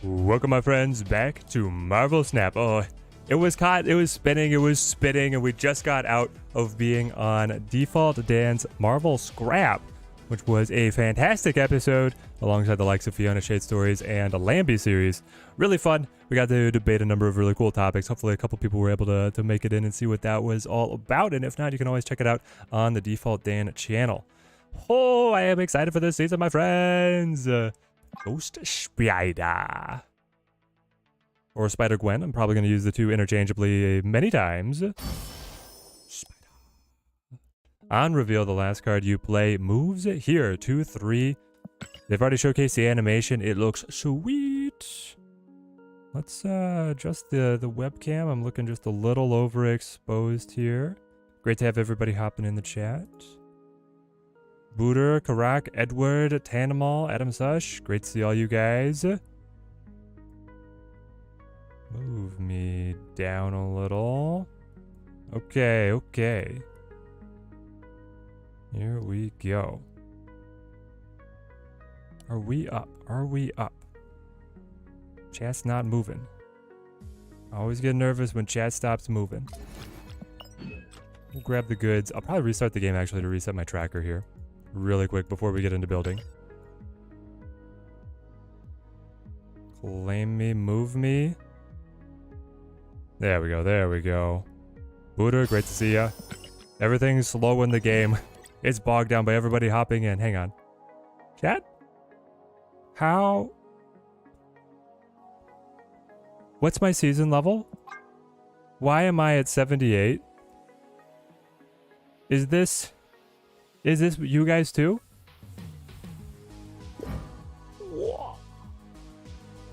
Welcome, my friends, back to Marvel Snap. Oh, it was caught, it was spinning, and we just got out of being on Default Dan's Marvel Scrap, which was a fantastic episode alongside the likes of Fiona Shade Stories and a Lambie series. Really fun. We got to debate a number of really cool topics. Hopefully a couple people were able to make it in and see what that was all about. And if not, you can always check it out on the Default Dan channel. Oh, I am excited for this season, my friends. Ghost Spider. Or Spider-Gwen. I'm probably going to use the two interchangeably many times. Spider. On reveal, the last card you play moves here. 2, 3. They've already showcased the animation. It looks sweet. Let's adjust the webcam. I'm looking just a little overexposed here. Great to have everybody hopping in the chat. Booter, Karak, Edward, Tanimal, Adam Sush. Great to see all you guys. Move me down a little. Okay. Here we go. Are we up? Chat's not moving. I always get nervous when chat stops moving. We'll grab the goods. I'll probably restart the game actually to reset my tracker here. Really quick before we get into building. Claim me, move me. There we go. Booter, great to see ya. Everything's slow in the game. It's bogged down by everybody hopping in. Hang on. Chat? How? What's my season level? Why am I at 78? Is this you guys too? Whoa.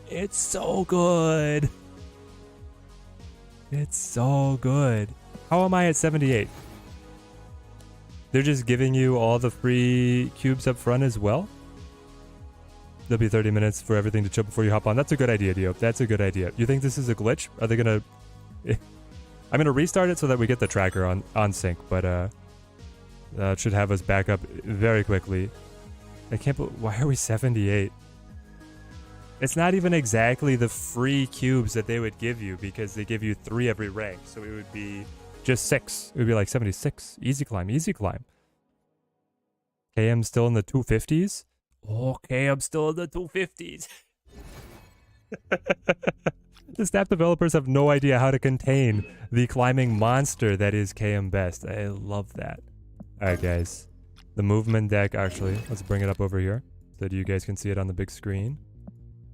It's so good. It's so good. How am I at 78? They're just giving you all the free cubes up front as well? There'll be 30 minutes for everything to chill before you hop on. That's a good idea, Dio. That's a good idea. You think this is a glitch? Are they gonna... I'm gonna restart it so that we get the tracker on sync, but that should have us back up very quickly. I can't believe... Why are we 78? It's not even exactly the free cubes that they would give you because they give you 3 every rank. So it would be just 6. It would be like 76. Easy climb. KM still in the 250s? Oh, KM still in the 250s. The Snap developers have no idea how to contain the climbing monster that is KM Best. I love that. Alright, guys. The movement deck, actually. Let's bring it up over here so that you guys can see it on the big screen.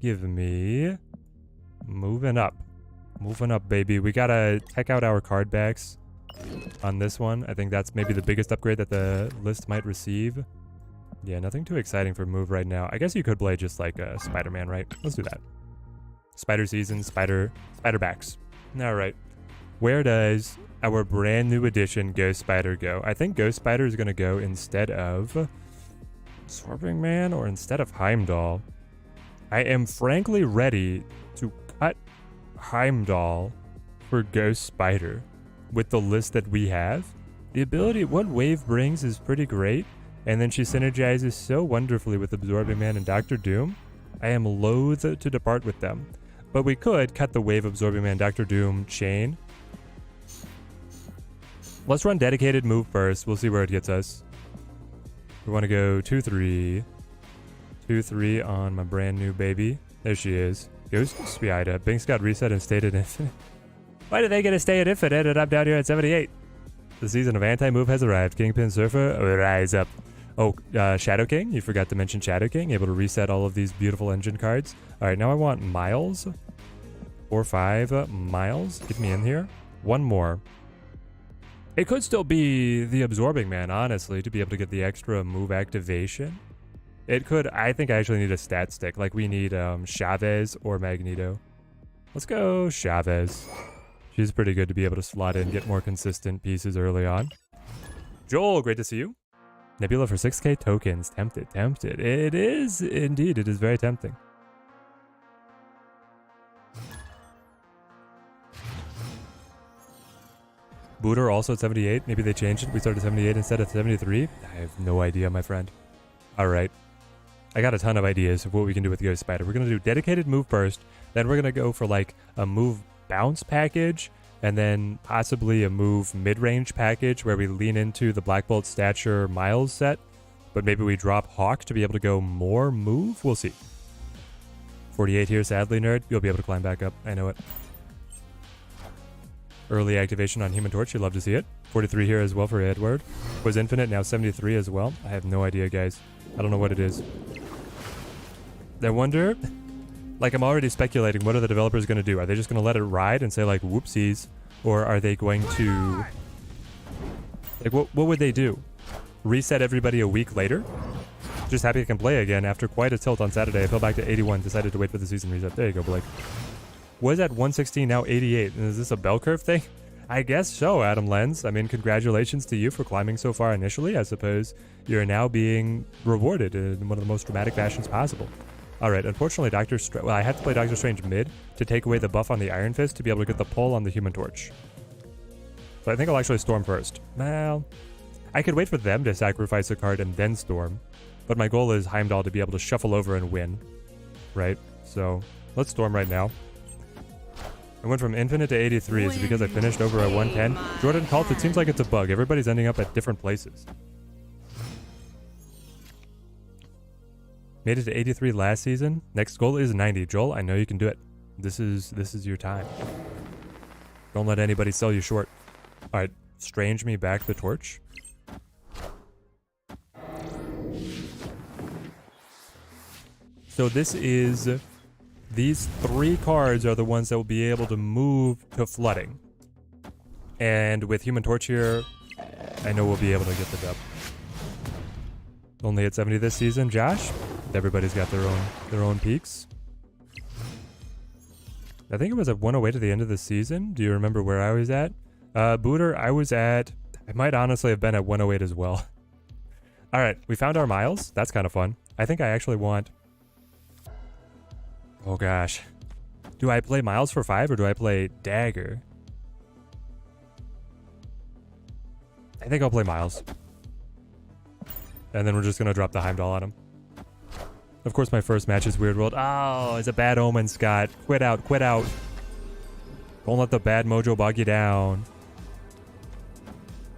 Give me... Moving up, baby. We gotta check out our card backs on this one. I think that's maybe the biggest upgrade that the list might receive. Yeah, nothing too exciting for move right now. I guess you could play just like a Spider-Man, right? Let's do that. Spider season, spider backs. Alright. Where does our brand new edition Ghost Spider go? I think Ghost Spider is gonna go instead of Swarping Man or instead of Heimdall. I am frankly ready to cut Heimdall for Ghost Spider with the list that we have. The ability what Wave brings is pretty great, and then she synergizes so wonderfully with Absorbing Man and Doctor Doom. I am loath to depart with them. But we could cut the Wave Absorbing Man Doctor Doom chain. Let's run dedicated move first. We'll see where it gets us. We want to go 2-3. 2-3 on my brand new baby. There she is. Ghost Spider. Binks got reset and stayed at infinite. Why did they get to stay at infinite and I'm down here at 78? The season of anti-move has arrived. Kingpin Surfer, rise up. Oh, Shadow King. You forgot to mention Shadow King. Able to reset all of these beautiful engine cards. Alright, now I want Miles. 4-5 Miles. Get me in here. One more. It could still be the Absorbing Man, honestly, to be able to get the extra move activation. It could. I think I actually need a stat stick. Like we need Chavez or Magneto. Let's go Chavez. She's pretty good to be able to slot in, get more consistent pieces early on. Joel, great to see you. Nebula for 6k tokens. Tempted. It is indeed. It is very tempting. Booter also at 78. Maybe they changed it. We started 78 instead of 73. I have no idea, my friend. All right. I got a ton of ideas of what we can do with Ghost Spider. We're going to do dedicated move first, then we're going to go for like a move bounce package, and then possibly a move mid-range package where we lean into the Black Bolt Stature Miles set, but maybe we drop Hawk to be able to go more move. We'll see. 48 here, sadly, nerd. You'll be able to climb back up. I know it. Early activation on Human Torch. You'd love to see it. 43 here as well for Edward. Was infinite, now 73 as well. I have no idea, guys. I don't know what it is. I wonder, like, I'm already speculating, what are the developers going to do? Are they just going to let it ride and say, like, whoopsies? Or are they going to... Like, what would they do? Reset everybody a week later? Just happy I can play again. After quite a tilt on Saturday, I fell back to 81, decided to wait for the season reset. There you go, Blake. Was at 116, now 88. And is this a bell curve thing? I guess so, Adam Lenz. I mean, congratulations to you for climbing so far initially. I suppose you're now being rewarded in one of the most dramatic fashions possible. Alright, unfortunately, well, I had to play Doctor Strange mid to take away the buff on the Iron Fist to be able to get the pull on the Human Torch. So I think I'll actually Storm first. Well, I could wait for them to sacrifice a card and then Storm. But my goal is Heimdall to be able to shuffle over and win. Right? So, let's Storm right now. I went from infinite to 83. Is it because I finished over at 110? Jordan Cult, it seems like it's a bug. Everybody's ending up at different places. Made it to 83 last season. Next goal is 90. Joel, I know you can do it. This is your time. Don't let anybody sell you short. Alright, Strange me back the torch. So this is... These 3 cards are the ones that will be able to move to flooding. And with Human Torch here, I know we'll be able to get the dub. Only at 70 this season, Josh. Everybody's got their own peaks. I think it was at 108 at the end of the season. Do you remember where I was at? Booter, I might honestly have been at 108 as well. Alright, we found our miles. That's kind of fun. I think I actually want... Oh gosh. Do I play Miles for 5 or do I play Dagger? I think I'll play Miles. And then we're just going to drop the Heimdall on him. Of course, my first match is Weird World. Oh, it's a bad omen, Scott. Quit out, quit out. Don't let the bad mojo bog you down.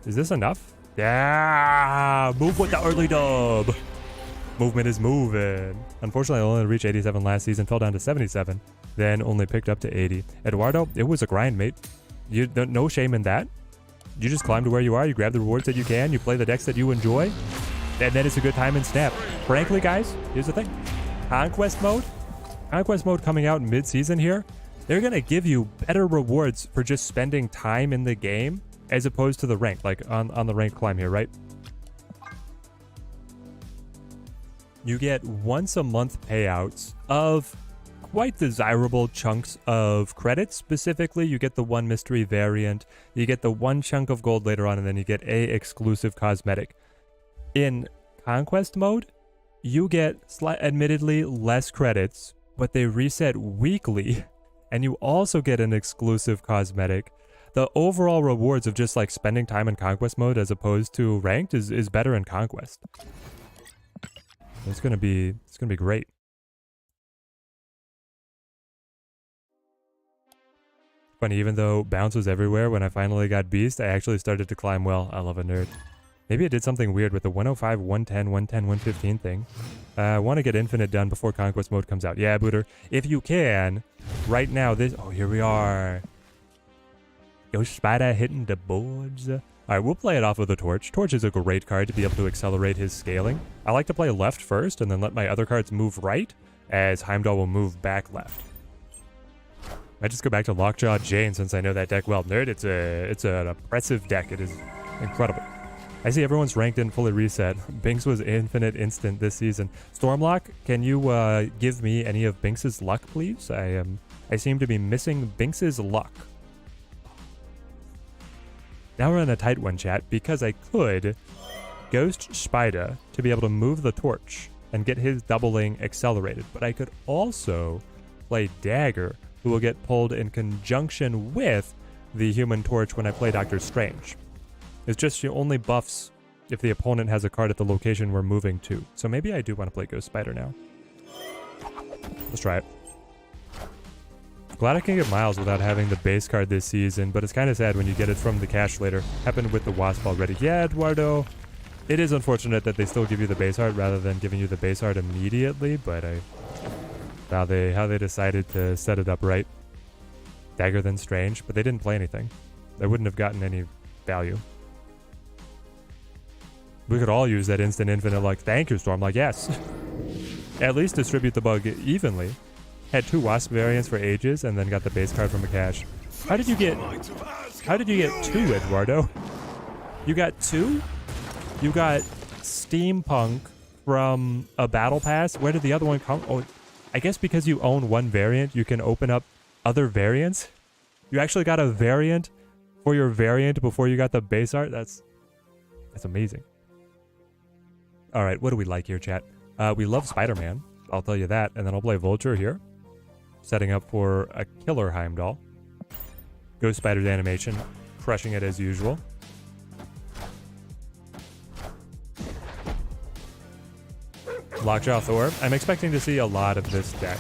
Is this enough? Yeah! Move with the early dub! Movement is moving. Unfortunately, I only reached 87 last season, fell down to 77, then only picked up to 80. Eduardo, it was a grind, mate. No shame in that. You just climb to where you are, you grab the rewards that you can, you play the decks that you enjoy, and then it's a good time and snap. Frankly, guys, here's the thing. Conquest mode coming out mid-season here, they're going to give you better rewards for just spending time in the game as opposed to the rank, like on the rank climb here, right? You get once a month payouts of quite desirable chunks of credits. Specifically, you get the 1 mystery variant, you get the 1 chunk of gold later on, and then you get a exclusive cosmetic. In Conquest mode, you get admittedly less credits, but they reset weekly, and you also get an exclusive cosmetic. The overall rewards of just like spending time in Conquest mode as opposed to ranked is better in Conquest. It's gonna be great. Funny, even though bounce was everywhere, when I finally got beast, I actually started to climb well. I love a nerd. Maybe I did something weird with the 105, 110, 110, 115 thing. I want to get infinite done before Conquest mode comes out. Yeah, Booter, if you can, right now this... Oh, here we are. Ghost Spider hitting the boards. Alright, we'll play it off with a Torch. Torch is a great card to be able to accelerate his scaling. I like to play left first and then let my other cards move right, as Heimdall will move back left. I just go back to Lockjaw Jane since I know that deck well. Nerd, it's an oppressive deck. It is incredible. I see everyone's ranked in fully reset. Binks was infinite instant this season. Stormlock, can you give me any of Binks's luck, please? I seem to be missing Binks's luck. Now we're in a tight one, chat, because I could Ghost Spider to be able to move the Torch and get his doubling accelerated, but I could also play Dagger, who will get pulled in conjunction with the Human Torch when I play Doctor Strange. It's just she only buffs if the opponent has a card at the location we're moving to. So maybe I do want to play Ghost Spider now. Let's try it. Glad I can get Miles without having the base card this season, but it's kind of sad when you get it from the cache later. Happened with the Wasp already. Yeah, Eduardo. It is unfortunate that they still give you the base art rather than giving you the base art immediately, but how they decided to set it up right. Dagger then Strange, but they didn't play anything. They wouldn't have gotten any value. We could all use that instant infinite luck. Thank you, Storm. Like, yes. At least distribute the bug evenly. Had 2 Wasp variants for ages and then got the base card from a cache. How did you get 2, Eduardo? You got 2? You got Steampunk from a battle pass. Where did the other one come? Oh, I guess because you own one variant, you can open up other variants. You actually got a variant for your variant before you got the base art. That's amazing. All right, what do we like here, chat? We love Spider-Man. I'll tell you that. And then I'll play Vulture here. Setting up for a killer Heimdall. Ghost Spider's animation. Crushing it as usual. Lockjaw Thor. I'm expecting to see a lot of this deck.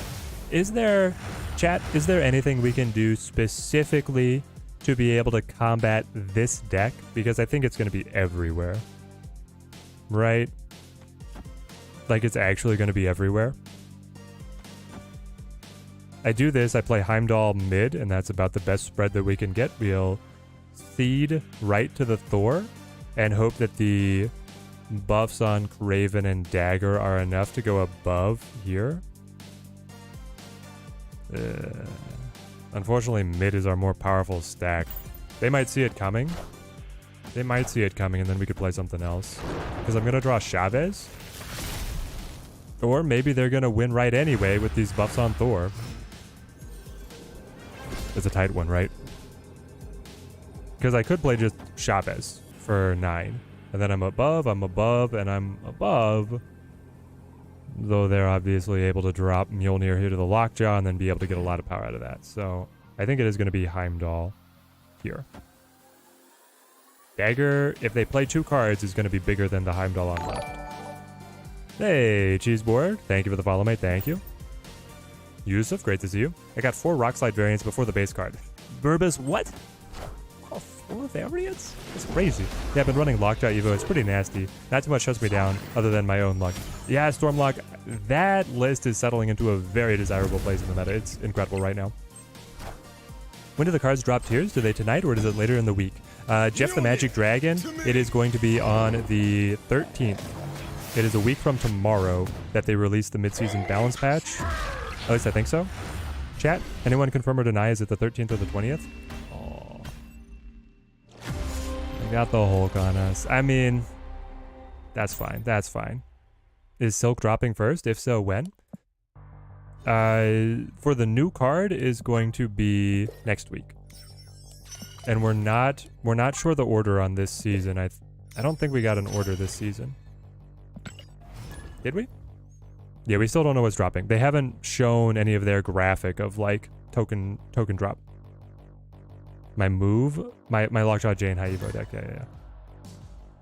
Is there, chat, is there anything we can do specifically to be able to combat this deck? Because I think it's going to be everywhere. Right? Like it's actually going to be everywhere. I do this, I play Heimdall mid, and that's about the best spread that we can get. We'll seed right to the Thor and hope that the buffs on Craven and Dagger are enough to go above here. Unfortunately, mid is our more powerful stack. They might see it coming. They might see it coming, and then we could play something else. Because I'm going to draw Chavez. Or maybe they're going to win right anyway with these buffs on Thor. It's a tight one, right? Because I could play just Chavez for 9. And then I'm above, and I'm above. Though they're obviously able to drop Mjolnir here to the Lockjaw and then be able to get a lot of power out of that. So I think it is going to be Heimdall here. Dagger, if they play 2 cards, is going to be bigger than the Heimdall on left. Hey, Cheeseboard. Thank you for the follow, mate. Thank you. Yusuf, great to see you. I got 4 Rockslide variants before the base card. Burbus, what? Oh, 4 variants? That's crazy. Yeah, I've been running Lockjaw Evo. It's pretty nasty. Not too much shuts me down other than my own luck. Yeah, Stormlock, that list is settling into a very desirable place in the meta. It's incredible right now. When do the cards drop tiers? Do they tonight or is it later in the week? Jeff the Magic Dragon, it is going to be on the 13th. It is a week from tomorrow that they release the mid-season balance patch. At least I think so. Chat, anyone confirm or deny? Is it the 13th or the 20th? Oh. They got the Hulk on us. I mean, that's fine. That's fine. Is Silk dropping first? If so, when? For the new card is going to be next week. And we're not sure the order on this season. I don't think we got an order this season. Did we? Yeah, we still don't know what's dropping. They haven't shown any of their graphic of like token drop. My Lockjaw Jane High Evo deck. Yeah.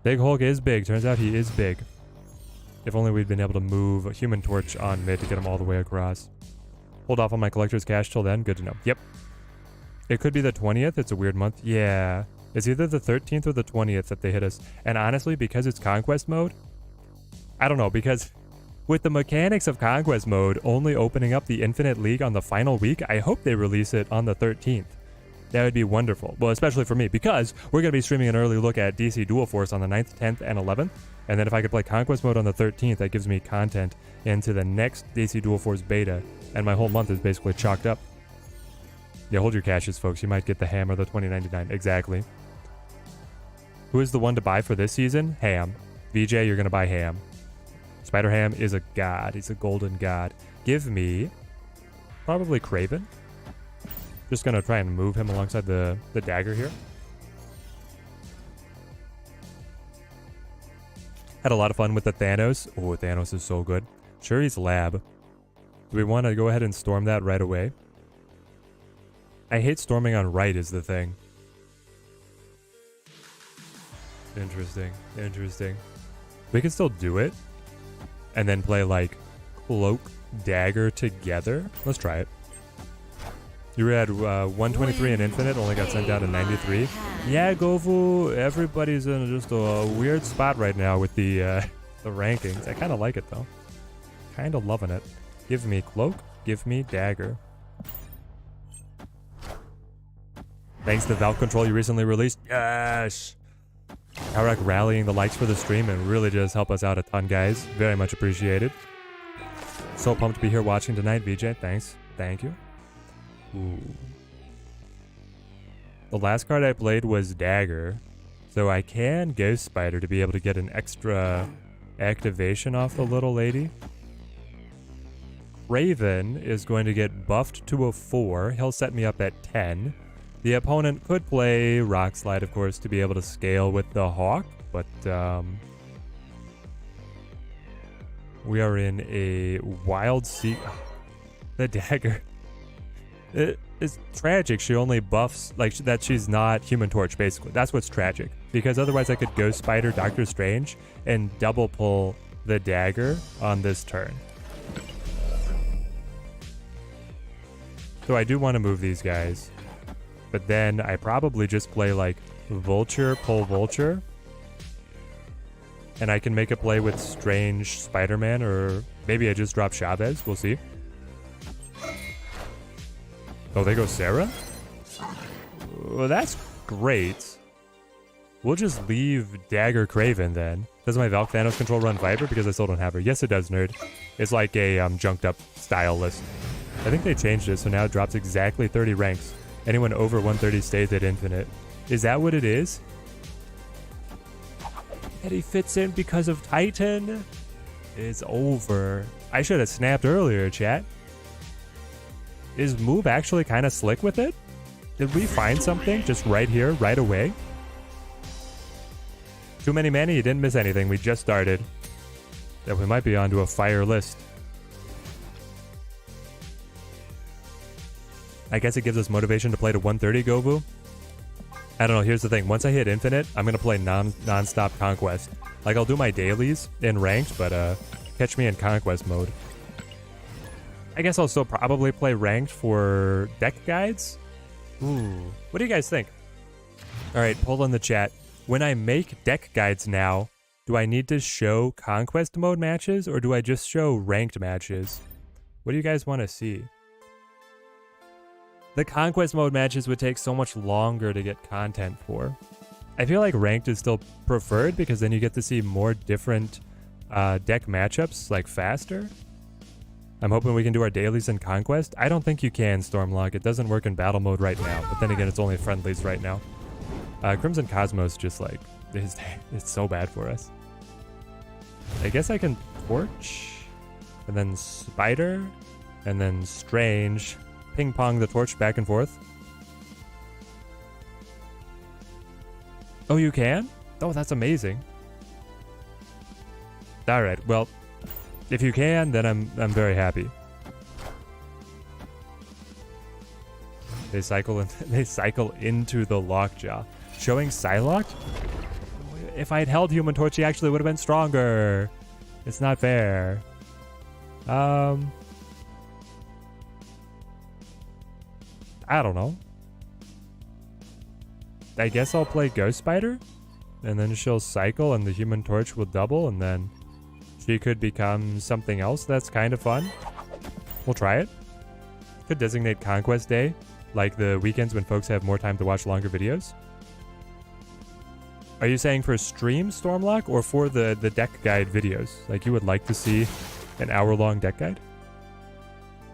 Big Hulk is big. Turns out he is big. If only we'd been able to move a Human Torch on mid to get him all the way across. Hold off on my collector's cash till then. Good to know. Yep. It could be the 20th. It's a weird month. Yeah. It's either the 13th or the 20th that they hit us. And honestly, because it's Conquest mode, I don't know, because with the mechanics of Conquest mode only opening up the Infinite League on the final week, I hope they release it on the 13th. That would be wonderful. Well, especially for me, because we're going to be streaming an early look at DC Dual Force on the 9th, 10th, and 11th. And then if I could play Conquest mode on the 13th, that gives me content into the next DC Dual Force beta. And my whole month is basically chalked up. Yeah, hold your cashes, folks. You might get the Ham or the 2099. Exactly. Who is the one to buy for this season? Ham. VJ, you're going to buy Ham. Spider-Ham is a god. He's a golden god. Give me probably Craven. Just going to try and move him alongside the dagger here. Had a lot of fun with the Thanos. Oh, Thanos is so good. Sure, he's lab. Do we want to go ahead and storm that right away? I hate storming on right is the thing. Interesting. Interesting. We can still do it. And then play like cloak, dagger together. Let's try it. You were at 123 in infinite, only got sent down to 93. Yeah, Govu, everybody's in just a weird spot right now with the rankings. I kind of like it though. Kind of loving it. Give me cloak, give me dagger. Thanks to Valve Control you recently released. Yes! Karak rallying the likes for the stream and really just help us out a ton, guys. Very much appreciated. So pumped to be here watching tonight, VJ. Thanks. Thank you. Ooh. The last card I played was Dagger, so I can Ghost Spider to be able to get an extra activation off the little lady. Raven is going to get buffed to a 4. He'll set me up at 10. The opponent could play Rock Slide, of course, to be able to scale with the Hawk, but we are in a wild sea. The Dagger. It's tragic she only buffs, like, that she's not Human Torch, basically. That's what's tragic. Because otherwise I could Ghost Spider Doctor Strange and double pull the Dagger on this turn. So I do want to move these guys. But then I probably just play like Vulture, pull Vulture. And I can make a play with Strange Spider-Man, or maybe I just drop Chavez. We'll see. Oh, they go Sarah? Well, that's great. We'll just leave Dagger Craven then. Does my Valk Thanos control run Viper? Because I still don't have her. Yes, it does, nerd. It's like a junked up style list. I think they changed it, so now it drops exactly 30 ranks. Anyone over 130 stays at infinite. Is that what it is? And he fits in because of Titan? It's over. I should have snapped earlier, chat. Is Move actually kind of slick with it? Did we find something just right here, right away? Too many mana, you didn't miss anything. We just started. Yeah, we might be onto a fire list. I guess it gives us motivation to play to 130, Gobu. I don't know, here's the thing. Once I hit infinite, I'm going to play non-stop Conquest. Like, I'll do my dailies in ranked, but catch me in Conquest mode. I guess I'll still probably play ranked for deck guides. Ooh. What do you guys think? Alright, poll in the chat. When I make deck guides now, do I need to show Conquest mode matches, or do I just show ranked matches? What do you guys want to see? The Conquest mode matches would take so much longer to get content for. I feel like ranked is still preferred because then you get to see more different deck matchups, like faster. I'm hoping we can do our dailies in Conquest. I don't think you can, Stormlock. It doesn't work in battle mode right now, but then again, it's only friendlies right now. Crimson Cosmos just like, it's so bad for us. I guess I can Torch, and then Spider, and then Strange. Ping pong the torch back and forth. Oh, you can? Oh, that's amazing. All right. Well, if you can, then I'm very happy. They cycle into the Lockjaw, showing Psylocke. If I'd held Human Torch, he actually would have been stronger. It's not fair. I don't know. I guess I'll play Ghost Spider, and then she'll cycle and the Human Torch will double, and then she could become something else that's kind of fun. We'll try it. Could designate Conquest Day, like the weekends when folks have more time to watch longer videos. Are you saying for stream, Stormlock, or for the deck guide videos? Like you would like to see an hour-long deck guide?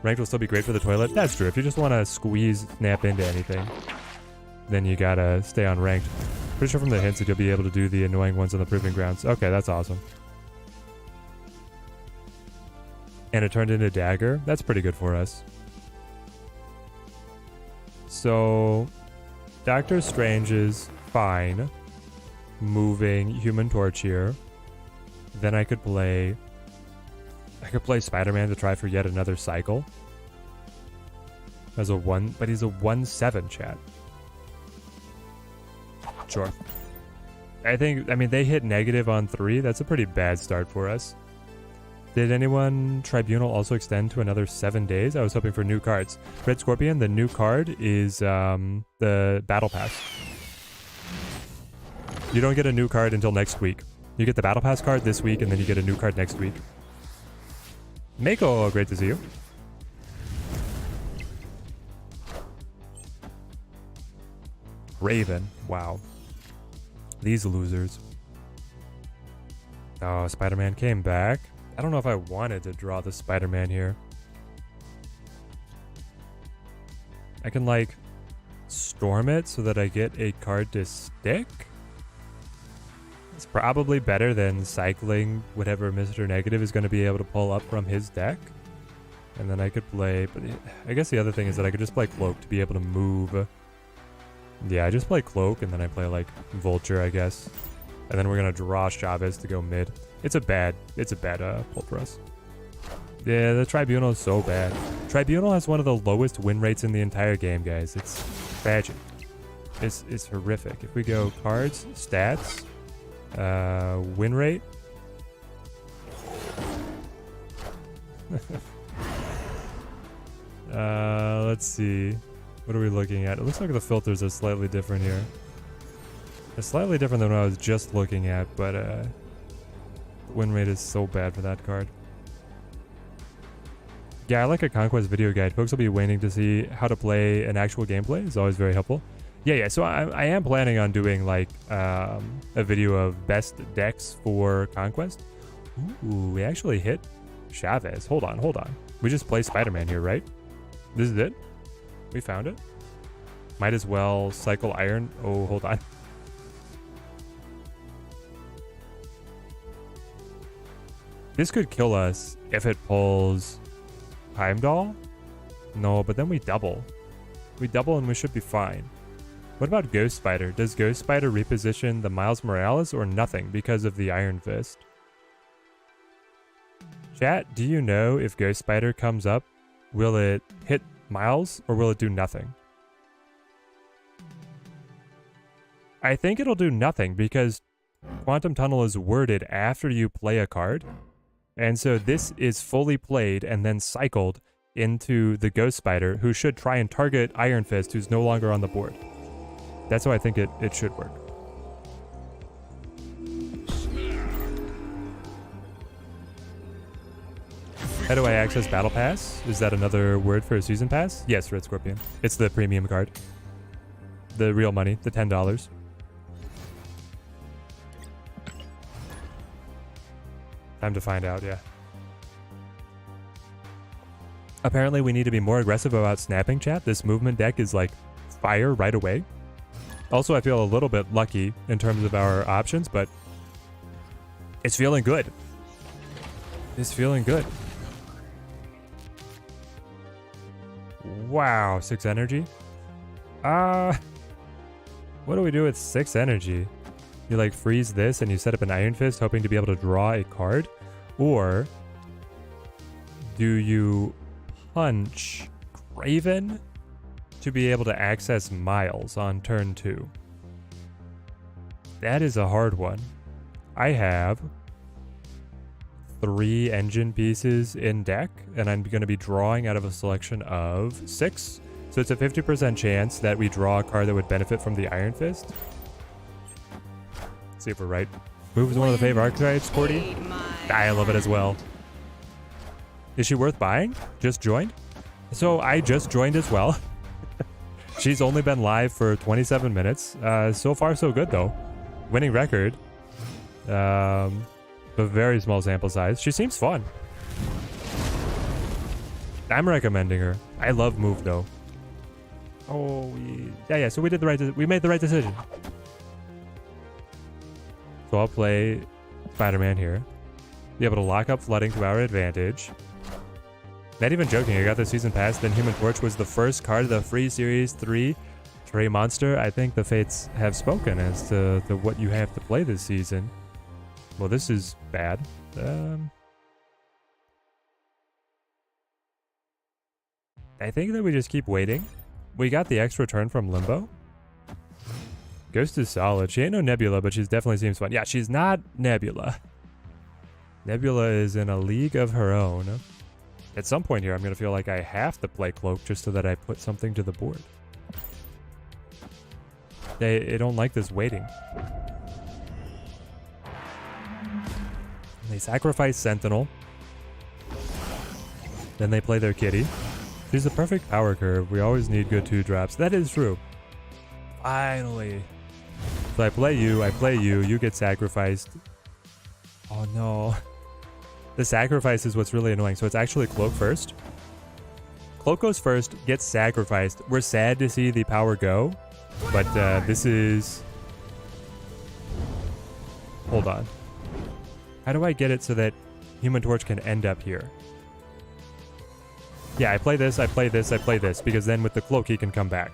Ranked will still be great for the toilet. That's true. If you just want to snap into anything, then you gotta stay on ranked. Pretty sure from the hints that you'll be able to do the annoying ones on the proving grounds. Okay, that's awesome. And it turned into Dagger. That's pretty good for us. So, Doctor Strange is fine. Moving Human Torch here. Then I could play Spider-Man to try for yet another cycle. As a 1, but he's a 1/7 chat. Sure. I mean, they hit negative on 3. That's a pretty bad start for us. Did anyone Tribunal also extend to another 7 days? I was hoping for new cards. Red Scorpion, the new card is the Battle Pass. You don't get a new card until next week. You get the Battle Pass card this week, and then you get a new card next week. Mako, great to see you. Raven, wow. These losers. Oh, Spider-Man came back. I don't know if I wanted to draw the Spider-Man here. I can, like, storm it so that I get a card to stick. It's probably better than cycling whatever Mr. Negative is going to be able to pull up from his deck. And then I could play... But I guess the other thing is that I could just play Cloak to be able to move. Yeah, I just play Cloak, and then I play, like, Vulture, I guess. And then we're going to draw Chavez to go mid. It's a bad pull for us. Yeah, the Tribunal is so bad. Tribunal has one of the lowest win rates in the entire game, guys. It's tragic. It's horrific. If we go cards, stats, win rate. Let's see. What are we looking at? It looks like the filters are slightly different here. It's slightly different than what I was just looking at, but win rate is so bad for that card. Yeah, I like a Conquest video guide. Folks will be waiting to see how to play an actual gameplay. It's always very helpful. Yeah, so I am planning on doing, like, a video of best decks for Conquest. Ooh, we actually hit Chavez. Hold on. We just play Spider-Man here, right? This is it? We found it? Might as well cycle Iron. Oh, hold on. This could kill us if it pulls Heimdall. No, but then we double. We double and we should be fine. What about Ghost Spider? Does Ghost Spider reposition the Miles Morales or nothing because of the Iron Fist? Chat, do you know if Ghost Spider comes up, will it hit Miles or will it do nothing? I think it'll do nothing because Quantum Tunnel is worded after you play a card. And so this is fully played and then cycled into the Ghost Spider, who should try and target Iron Fist, who's no longer on the board. That's how I think it should work. How do I access Battle Pass? Is that another word for a Season Pass? Yes, Red Scorpion. It's the premium card. The real money, the $10. Time to find out, yeah. Apparently we need to be more aggressive about snapping, chat. This movement deck is like fire right away. Also, I feel a little bit lucky in terms of our options, but it's feeling good. It's feeling good. Wow, 6 energy? What do we do with 6 energy? You like freeze this and you set up an Iron Fist hoping to be able to draw a card? Or do you punch Craven to be able to access Miles on turn 2? That is a hard one. I have 3 engine pieces in deck, and I'm going to be drawing out of a selection of 6. So it's a 50% chance that we draw a card that would benefit from the Iron Fist. See if we're right. Move is one of the favorite archetypes, Cordy. I love it as well. Is she worth buying? Just joined? So I just joined as well. She's only been live for 27 minutes. So far, so good, though. Winning record. A very small sample size. She seems fun. I'm recommending her. I love Move, though. Oh, yeah. So we did the right. We made the right decision. So I'll play Spider-Man here. Be able to lock up flooding to our advantage. Not even joking, I got the Season Pass, then Human Torch was the first card of the free Series 3 Trey Monster. I think the fates have spoken as to what you have to play this season. Well, this is bad. I think that we just keep waiting. We got the extra turn from Limbo. Ghost is solid. She ain't no Nebula, but she definitely seems fun. Yeah, she's not Nebula. Nebula is in a league of her own. At some point here, I'm going to feel like I have to play Cloak just so that I put something to the board. They don't like this waiting. They sacrifice Sentinel. Then they play their kitty. She's the perfect power curve. We always need good 2-drops. That is true. Finally. So I play you, you get sacrificed. Oh no. The sacrifice is what's really annoying. So it's actually Cloak first. Cloak goes first, gets sacrificed. We're sad to see the power go, but this is... Hold on. How do I get it so that Human Torch can end up here? Yeah, I play this, I play this, I play this, because then with the Cloak he can come back.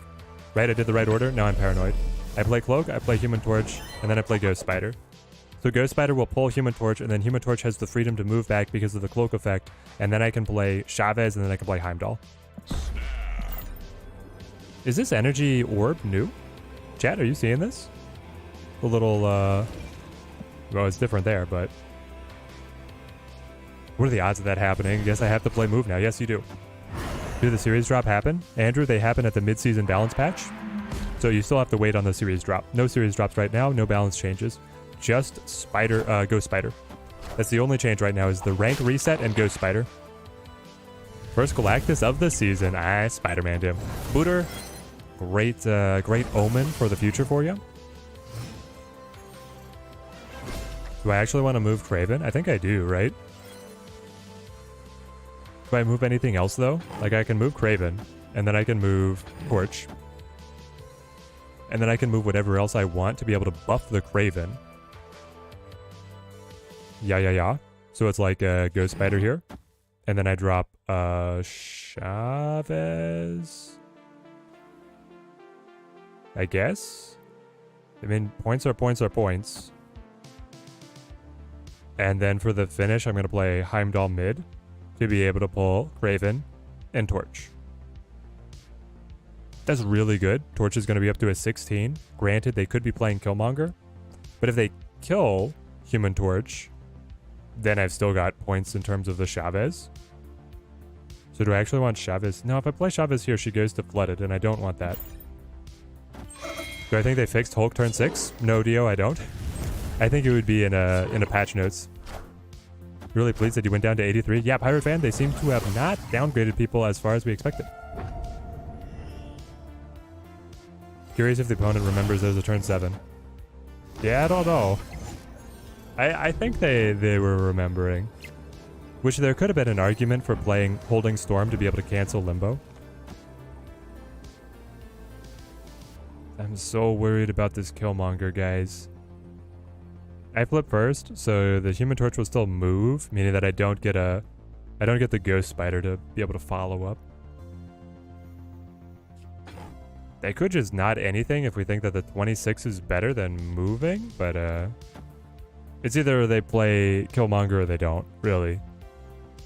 Right, I did the right order? Now I'm paranoid. I play Cloak, I play Human Torch, and then I play Ghost Spider. So Ghost Spider will pull Human Torch, and then Human Torch has the freedom to move back because of the Cloak effect, and then I can play Chavez, and then I can play Heimdall. Is this energy orb new? Chat, are you seeing this? A little, well, it's different there, but... What are the odds of that happening? Guess I have to play move now. Yes, you do. Do the series drop happen? Andrew, they happen at the mid-season balance patch. So you still have to wait on the series drop. No series drops right now, no balance changes. Just Spider, Ghost Spider. That's the only change right now is the rank reset and Ghost Spider. First Galactus of the season. Spider-Man him. Booter, great omen for the future for you. Do I actually want to move Kraven? I think I do, right? Do I move anything else though? Like I can move Kraven, and then I can move Torch. And then I can move whatever else I want to be able to buff the Kraven. Yeah. So it's like a Ghost Spider here. And then I drop Chavez. I guess? I mean, points are points are points. And then for the finish, I'm going to play Heimdall mid to be able to pull Kraven and Torch. That's really good. Torch is going to be up to a 16. Granted, they could be playing Killmonger. But if they kill Human Torch, then I've still got points in terms of the Chavez. So do I actually want Chavez? No, if I play Chavez here, she goes to Flooded, and I don't want that. Do I think they fixed Hulk turn 6? No, Dio, I don't. I think it would be in a patch notes. Really pleased that you went down to 83. Yeah, Pirate Fan, they seem to have not downgraded people as far as we expected. Curious if the opponent remembers there's a turn 7. Yeah, I don't know. I think they were remembering. Which there could have been an argument for playing Holding Storm to be able to cancel Limbo. I'm so worried about this Killmonger, guys. I flip first, so the Human Torch will still move, meaning that I don't get the Ghost Spider to be able to follow up. They could just not anything if we think that the 26 is better than moving, but it's either they play Killmonger or they don't, really,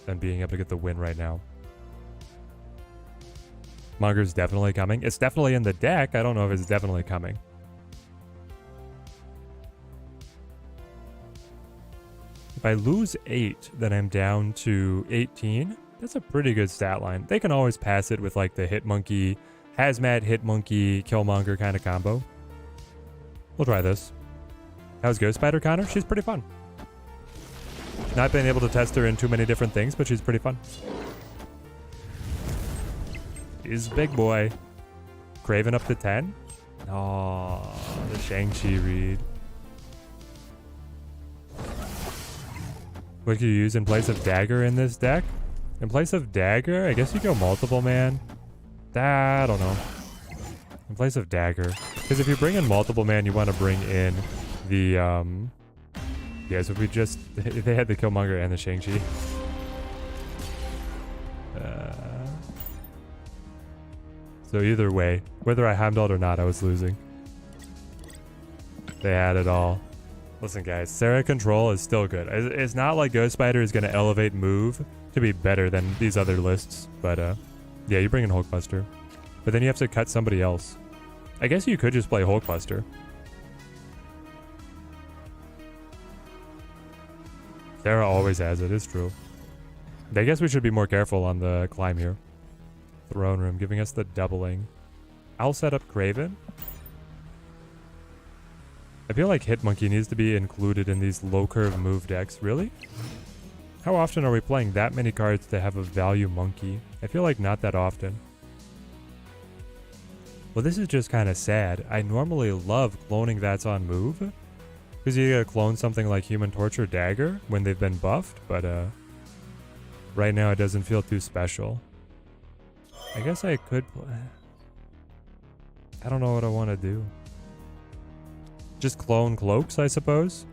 than being able to get the win right now. Monger's definitely coming. It's definitely in the deck. I don't know if it's definitely coming. If I lose 8, then I'm down to 18. That's a pretty good stat line. They can always pass it with like the Hit Monkey, Hazmat, Hit Monkey, Killmonger kind of combo. We'll try this. How's Ghost Spider, Connor? She's pretty fun. Not been able to test her in too many different things, but she's pretty fun. He's big boy. Kraven up to 10? Oh, the Shang-Chi read. What could you use in place of Dagger in this deck? In place of Dagger, I guess you go multiple man. I don't know. In place of Dagger. Because if you bring in multiple man, you want to bring in the, yeah, so if we just, if they had the Killmonger and the Shang-Chi. So either way, whether I Heimdalled or not, I was losing. They had it all. Listen, guys, Sarah Control is still good. It's not like Ghost Spider is going to elevate move to be better than these other lists. But, yeah, you bring in Hulkbuster. But then you have to cut somebody else. I guess you could just play Hulkbuster. Terra always has it, it's true. I guess we should be more careful on the climb here. Throne room, giving us the doubling. I'll set up Craven. I feel like Hitmonkey needs to be included in these low curve move decks. Really? How often are we playing that many cards to have a value monkey? I feel like not that often. Well, this is just kind of sad. I normally love cloning that's on move, because you gotta clone something like Human Torch or Dagger when they've been buffed, but right now it doesn't feel too special. I guess I could I don't know what I want to do. Just clone cloaks, I suppose.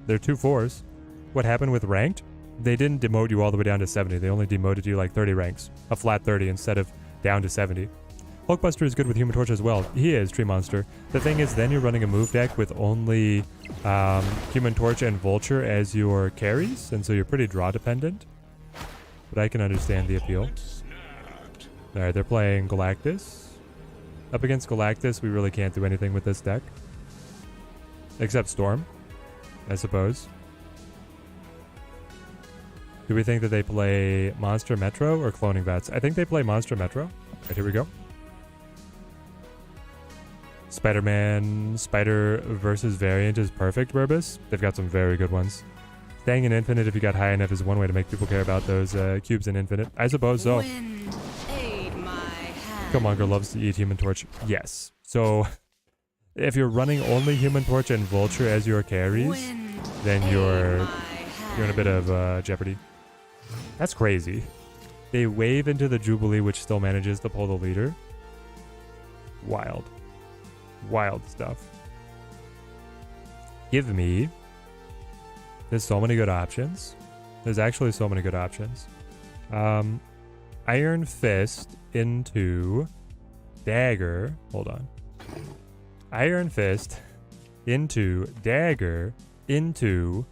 They're 2/4s. What happened with ranked? They didn't demote you all the way down to 70. They only demoted you like 30 ranks. A flat 30 instead of down to 70. Hulkbuster is good with Human Torch as well. He is, Tree Monster. The thing is, then you're running a move deck with only Human Torch and Vulture as your carries, and so you're pretty draw dependent. But I can understand the appeal. Alright, they're playing Galactus. Up against Galactus, we really can't do anything with this deck. Except Storm, I suppose. Do we think that they play Monster Metro or Cloning Vats? I think they play Monster Metro. Alright, here we go. Spider-Man, Spider versus variant is perfect, Burbus. They've got some very good ones. Staying in Infinite if you got high enough is one way to make people care about those cubes in Infinite. I suppose so. Killmonger loves to eat Human Torch. Yes. So, if you're running only Human Torch and Vulture as your carries, then you're in a bit of jeopardy. That's crazy. They wave into the Jubilee, which still manages to pull the leader. Wild. Wild stuff. Give me... There's so many good options. There's actually so many good options. Iron Fist into Dagger. Hold on. Iron Fist into Dagger into...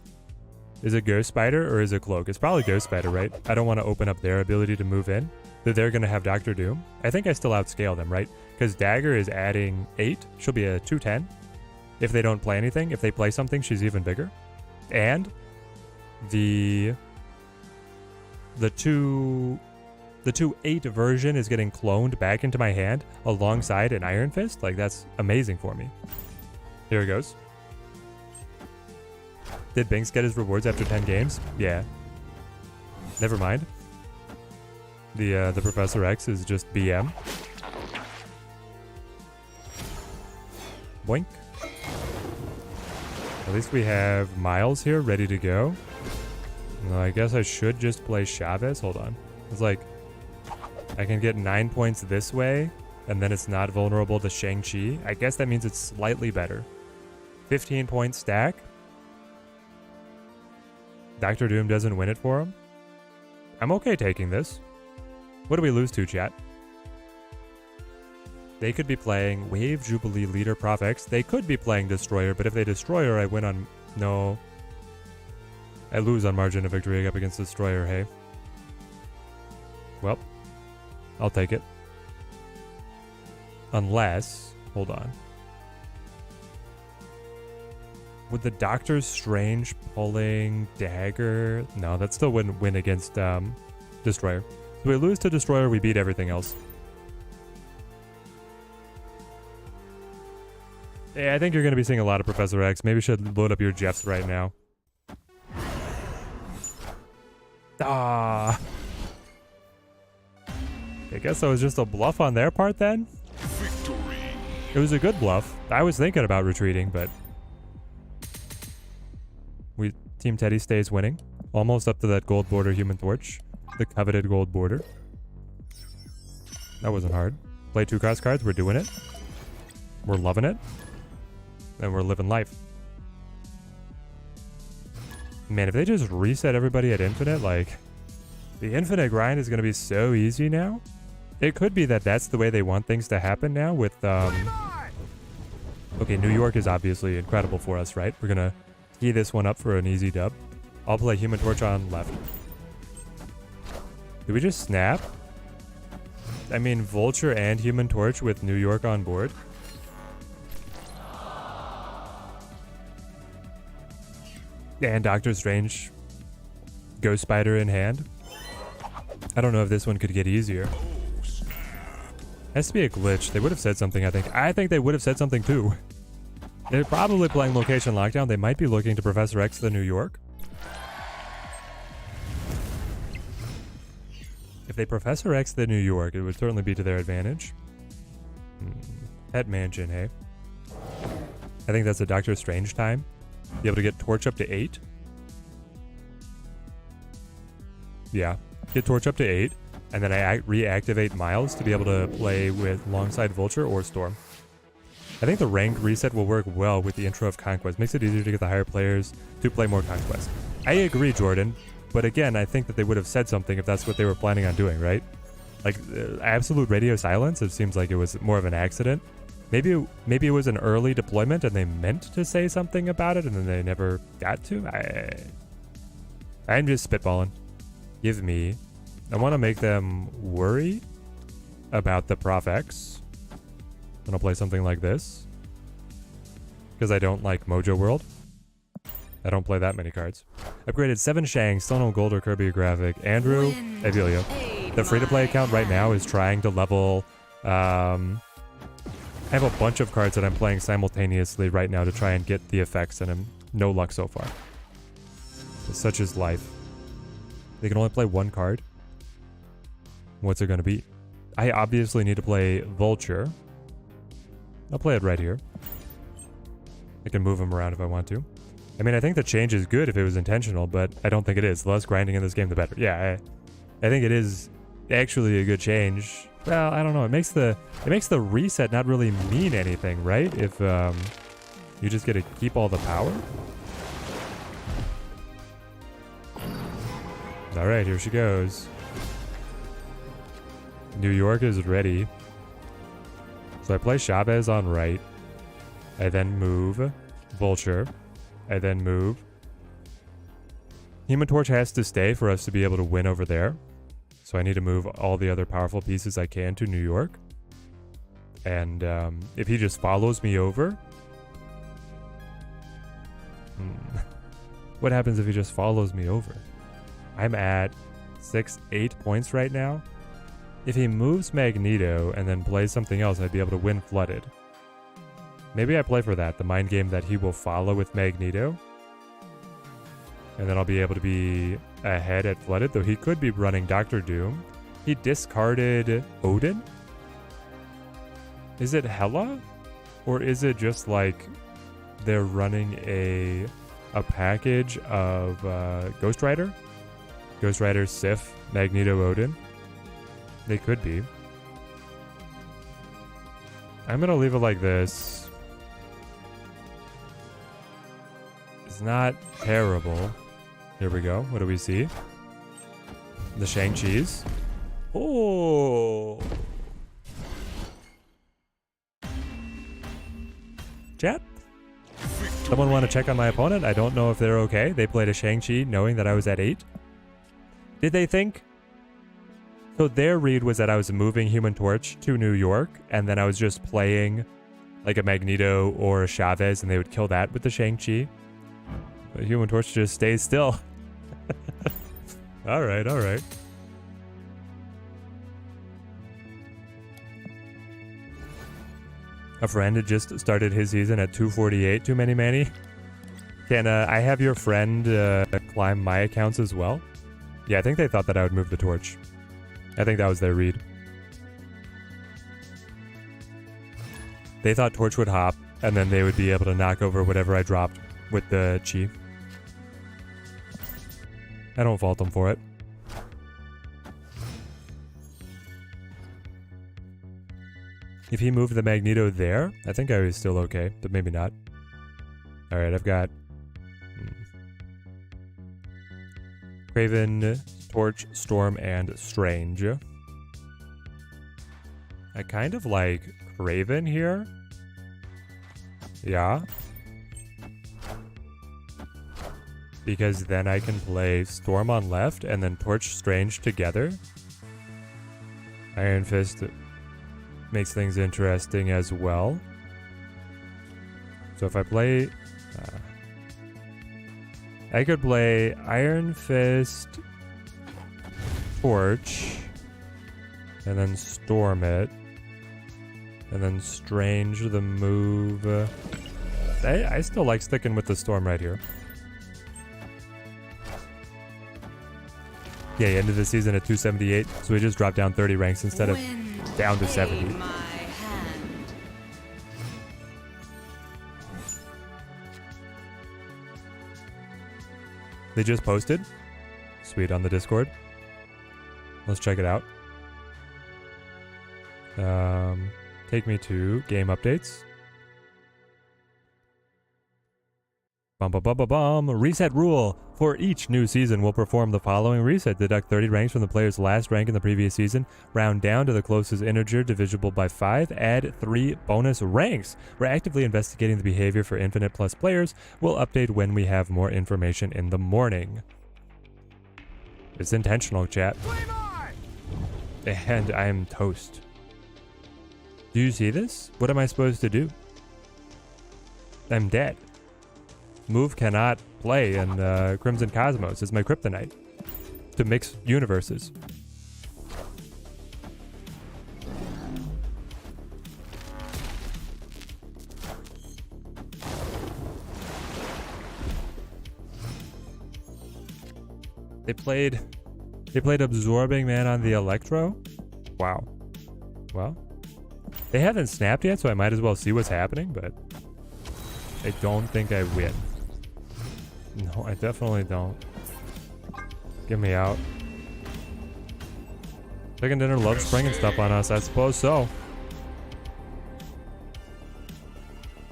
Is it Ghost Spider or is it Cloak? It's probably Ghost Spider, right? I don't want to open up their ability to move in. They're going to have Doctor Doom. I think I still outscale them, right? Because Dagger is adding 8. She'll be a 2/10. If they don't play anything. If they play something, she's even bigger. And the 2/8 version is getting cloned back into my hand alongside an Iron Fist. Like, that's amazing for me. Here it goes. Did Binks get his rewards after 10 games? Yeah. Never mind. The Professor X is just BM. Boink. At least we have Miles here ready to go. Well, I guess I should just play Chavez. Hold on. It's like, I can get 9 points this way, and then it's not vulnerable to Shang-Chi. I guess that means it's slightly better. 15 point stack. Doctor Doom doesn't win it for him. I'm okay taking this. What do we lose to, chat? They could be playing Wave, Jubilee, Leader, Prof X. They could be playing Destroyer, but if they Destroyer, I win on... No. I lose on margin of victory up against Destroyer, hey? Well, I'll take it. Unless... Hold on. Would the Doctor Strange pulling Dagger... No, that still wouldn't win against Destroyer. So we lose to Destroyer, we beat everything else. Yeah, I think you're going to be seeing a lot of Professor X. Maybe you should load up your Jeffs right now. Ah. I guess that was just a bluff on their part then? Victory. It was a good bluff. I was thinking about retreating, but... Team Teddy stays winning. Almost up to that gold border Human Torch. The coveted gold border. That wasn't hard. Play 2 cross cards. We're doing it. We're loving it. And we're living life. Man, if they just reset everybody at Infinite, like... The Infinite grind is going to be so easy now. It could be that that's the way they want things to happen now with... Okay, New York is obviously incredible for us, right? We're going to key this one up for an easy dub. I'll play Human Torch on left. Did we just snap? I mean, Vulture and Human Torch with New York on board. And Doctor Strange Ghost Spider in hand. I don't know if this one could get easier. Has to be a glitch. They would have said something, I think. I think they would have said something too. They're probably playing Location Lockdown. They might be looking to Professor X the New York. If they Professor X the New York, it would certainly be to their advantage. Pet Mansion, hey? I think that's a Doctor Strange time. Be able to get Torch up to 8. Yeah. Get Torch up to 8. And then I reactivate Miles to be able to play with alongside Vulture or Storm. I think the rank reset will work well with the intro of Conquest. Makes it easier to get the higher players to play more Conquest. I agree, Jordan. But again, I think that they would have said something if that's what they were planning on doing, right? Like, absolute radio silence, it seems like it was more of an accident. Maybe it was an early deployment and they meant to say something about it and then they never got to. I'm just spitballing. Give me. I want to make them worry about the Prof X. I'm going to play something like this. Because I don't like Mojo World. I don't play that many cards. Upgraded 7 Shang, still no gold or Kirby graphic. Andrew, I feel you. The free-to-play account right now is trying to level... I have a bunch of cards that I'm playing simultaneously right now to try and get the effects, and I'm no luck so far. Such is life. They can only play one card. What's it going to be? I obviously need to play Vulture. I'll play it right here. I can move him around if I want to. I mean, I think the change is good if it was intentional, but I don't think it is. The less grinding in this game, the better. Yeah, I think it is actually a good change. Well, I don't know. It makes the reset not really mean anything, right? If you just get to keep all the power. All right, here she goes. New York is ready. So I play Chavez on right. I then move Vulture. I then move. Human Torch has to stay for us to be able to win over there. So I need to move all the other powerful pieces I can to New York. And if he just follows me over... What happens if he just follows me over? I'm at 8 points right now. If he moves Magneto and then plays something else, I'd be able to win Flooded. Maybe I play for that, the mind game that he will follow with Magneto. And then I'll be able to be ahead at Flooded, though he could be running Doctor Doom. He discarded Odin? Is it Hela? Or is it just like they're running a package of Ghost Rider? Ghost Rider, Sif, Magneto, Odin? They could be. I'm going to leave it like this. It's not terrible. Here we go. What do we see? The Shang-Chi's. Oh. Chat? Someone want to check on my opponent? I don't know if they're okay. They played a Shang-Chi knowing that I was at 8. Did they think? So their read was that I was moving Human Torch to New York, and then I was just playing like a Magneto or a Chavez, and they would kill that with the Shang-Chi. But Human Torch just stays still. Alright, alright. A friend had just started his season at 248. Too many, Manny? Can I have your friend climb my accounts as well? Yeah, I think they thought that I would move the torch. I think that was their read. They thought Torch would hop, and then they would be able to knock over whatever I dropped with the Chi. I don't fault them for it. If he moved the Magneto there, I think I was still okay, but maybe not. Alright, I've got... Craven, Torch, Storm, and Strange. I kind of like Craven here. Yeah. Because then I can play Storm on left and then Torch, Strange together. Iron Fist makes things interesting as well. So if I play... I could play Iron Fist, Torch, and then Storm it. And then Strange the move. I still like sticking with the Storm right here. Yeah, he ended the season at 278, so we just dropped down 30 ranks instead of down to 70. They just posted. Sweet, on the Discord. Let's check it out. Take me to game updates. Reset rule. For each new season, we'll perform the following reset. Deduct 30 ranks from the player's last rank in the previous season. Round down to the closest integer divisible by 5. Add 3 bonus ranks. We're actively investigating the behavior for Infinite Plus players. We'll update when we have more information in the morning. It's intentional, chat. And I'm toast. Do you see this? What am I supposed to do? I'm dead. Move cannot play in Crimson Cosmos. It's my kryptonite to mix universes. They played Absorbing Man on the Electro? Wow. Well, they haven't snapped yet, so I might as well see what's happening, but I don't think I win. No, I definitely don't. Get me out. Chicken Dinner loves springing stuff on us. I suppose so.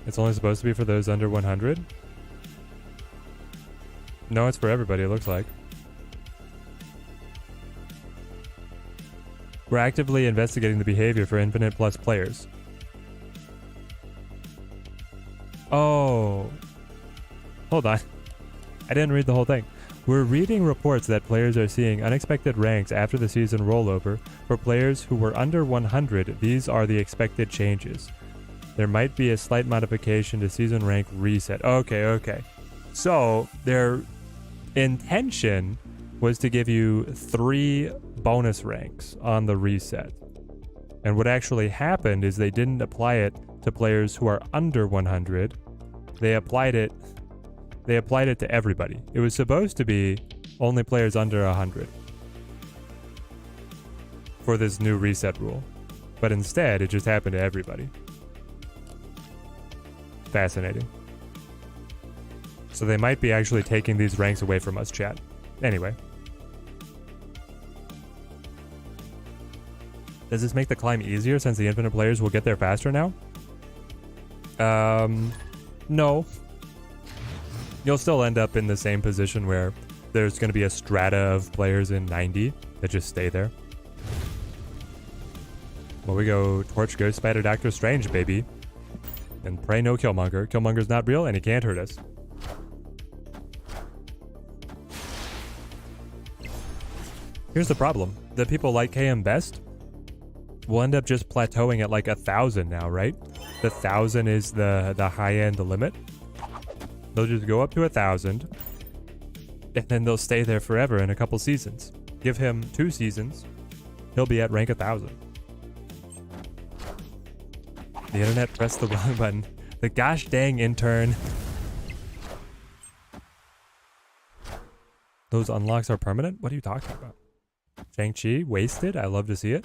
It's only supposed to be for those under 100? No, it's for everybody, it looks like. We're actively investigating the behavior for Infinite Plus players. Oh. Hold on. I didn't read the whole thing. We're reading reports that players are seeing unexpected ranks after the season rollover. For players who were under 100, these are the expected changes. There might be a slight modification to season rank reset. Okay. So, their intention was to give you 3 bonus ranks on the reset. And what actually happened is they didn't apply it to players who are under 100. They applied it to everybody. It was supposed to be only players under 100 for this new reset rule. But instead, it just happened to everybody. Fascinating. So they might be actually taking these ranks away from us, chat. Anyway. Does this make the climb easier since the infinite players will get there faster now? No. You'll still end up in the same position where there's going to be a strata of players in 90 that just stay there. Well, we go Torch, Ghost, Spider, Doctor Strange, baby. And pray no Killmonger. Killmonger's not real and he can't hurt us. Here's the problem. The people like KM best will end up just plateauing at like 1,000 now, right? The 1,000 is the high-end limit. They'll just go up to 1,000, and then they'll stay there forever in a couple seasons. Give him 2 seasons, he'll be at rank 1,000. The internet pressed the wrong button. The gosh dang intern. Those unlocks are permanent? What are you talking about? Shang-Chi, wasted? I love to see it.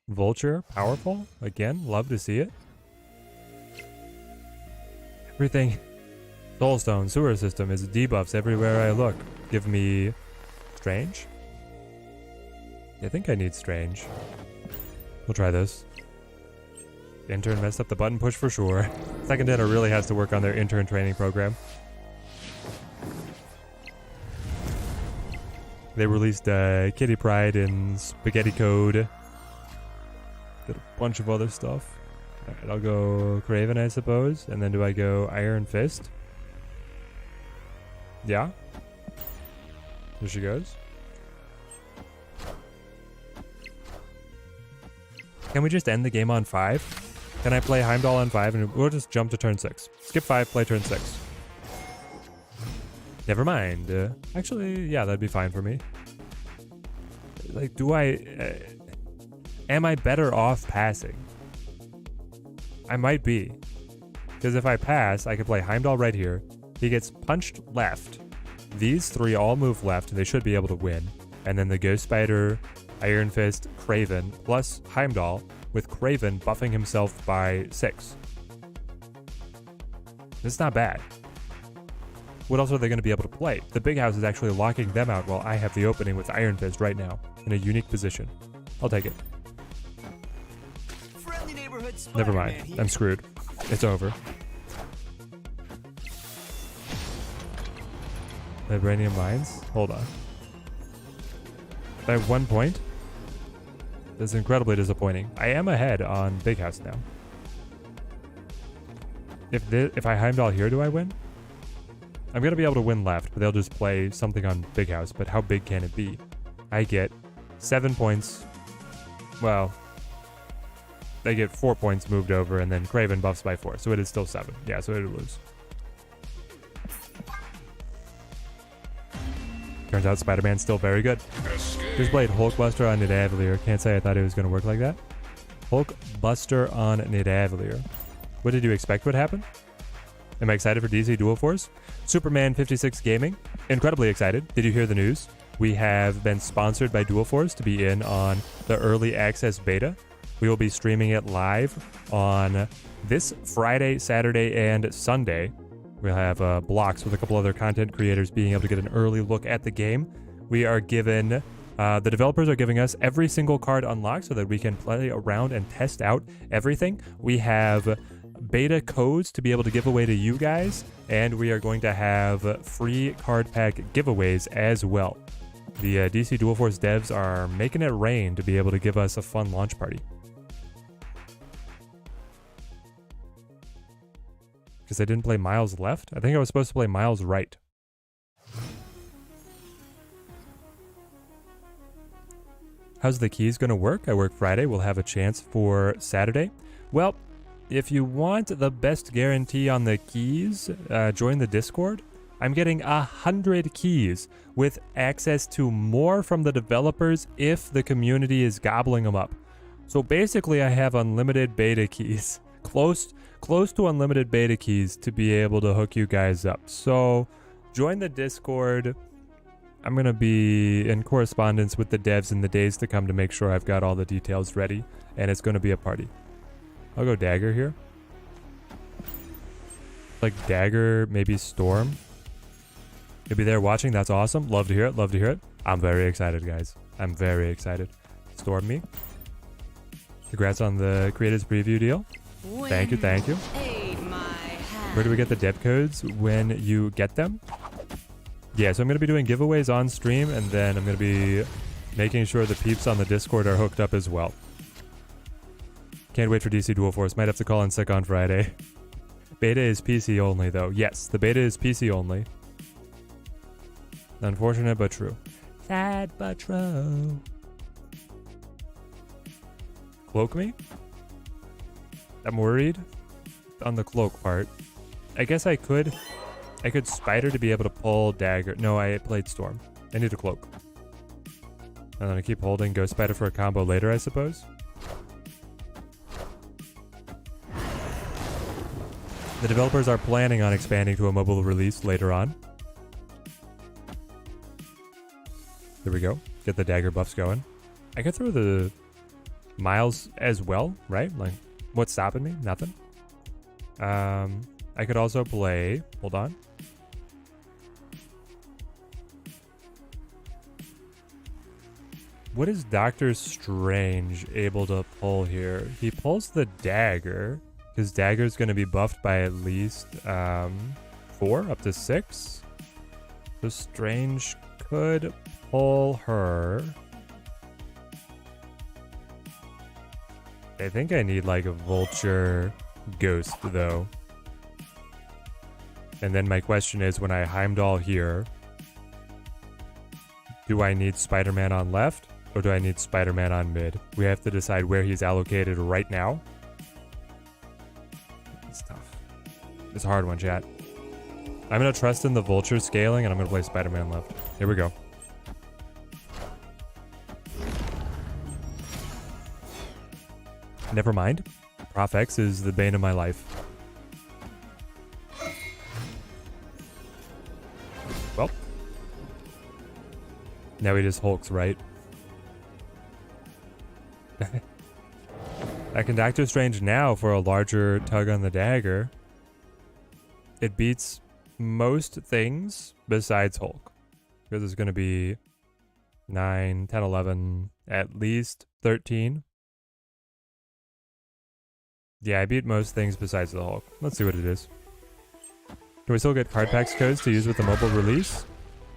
Vulture, powerful? Again, love to see it. Everything. Soulstone, sewer system is debuffs everywhere I look. Give me Strange? I think I need Strange. We'll try this. Intern messed up the button push for sure. Second Dinner really has to work on their intern training program. They released Kitty Pride and Spaghetti Code. Did a bunch of other stuff. Alright, I'll go Craven, I suppose. And then do I go Iron Fist? Yeah. There she goes. Can we just end the game on 5? Can I play Heimdall on 5 and we'll just jump to turn 6? Skip 5, play turn 6. Never mind. Actually, yeah, that'd be fine for me. Like, am I better off passing? I might be. Because if I pass, I could play Heimdall right here. He gets punched left. These three all move left, and they should be able to win. And then the Ghost Spider, Iron Fist, Kraven, plus Heimdall, with Kraven buffing himself by 6. This is not bad. What else are they going to be able to play? The big house is actually locking them out while I have the opening with Iron Fist right now, in a unique position. I'll take it. Never mind. I'm screwed. It's over. Vibranium Mines? Hold on. I have 1 point. This is incredibly disappointing. I am ahead on Big House now. If I Heimdall here, do I win? I'm going to be able to win left, but they'll just play something on Big House. But how big can it be? I get 7 points. Well, they get 4 points moved over, and then Kraven buffs by 4. So it is still 7. Yeah, so it'll lose. Turns out Spider-Man's still very good. Just played Hulkbuster on Nidavellir. Can't say I thought it was going to work like that. Hulkbuster on Nidavellir. What did you expect would happen? Am I excited for DC Dual Force? Superman 56 Gaming. Incredibly excited. Did you hear the news? We have been sponsored by Dual Force to be in on the early access beta. We will be streaming it live on this Friday, Saturday, and Sunday. We'll have blocks with a couple other content creators being able to get an early look at the game. We are given, the developers are giving us every single card unlocked so that we can play around and test out everything. We have beta codes to be able to give away to you guys, and we are going to have free card pack giveaways as well. The DC Dual Force devs are making it rain to be able to give us a fun launch party. Because I didn't play Miles left? I think I was supposed to play Miles right. How's the keys going to work? I work Friday. We'll have a chance for Saturday. Well, if you want the best guarantee on the keys, join the Discord. I'm getting 100 keys with access to more from the developers if the community is gobbling them up. So basically, I have unlimited beta keys. Close to unlimited beta keys to be able to hook you guys up. So join the Discord. I'm going to be in correspondence with the devs in the days to come to make sure I've got all the details ready, and it's going to be a party. I'll go Dagger here. Like Dagger, maybe Storm. You'll be there watching. That's awesome. Love to hear it. Love to hear it. I'm very excited, guys. I'm very excited. Storm me. Congrats on the Creators Preview deal. Thank you, thank you. Where do we get the dev codes when you get them? Yeah, so I'm going to be doing giveaways on stream, and then I'm going to be making sure the peeps on the Discord are hooked up as well. Can't wait for DC Dual Force. Might have to call in sick on Friday. Beta is PC only, though. Yes, the beta is PC only. Unfortunate, but true. Sad, but true. Cloak me? I'm worried on the cloak part. I guess I could Spider to be able to pull Dagger. No, I played Storm. I need a cloak. And then I keep holding Ghost Spider for a combo later, I suppose. The developers are planning on expanding to a mobile release later on. There we go. Get the Dagger buffs going. I could throw the Miles as well, right? Like, what's stopping me? Nothing. I could also play... Hold on. What is Doctor Strange able to pull here? He pulls the Dagger. His Dagger's going to be buffed by at least 4 up to 6. So Strange could pull her. I think I need like a Vulture Ghost though. And then my question is, when I Heimdall here, do I need Spider-Man on left or do I need Spider-Man on mid? We have to decide where he's allocated right now. It's tough. It's a hard one, chat. I'm going to trust in the vulture scaling, and I'm going to play Spider-Man left. Here we go. Never mind. Prof X is the bane of my life. Well. Now he just hulks, right? I can Doctor Strange now for a larger tug on the dagger. It beats most things besides Hulk. Because it's going to be 9, 10, 11, at least 13. Yeah, I beat most things besides the Hulk. Let's see what it is. Can we still get card packs codes to use with the mobile release?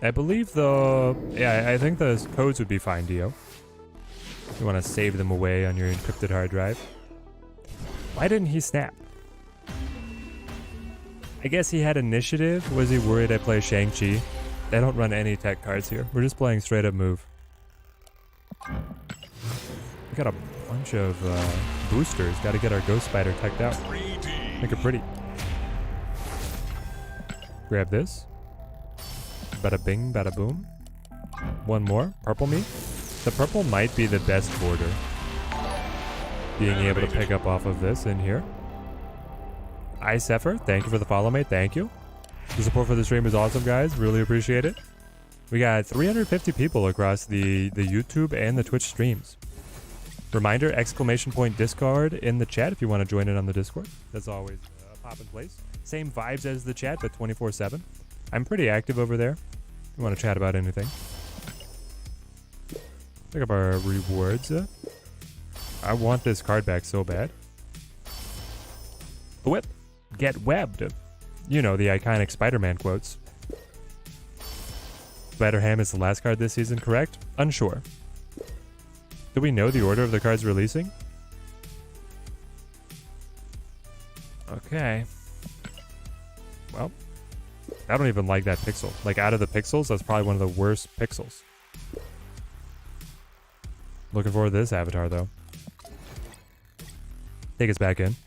I believe I think the codes would be fine, Dio. You want to save them away on your encrypted hard drive. Why didn't he snap? I guess he had initiative. Was he worried I play Shang-Chi? I don't run any tech cards here. We're just playing straight up move. We got a bunch of boosters. Got to get our Ghost Spider teched out. Make it pretty. Grab this. Bada bing, bada boom. One more. Purple me. The purple might be the best border. Being able to pick up off of this in here. Icepher, thank you for the follow, mate. Thank you. The support for the stream is awesome, guys. Really appreciate it. We got 350 people across the YouTube and the Twitch streams. Reminder, !Discord in the chat if you want to join in on the Discord. That's always a pop in place. Same vibes as the chat, but 24/7. I'm pretty active over there. If you want to chat about anything. Pick up our rewards. I want this card back so bad. The whip. Get webbed. You know, the iconic Spider-Man quotes. Spider-Ham is the last card this season, correct? Unsure. Do we know the order of the cards releasing? Okay. Well, I don't even like that pixel. Like, out of the pixels, that's probably one of the worst pixels. Looking forward to this avatar, though. Take us back in.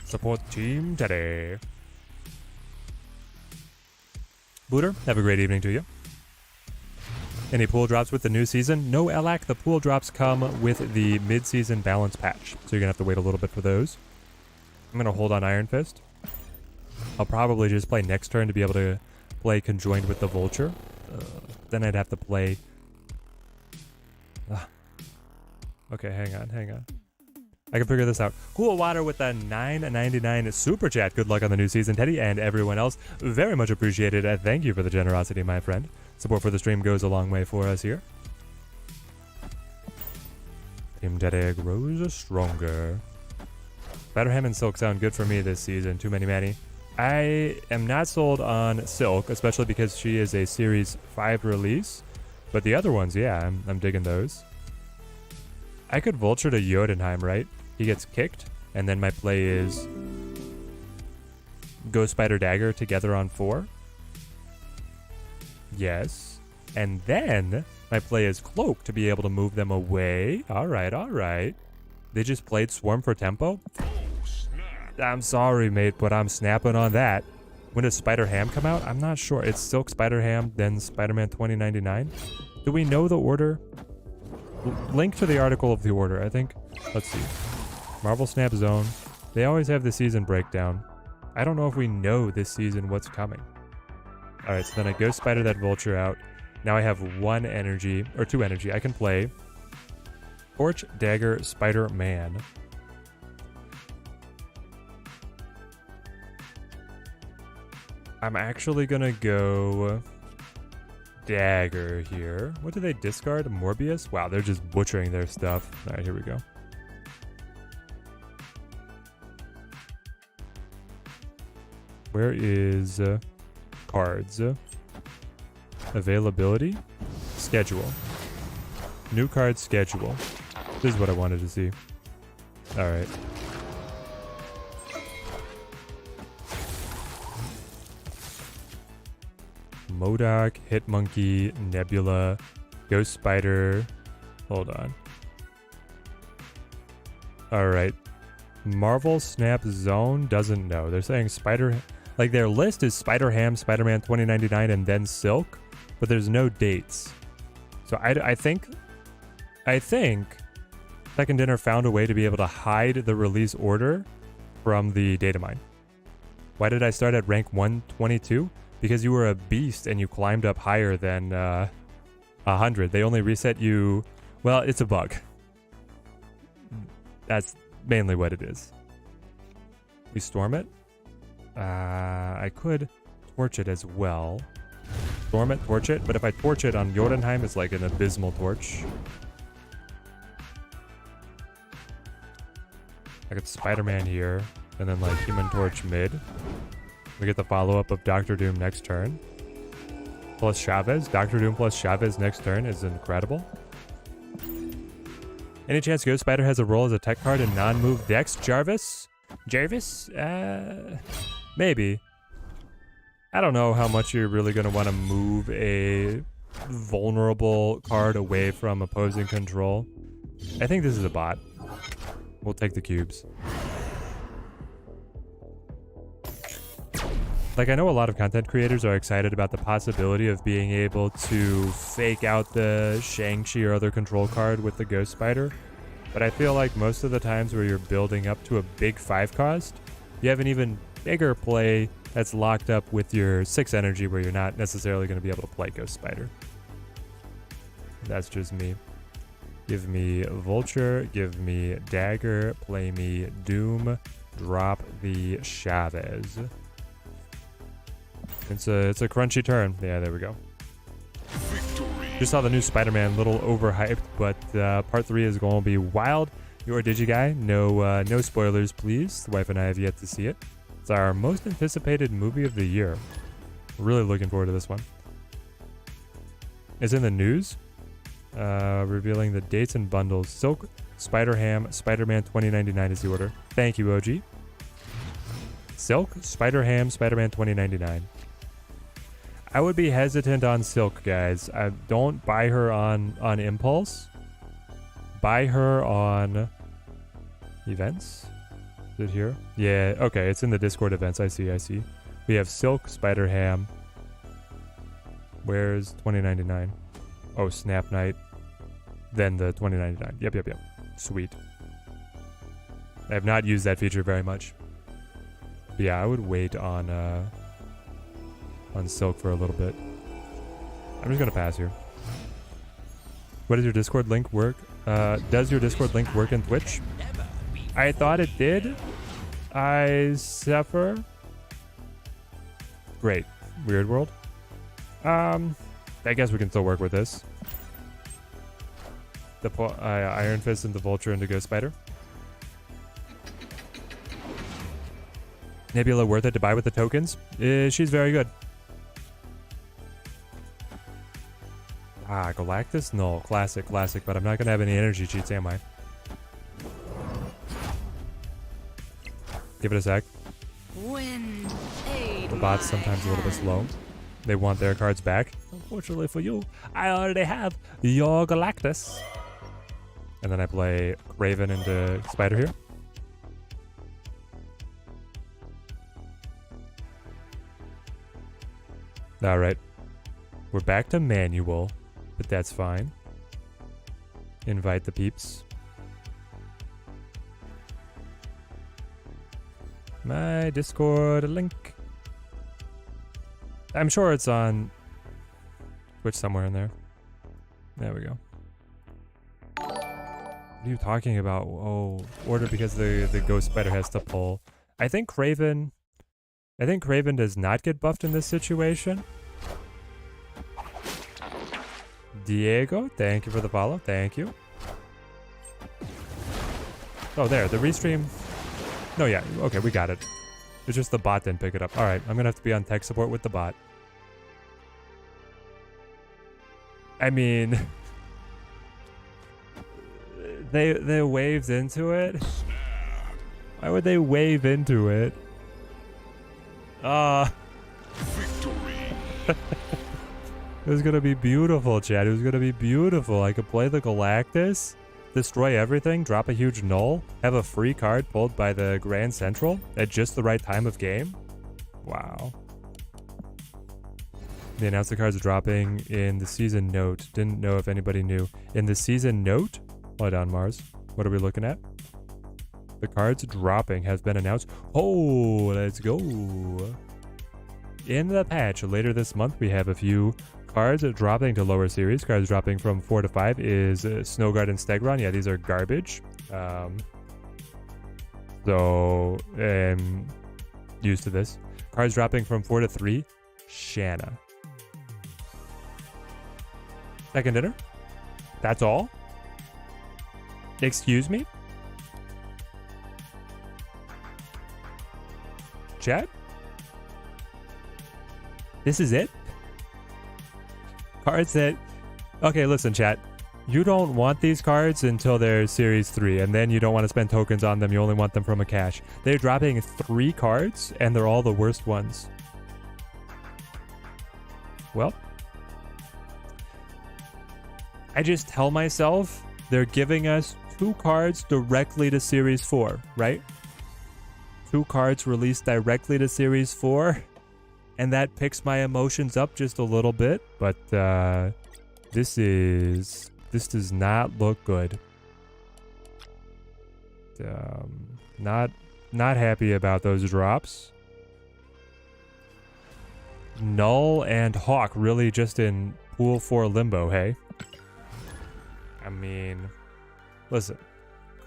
Support Team Teddy. Booter, have a great evening to you. Any pool drops with the new season? No, Elak, the pool drops come with the mid-season balance patch. So you're going to have to wait a little bit for those. I'm going to hold on Iron Fist. I'll probably just play next turn to be able to play conjoined with the Vulture. Then I'd have to play... Okay, hang on. I can figure this out. Cool Water with a $9.99 super chat. Good luck on the new season, Teddy, and everyone else. Very much appreciated. Thank you for the generosity, my friend. Support for the stream goes a long way for us here. Team Teddy grows stronger. Spider-Ham and Silk sound good for me this season. Too many Manny. I am not sold on Silk, especially because she is a Series 5 release. But the other ones, yeah, I'm digging those. I could Vulture to Jotunheim, right? He gets kicked, and then my play is Ghost Spider Dagger together on 4. Yes. And then my play is Cloak to be able to move them away. All right. They just played Swarm for tempo? I'm sorry, mate, but I'm snapping on that. When does Spider-Ham come out? I'm not sure. It's Silk Spider-Ham, then Spider-Man 2099. Do we know the order? Link to the article of the order, I think. Let's see. Marvel Snap Zone. They always have the season breakdown. I don't know if we know this season what's coming. Alright, so then I Ghost Spider that Vulture out. Now I have 1 energy, or 2 energy. I can play Torch, Dagger, Spider-Man. I'm actually gonna go Dagger here. What do they discard? Morbius? Wow, they're just butchering their stuff. Alright, here we go. Where is cards? Availability? Schedule. New card schedule. This is what I wanted to see. Alright. MODOK, Hitmonkey, Nebula, Ghost Spider. Hold on. Alright. Marvel Snap Zone doesn't know. They're saying Spider... Like, their list is Spider-Ham, Spider-Man 2099, and then Silk, but there's no dates. So I think Second Dinner found a way to be able to hide the release order from the data mine. Why did I start at rank 122? Because you were a beast and you climbed up higher than 100. They only reset you... Well, it's a bug. That's mainly what it is. We storm it? I could torch it as well. Storm it, torch it, but if I torch it on Jotunheim, it's like an abysmal torch. I could Spider-Man here, and then like Human Torch mid. We get the follow-up of Doctor Doom next turn. Plus Chavez. Doctor Doom plus Chavez next turn is incredible. Any chance Ghost Spider has a role as a tech card in non-move decks? Jarvis? Maybe. I don't know how much you're really going to want to move a vulnerable card away from opposing control. I think this is a bot. We'll take the cubes. Like, I know a lot of content creators are excited about the possibility of being able to fake out the Shang-Chi or other control card with the Ghost Spider, but I feel like most of the times where you're building up to a big 5 cost, you have an even bigger play that's locked up with your 6 energy where you're not necessarily going to be able to play Ghost Spider. That's just me. Give me Vulture, give me Dagger, play me Doom, drop the Chavez. It's a crunchy turn. Yeah, there we go. Victory. Just saw the new Spider-Man, little overhyped, but part 3 is going to be wild. You're a Digi-Guy. No spoilers, please. The wife and I have yet to see it. It's our most anticipated movie of the year. Really looking forward to this one. It's in the news. Revealing the dates and bundles. Silk, Spider-Ham, Spider-Man 2099 is the order. Thank you, OG. Silk, Spider-Ham, Spider-Man 2099. I would be hesitant on Silk, guys. Don't buy her on impulse. Buy her on events. Is it here? Yeah, okay, it's in the Discord events. I see. We have Silk, Spider-Ham. Where's 2099? Oh, Snap Night. Then the 2099. Yep. Sweet. I have not used that feature very much. But yeah, I would wait on Silk for a little bit. I'm just gonna pass here. What does your Discord link work? Does your Discord link work in Twitch? I thought it did. I suffer. Great. Weird world. I guess we can still work with this. The Iron Fist and the Vulture and the Ghost Spider. Nebula worth it to buy with the tokens? She's very good. Galactus? No, classic, but I'm not going to have any energy cheats, am I? Give it a sec. The bot's sometimes a little bit slow. They want their cards back. Unfortunately for you, I already have your Galactus. And then I play Raven into Spider here. Alright. We're back to manual, but that's fine. Invite the peeps. My Discord link. I'm sure it's on Twitch somewhere in there. There we go. What are you talking about? Oh, order because the Ghost Spider has to pull. I think Craven does not get buffed in this situation. Diego, thank you for the follow. Thank you. Oh, there, the restream. No, yeah, okay, we got it. It's just the bot didn't pick it up. All right, I'm gonna have to be on tech support with the bot. I mean, they waved into it. Why would they wave into it? Victory. It was gonna be beautiful, Chad. It was gonna be beautiful. I could play the Galactus, destroy everything, drop a huge null, have a free card pulled by the Grand Central at just the right time of game? Wow. They announced the cards dropping in the season note. Didn't know if anybody knew. In the season note? Hold on, Mars. What are we looking at? The cards dropping has been announced. Oh, let's go. In the patch later this month, we have a few cards dropping to lower series. Cards dropping from 4 to 5 is Snowguard and Stegron. Yeah, these are garbage. Used to this. Cards dropping from 4 to 3, Shanna. Second dinner? That's all? Excuse me? Chat? This is it? Cards that... Okay, listen, chat. You don't want these cards until they're Series 3, and then you don't want to spend tokens on them. You only want them from a cache. They're dropping 3 cards, and they're all the worst ones. Well... I just tell myself they're giving us 2 cards directly to Series 4, right? 2 cards released directly to Series 4, and that picks my emotions up just a little bit, but this does not look good. Not happy about those drops. Null and Hawk really just in pool 4 limbo, hey? I mean, listen.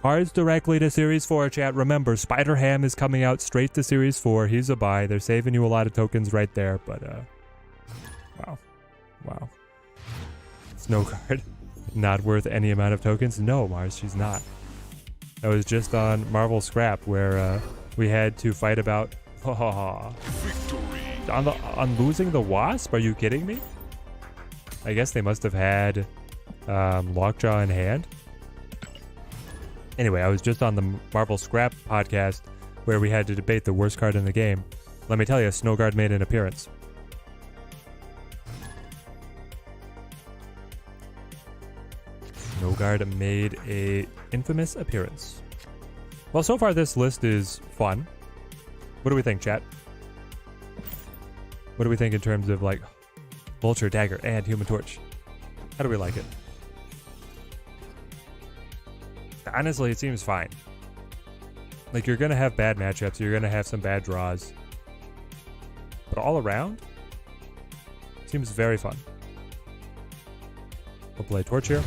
Cards directly to Series 4, chat. Remember, Spider-Ham is coming out straight to Series 4. He's a buy. They're saving you a lot of tokens right there, but, wow. Snow card. Not worth any amount of tokens? No, Mars, she's not. I was just on Marvel Scrap, where, we had to fight about... on losing the Wasp? Are you kidding me? I guess they must have had... Lockjaw in hand. Anyway, I was just on the Marvel Scrap podcast where we had to debate the worst card in the game. Let me tell you, Snowguard made an appearance. Snowguard made a infamous appearance. Well, so far this list is fun. What do we think, chat? What do we think in terms of, like, Vulture, Dagger, and Human Torch? How do we like it? Honestly, it seems fine. Like, you're gonna have bad matchups, you're gonna have some bad draws. But all around, seems very fun. We'll play Torch here.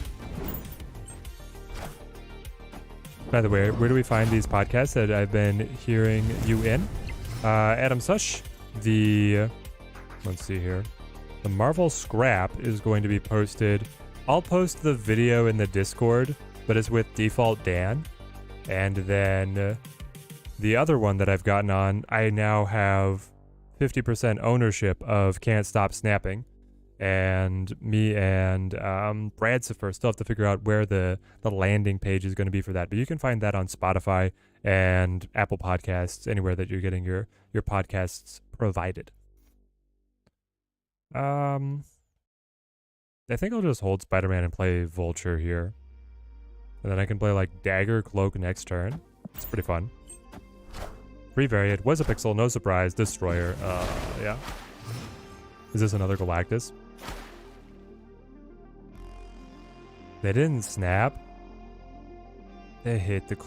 By the way, where do we find these podcasts that I've been hearing you in? Adam Sush, let's see here. The Marvel Scrap is going to be posted. I'll post the video in the Discord, but it's with Default Dan. And then the other one that I've gotten on, I now have 50% ownership of Can't Stop Snapping. And me and Brad Sifer still have to figure out where the landing page is going to be for that. But you can find that on Spotify and Apple Podcasts, anywhere that you're getting your podcasts provided. I think I'll just hold Spider-Man and play Vulture here. And then I can play like Dagger, Cloak next turn. It's pretty fun. Free variant. Was a pixel, no surprise. Destroyer. Yeah. Is this another Galactus? They didn't snap. They hit the...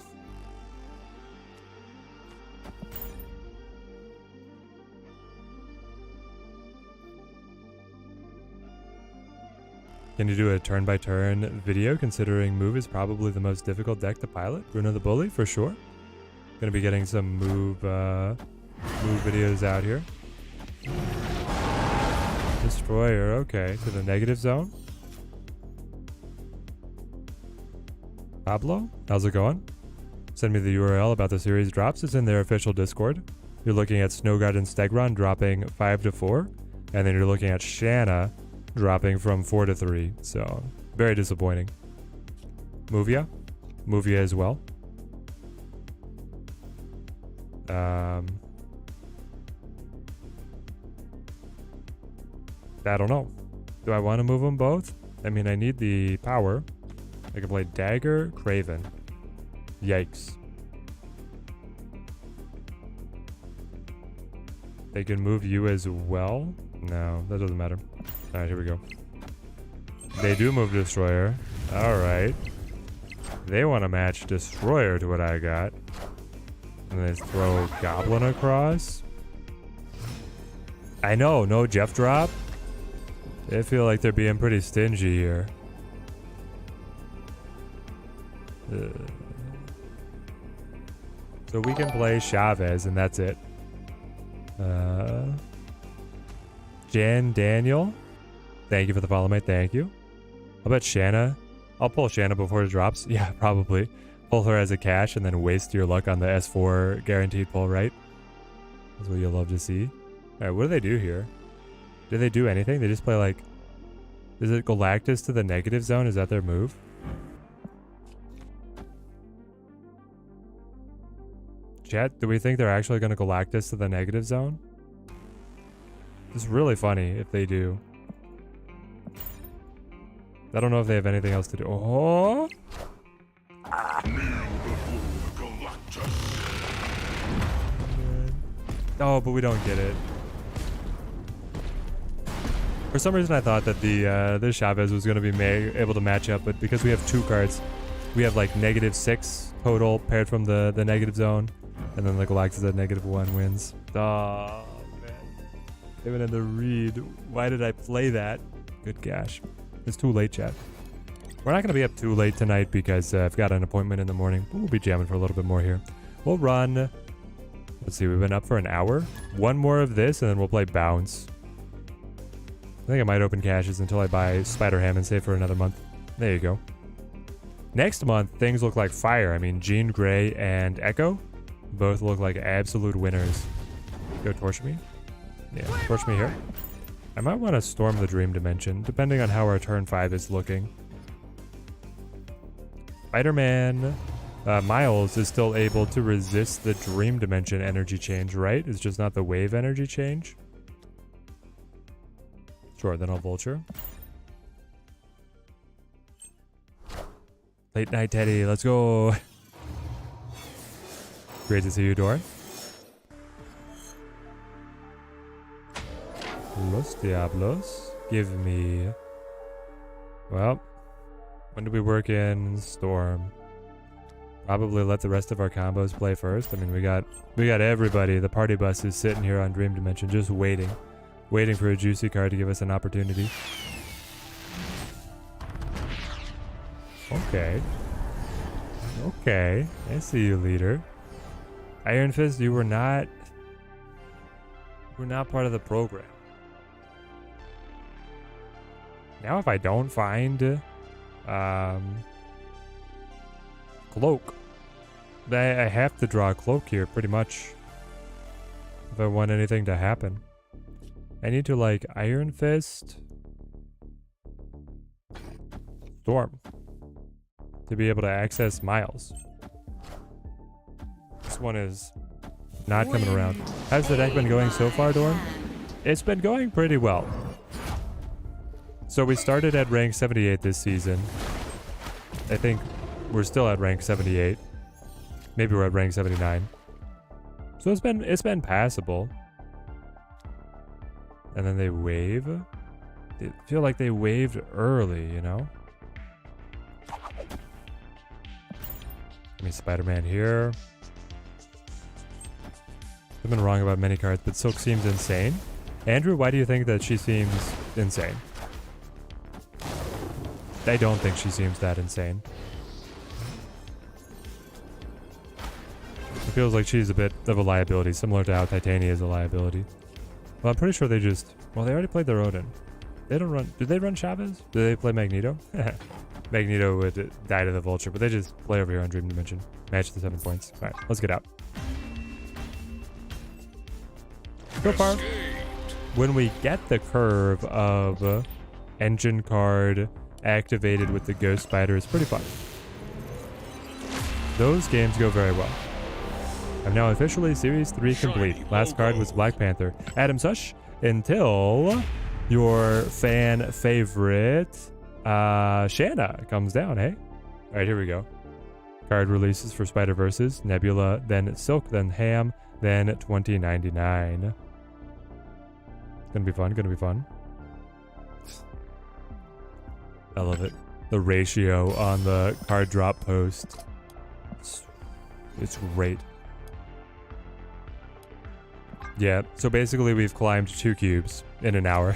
Can you do a turn-by-turn video, considering Move is probably the most difficult deck to pilot? Bruno the Bully, for sure. Gonna be getting some Move videos out here. Destroyer, okay. To the negative zone. Pablo, how's it going? Send me the URL about the series drops. It's in their official Discord. You're looking at Snowguard and Stegron dropping 5 to 4. And then you're looking at Shanna dropping from 4 to 3. So, very disappointing. Movia as well. I don't know. Do I want to move them both? I mean, I need the power. I can play Dagger, Craven. Yikes. They can move you as well? No, that doesn't matter. Alright, here we go. They do move Destroyer. Alright. They want to match Destroyer to what I got. And they throw Goblin across. I know, no Jeff drop. They feel like they're being pretty stingy here. So we can play Chavez and that's it. Jan Daniel. Thank you for the follow, mate. Thank you. I'll bet Shanna. I'll pull Shanna before it drops. Yeah, probably. Pull her as a cash and then waste your luck on the S4 guaranteed pull, right? That's what you'll love to see. Alright, what do they do here? Do they do anything? They just play like... Is it Galactus to the negative zone? Is that their move? Chat, do we think they're actually going to Galactus to the negative zone? It's really funny if they do. I don't know if they have anything else to do. Oh! Oh, but we don't get it. For some reason I thought that the Chavez was going to be able to match up, but because we have 2 cards, we have like -6 total paired from the negative zone, and then the Galactus at -1 wins. Oh, man. Even in the read, why did I play that? Good gosh. It's too late, chat. We're not going to be up too late tonight because I've got an appointment in the morning. But we'll be jamming for a little bit more here. We'll run. Let's see, we've been up for an hour. One more of this, and then we'll play Bounce. I think I might open caches until I buy Spider-Ham and save for another month. There you go. Next month, things look like fire. I mean, Jean Grey and Echo both look like absolute winners. Go torch me. Yeah, torch me here. I might want to storm the Dream Dimension, depending on how our turn 5 is looking. Spider-Man Miles is still able to resist the Dream Dimension energy change, right? It's just not the wave energy change. Sure, then I'll Vulture. Late night, Teddy. Let's go. Great to see you, Dor. Los Diablos. Give me... Well, when do we work in Storm? Probably let the rest of our combos play first. I mean, we got everybody. The party bus is sitting here on Dream Dimension just waiting for a juicy card to give us an opportunity. Okay. Okay. I see you, leader. Iron Fist, you were not part of the program. Now if I don't find Cloak, I have to draw a Cloak here pretty much if I want anything to happen. I need to like Iron Fist Storm to be able to access Miles. This one is not coming around. How's the deck been going so far, Dorn? It's been going pretty well. So we started at rank 78 this season. I think we're still at rank 78. Maybe we're at rank 79. So it's been passable. And then they wave. They feel like they waved early, you know? Give me Spider-Man here. I've been wrong about many cards, but Silk seems insane. Andrew, why do you think that she seems insane? I don't think she seems that insane. It feels like she's a bit of a liability, similar to how Titania is a liability. Well, I'm pretty sure they just... Well, they already played their Odin. They don't run... Did they run Chavez? Did they play Magneto? Magneto would die to the Vulture, but they just play over here on Dream Dimension. Match the 7 points. Alright, let's get out. So far, when we get the curve of engine card activated with the Ghost Spider, it's pretty fun. Those games go very well. I'm now officially Series 3 complete. Last card was Black Panther. Adam Sush, until your fan favorite Shanna comes down, hey? Alright, here we go. Card releases for Spider-Verses, Nebula, then Silk, then Ham, then 2099. It's gonna be fun, gonna be fun. I love it. The ratio on the card drop post. It's great. Yeah, so basically we've climbed 2 cubes in an hour.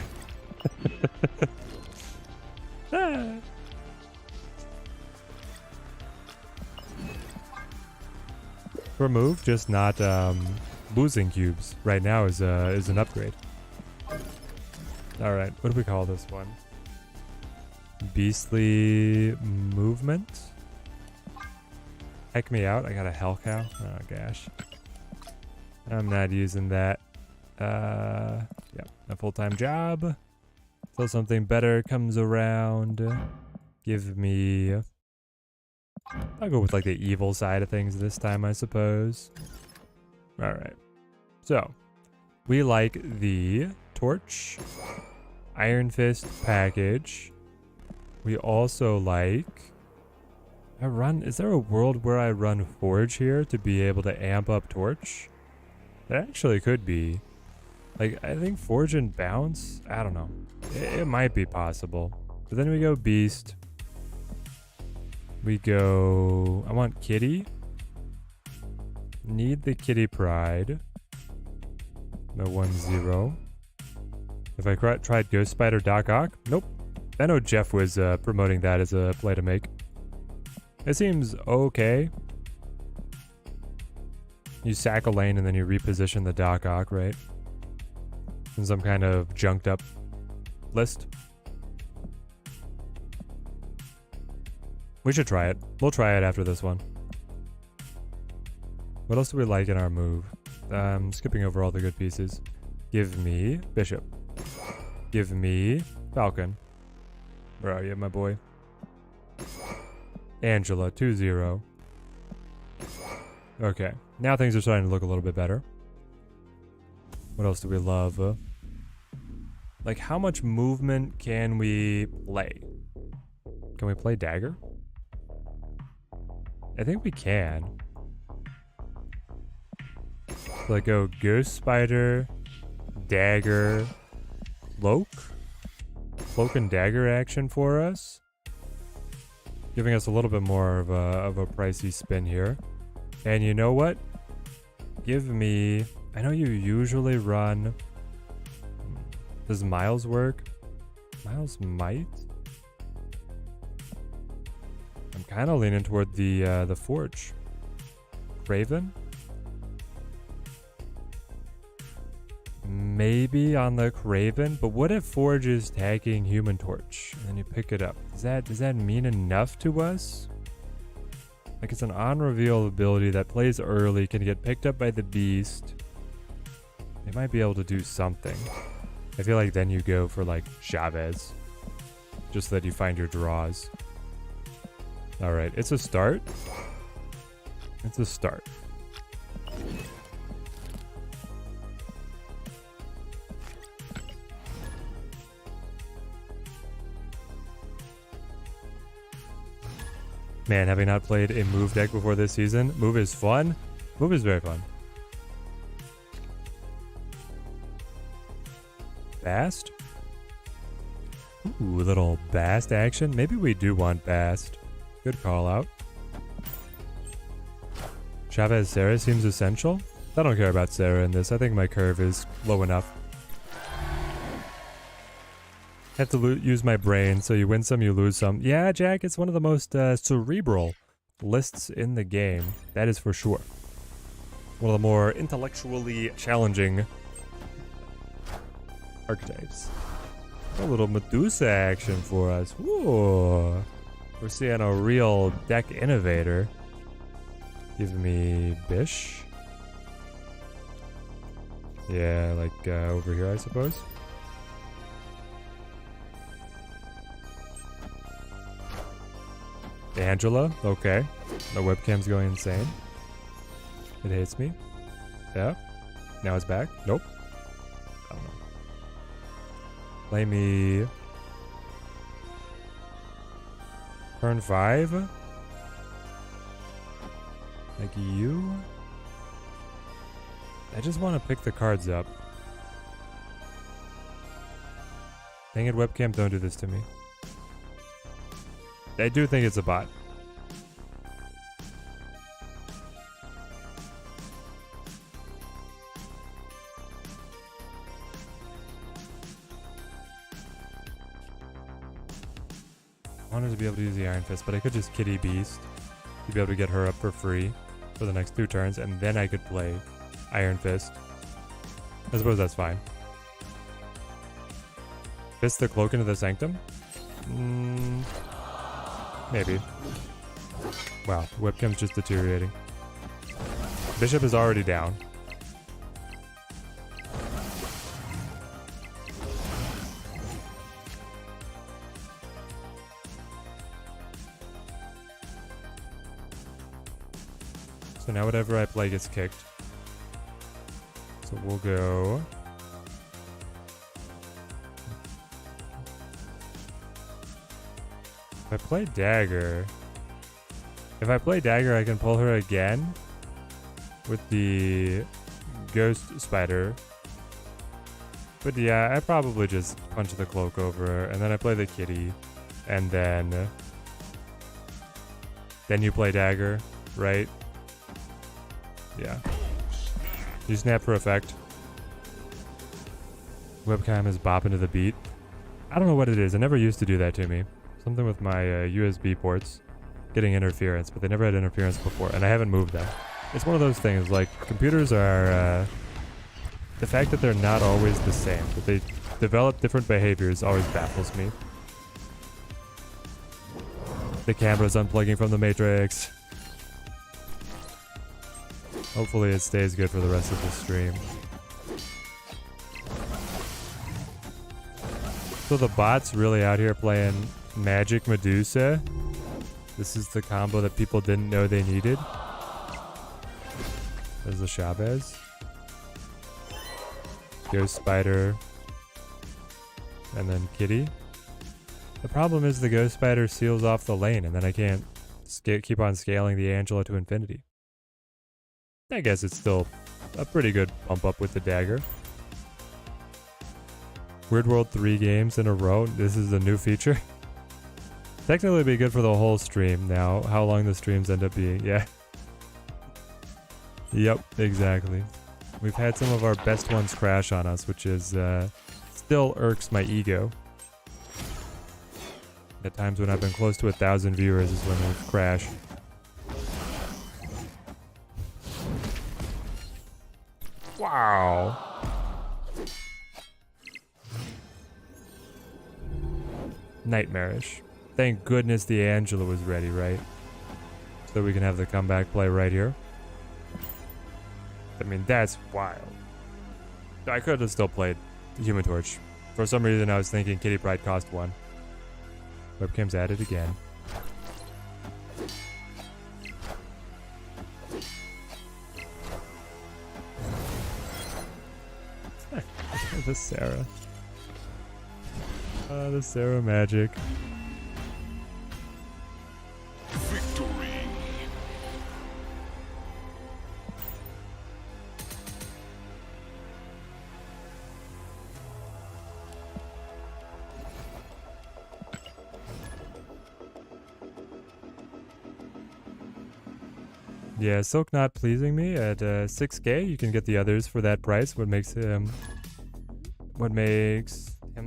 Remove, just not losing cubes right now is an upgrade. All right, what do we call this one? Beastly movement. Heck me out! I got a hell cow. Oh gosh, I'm not using that. Yeah, a full-time job. Till something better comes around. Give me. I'll go with like the evil side of things this time, I suppose. Alright. So, we like the Torch, Iron Fist package. We also like... is there a world where I run Forge here to be able to amp up Torch? There actually could be. Like, I think Forge and Bounce? I don't know. It might be possible. But then we go Beast. We go... I want Kitty. Need the Kitty Pride. No 1-0. If I tried Ghost Spider Doc Ock? Nope. I know Jeff was promoting that as a play to make. It seems okay. You sack a lane and then you reposition the Doc Ock, right? In some kind of junked up list. We should try it. We'll try it after this one. What else do we like in our move? Skipping over all the good pieces. Give me Bishop. Give me Falcon. Where are you, my boy? Angela, 2-0. Okay. Now things are starting to look a little bit better. What else do we love? Like, how much movement can we play? Can we play Dagger? I think we can. Like, go Ghost Spider, Dagger, Cloak? Cloak and Dagger action for us. Giving us a little bit more of a pricey spin here. And you know what? Give me... I know you usually run... Does Miles work? Miles might? I'm kind of leaning toward the Forge. Raven? Maybe on the Craven, but what if Forge is tagging Human Torch and then you pick it up? Does that mean enough to us? Like, it's an on-reveal ability that plays early, can get picked up by the Beast. They might be able to do something. I feel like then you go for like Chavez, just so that you find your draws. All right, it's a start. It's a start. Man, having not played a move deck before this season, move is fun. Move is very fun. Bast? Ooh, little Bast action. Maybe we do want Bast. Good call out. Chavez Sarah seems essential. I don't care about Sarah in this. I think my curve is low enough. Have to use my brain, so you win some, you lose some. Yeah, Jack, it's one of the most cerebral lists in the game. That is for sure. One of the more intellectually challenging archetypes. A little Medusa action for us. Ooh. We're seeing a real deck innovator. Give me Bish. Yeah, like over here, I suppose. Angela, okay. The webcam's going insane. It hates me. Yeah. Now it's back. Nope. I don't know. Play me... Turn 5? Like you. I just want to pick the cards up. Dang it, webcam, don't do this to me. I do think it's a bot. I wanted to be able to use the Iron Fist, but I could just Kitty Beast to be able to get her up for free for the next 2 turns, and then I could play Iron Fist. I suppose that's fine. Fist the Cloak into the Sanctum? Maybe. Wow, webcam's just deteriorating. Bishop is already down. So now whatever I play gets kicked. So we'll go... If I play Dagger... If I play Dagger, I can pull her again with the Ghost Spider. But yeah, I probably just punch the Cloak over her, and then I play the Kitty, and then you play Dagger, right? Yeah. You snap for effect. Webcam is bopping to the beat. I don't know what it is. I never used to do that to me. Something with my USB ports getting interference, but they never had interference before, and I haven't moved them. It's one of those things, like, computers are, the fact that they're not always the same, that they develop different behaviors always baffles me. The camera's unplugging from the Matrix. Hopefully it stays good for the rest of the stream. So the bot's really out here playing Magic Medusa. This is the combo that people didn't know they needed. There's the Chavez. Ghost Spider. And then Kitty. The problem is the Ghost Spider seals off the lane, and then I can't keep on scaling the Angela to infinity. I guess it's still a pretty good bump up with the Dagger. Weird World 3 games in a row. This is a new feature. Technically it'd be good for the whole stream. Now, how long the streams end up being. Yeah. Yep, exactly. We've had some of our best ones crash on us, which is still irks my ego. At times when I've been close to 1,000 viewers is when we've crashed. Wow. Nightmarish. Thank goodness the Angela was ready, right? So we can have the comeback play right here. I mean, that's wild. I could have still played the Human Torch. For some reason, I was thinking Kitty Pride cost 1. Webcam's at it again. The Sarah. The Sarah magic. Victory. Yeah, Silk not pleasing me at 6K. You can get the others for that price. What makes him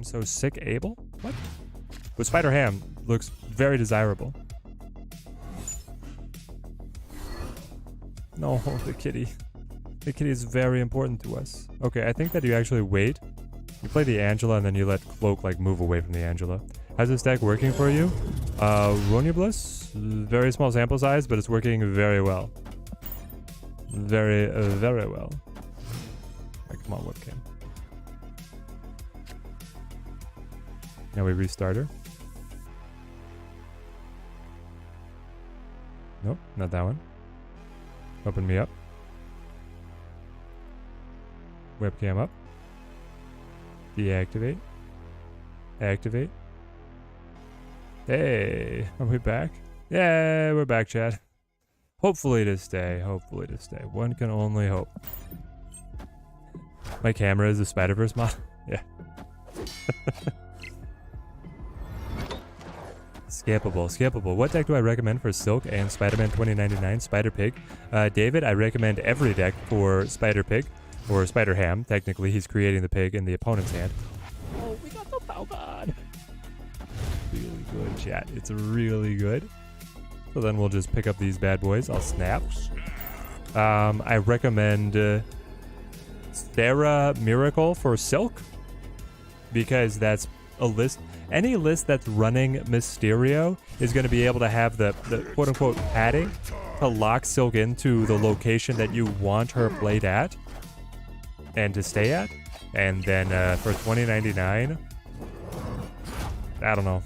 so sick able? What? But Spider Ham looks very desirable. No, the kitty. The kitty is very important to us. Okay, I think that you actually wait. You play the Angela and then you let Cloak like move away from the Angela. How's this deck working for you? Ronibus, very small sample size, but it's working very well. Very well. Like, come on, webcam. Now we restart her. Nope, not that one. Open me up. Webcam up. Deactivate. Activate. Hey, are we back? Yeah, we're back, chat. Hopefully to stay. Hopefully to stay. One can only hope. My camera is a Spider-Verse model. Yeah. Skippable. What deck do I recommend for Silk and Spider-Man 2099 Spider Pig? David, I recommend every deck for Spider Pig, or Spider Ham. Technically, he's creating the pig in the opponent's hand. Oh, we got the Falcon. Really good, chat. It's really good. So then we'll just pick up these bad boys. I'll snap. I recommend Sarah Miracle for Silk, because that's a list. Any list that's running Mysterio is going to be able to have the quote-unquote padding to lock Silk into the location that you want her played at and to stay at. And then for 2099, I don't know.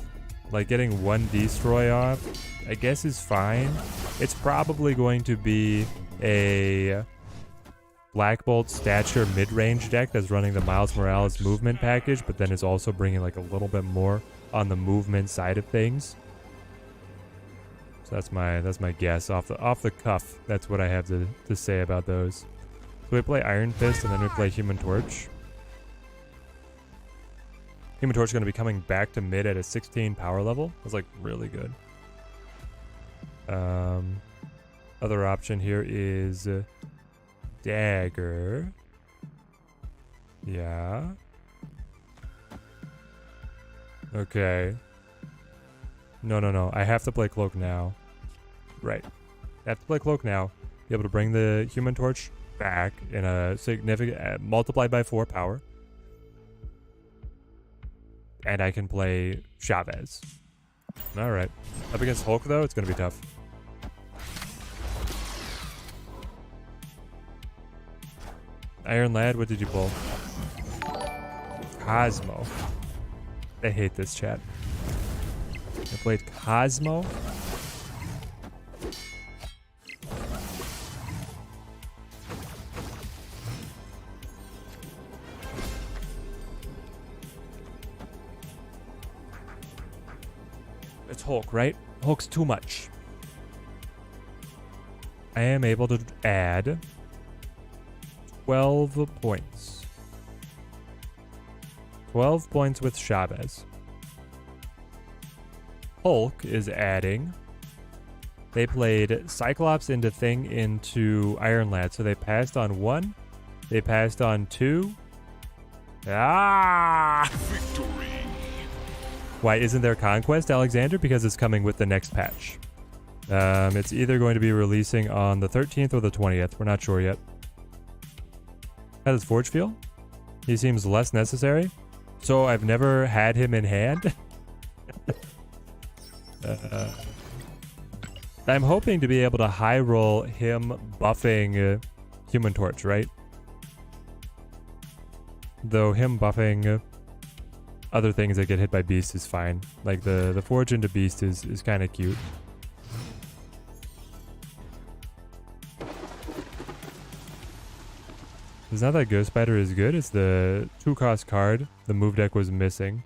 Like, getting one destroy off, I guess, is fine. It's probably going to be a Black Bolt stature mid-range deck that's running the Miles Morales movement package, but then is also bringing like a little bit more on the movement side of things. So that's my guess off the cuff. That's what I have to say about those. So we play Iron Fist and then we play Human Torch. Human Torch is going to be coming back to mid at a 16 power level. That's like really good. Other option here is Dagger. Yeah. Okay. No. I have to play Cloak now. Right. I have to play Cloak now. Be able to bring the Human Torch back in a significant multiplied by 4 power. And I can play Chavez. Alright. Up against Hulk, though, it's going to be tough. Iron Lad, what did you pull? Cosmo. I hate this chat. I played Cosmo. It's Hulk, right? Hulk's too much. I am able to add 12 points. 12 points with Chavez. Hulk is adding. They played Cyclops into Thing into Iron Lad, so they passed on 1. They passed on 2. Ah! Victory. Why isn't there Conquest, Alexander? Because it's coming with the next patch. It's either going to be releasing on the 13th or the 20th. We're not sure yet. How does Forge feel? He seems less necessary. So I've never had him in hand. I'm hoping to be able to high roll him buffing Human Torch, right? Though him buffing other things that get hit by Beast is fine. Like the Forge into Beast is kind of cute. It's not that Ghost Spider is good, it's the 2-cost card the move deck was missing.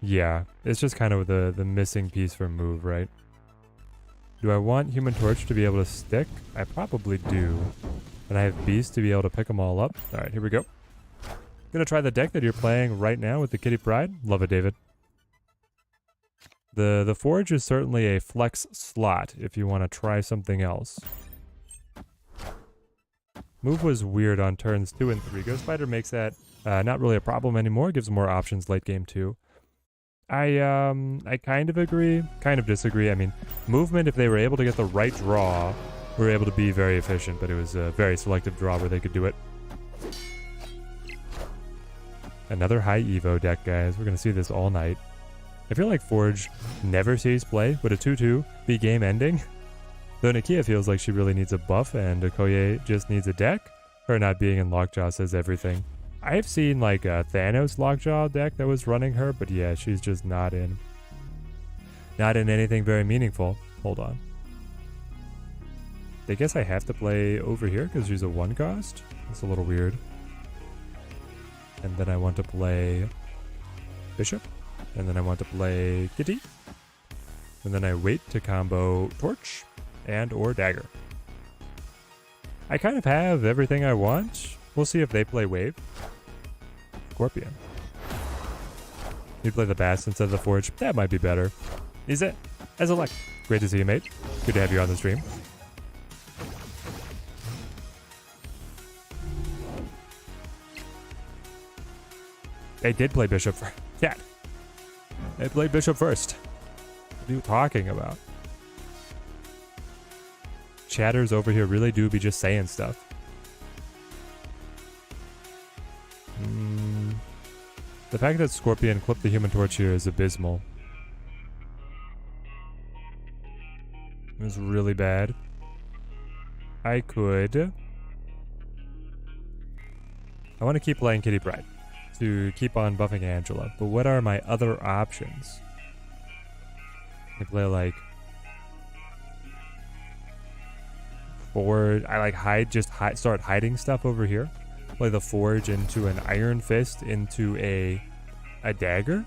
Yeah, it's just kind of the missing piece for move, right? Do I want Human Torch to be able to stick? I probably do. And I have Beast to be able to pick them all up. Alright, here we go. Gonna try the deck that you're playing right now with the Kitty Pride. Love it, David. The Forge is certainly a flex slot if you want to try something else. Move was weird on turns 2 and 3. Ghost Spider makes that not really a problem anymore. Gives more options late game too. I kind of agree, kind of disagree. I mean, movement, if they were able to get the right draw, were able to be very efficient, but it was a very selective draw where they could do it. Another high Evo deck, guys. We're going to see this all night. I feel like Forge never sees play. Would a 2-2 be game ending? Though Nakia feels like she really needs a buff and Okoye just needs a deck. Her not being in Lockjaw says everything. I've seen like a Thanos Lockjaw deck that was running her, but yeah, she's just not in anything very meaningful. Hold on. I guess I have to play over here because she's a 1-cost. That's a little weird. And then I want to play Bishop. And then I want to play Kitty. And then I wait to combo Torch and or Dagger. I kind of have everything I want. We'll see if they play Wave. Scorpion. You play the Bast instead of the Forge. That might be better. Is it? As elect. Great to see you, mate. Good to have you on the stream. They did play Bishop first. Yeah. They played Bishop first. What are you talking about? Chatters over here really do be just saying stuff. The fact that Scorpion clipped the Human Torch here is abysmal. It was really bad. I want to keep playing Kitty Pryde to keep on buffing Angela, but what are my other options? I play like Forge. I like start hiding stuff over here. Play the Forge into an Iron Fist into a Dagger.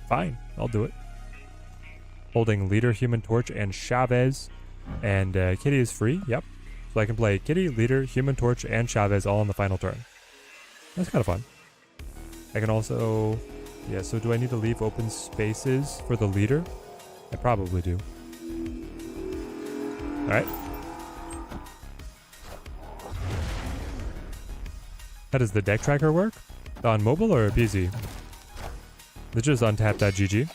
Fine, I'll do it. Holding Leader, Human Torch, and Chavez, and Kitty is free. Yep. So I can play Kitty, Leader, Human Torch, and Chavez all on the final turn. That's kind of fun. I can also, yeah. So do I need to leave open spaces for the Leader? I probably do. All right. How does the deck tracker work? On mobile or PC? It's just untap.gg.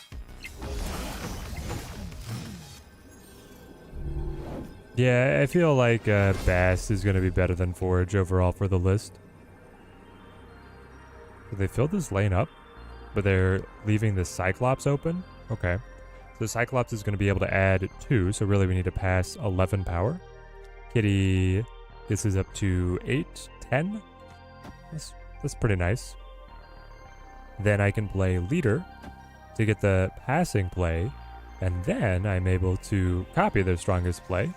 Yeah, I feel like Bast is going to be better than Forge overall for the list. So they filled this lane up, but they're leaving the Cyclops open? Okay. So Cyclops is going to be able to add 2, so really we need to pass 11 power. Kitty, this is up to 8, 10. That's pretty nice. Then I can play Leader to get the passing play, and then I'm able to copy their strongest play.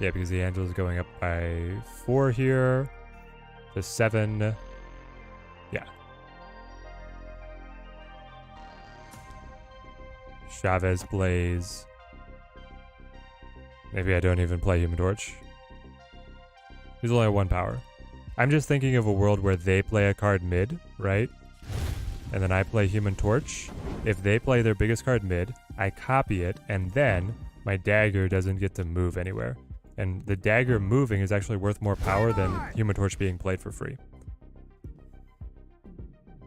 Yeah, because the Angel is going up by 4 here to 7. Yeah. Chavez plays. Maybe I don't even play Human Torch. He's only at 1 power. I'm just thinking of a world where they play a card mid, right? And then I play Human Torch. If they play their biggest card mid, I copy it, and then my Dagger doesn't get to move anywhere. And the Dagger moving is actually worth more power than Human Torch being played for free.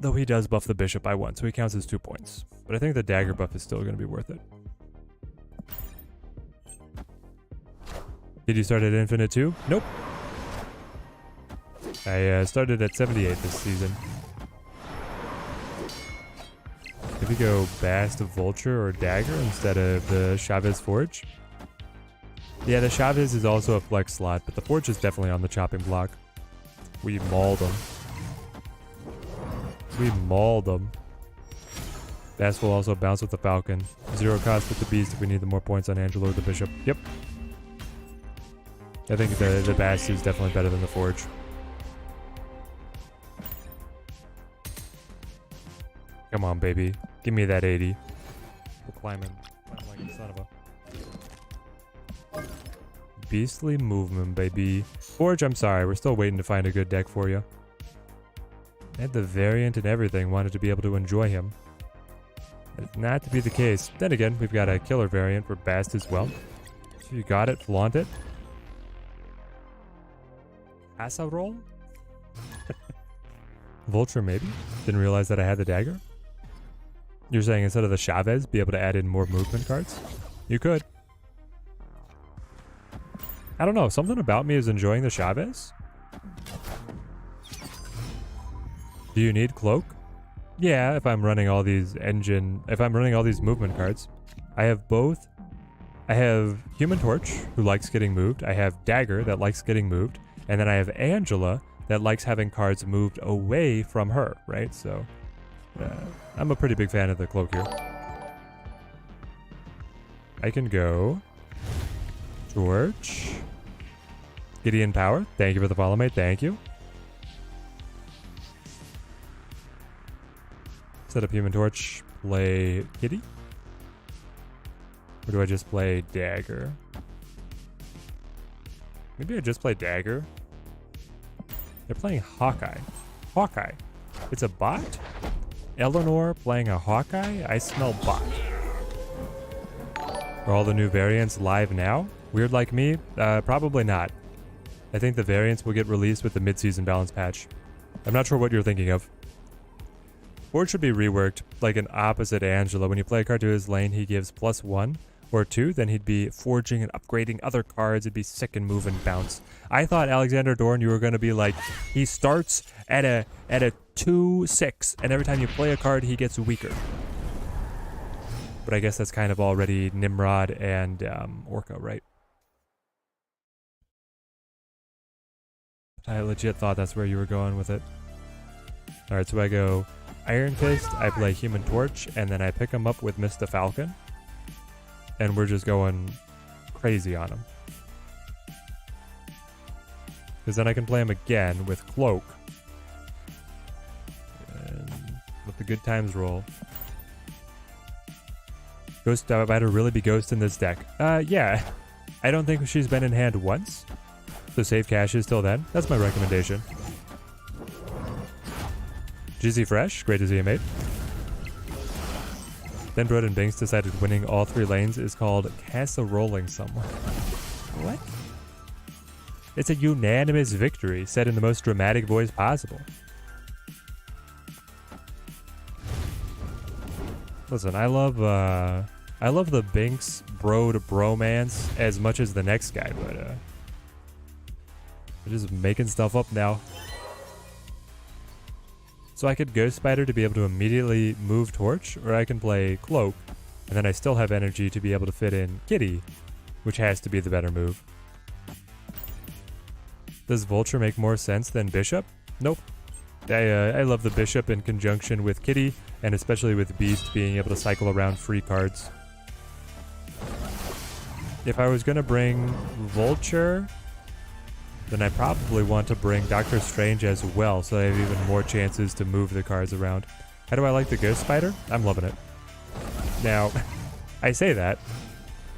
Though he does buff the Bishop by 1, so he counts as 2 points. But I think the Dagger buff is still going to be worth it. Did you start at Infinite too? Nope. I started at 78 this season. Maybe go Bast, Vulture, or Dagger instead of the Chavez Forge. Yeah, the Chavez is also a flex slot, but the Forge is definitely on the chopping block. We mauled them. We mauled them. Bast will also bounce with the Falcon. 0 cost with the Beast if we need the more points on Angelo or the Bishop. Yep. I think the Bast is definitely better than the Forge. Come on, baby. Give me that 80. We're climbing. I'm like a son of a... Beastly movement, baby. Forge, I'm sorry. We're still waiting to find a good deck for you. I had the variant and everything. Wanted to be able to enjoy him. That's not to be the case. Then again, we've got a killer variant for Bast as well. So you got it. Flaunt it. Asa roll? Vulture, maybe? Didn't realize that I had the Dagger? You're saying instead of the Chavez, be able to add in more movement cards? You could. I don't know. Something about me is enjoying the Chavez. Do you need Cloak? Yeah, if I'm running all these movement cards. I have both. I have Human Torch, who likes getting moved. I have Dagger, that likes getting moved. And then I have Angela, that likes having cards moved away from her, right? So, I'm a pretty big fan of the Cloak here. I can go Torch. Gideon Power. Thank you for the follow, mate. Thank you. Set up Human Torch. Play Kitty. Or do I just play Dagger? Maybe I just play Dagger. They're playing Hawkeye. Hawkeye. It's a bot? Eleanor playing a Hawkeye? I smell bot. Are all the new variants live now? Weird like me? Probably not. I think the variants will get released with the mid-season balance patch. I'm not sure what you're thinking of. Or it should be reworked, like an opposite Angela. When you play a card to his lane, he gives +1 or 2, then he'd be forging and upgrading other cards. It'd be sick and move and bounce. I thought Alexander Dorn, you were going to be like, he starts at a 2/6, and every time you play a card, he gets weaker. But I guess that's kind of already Nimrod and Orca, right? I legit thought that's where you were going with it. Alright, so I go Iron Fist, I play Human Torch, and then I pick him up with Mr. Falcon. And we're just going crazy on him. Because then I can play him again with Cloak. And let the good times roll. Ghost Spider really be Ghost in this deck? Yeah. I don't think she's been in hand once. So save caches till then. That's my recommendation. Jizzy Fresh, great to see you, mate. Then Broad and Binks decided winning all 3 lanes is called casserolling someone. What? It's a unanimous victory, said in the most dramatic voice possible. Listen, I love the Binks Broad bromance as much as the next guy, but they're just making stuff up now. So I could Ghost Spider to be able to immediately move Torch, or I can play Cloak, and then I still have energy to be able to fit in Kitty, which has to be the better move. Does Vulture make more sense than Bishop? Nope. I love the Bishop in conjunction with Kitty, and especially with Beast being able to cycle around free cards. If I was going to bring Vulture, then I probably want to bring Doctor Strange as well, so I have even more chances to move the cards around. How do I like the Ghost Spider? I'm loving it. Now, I say that.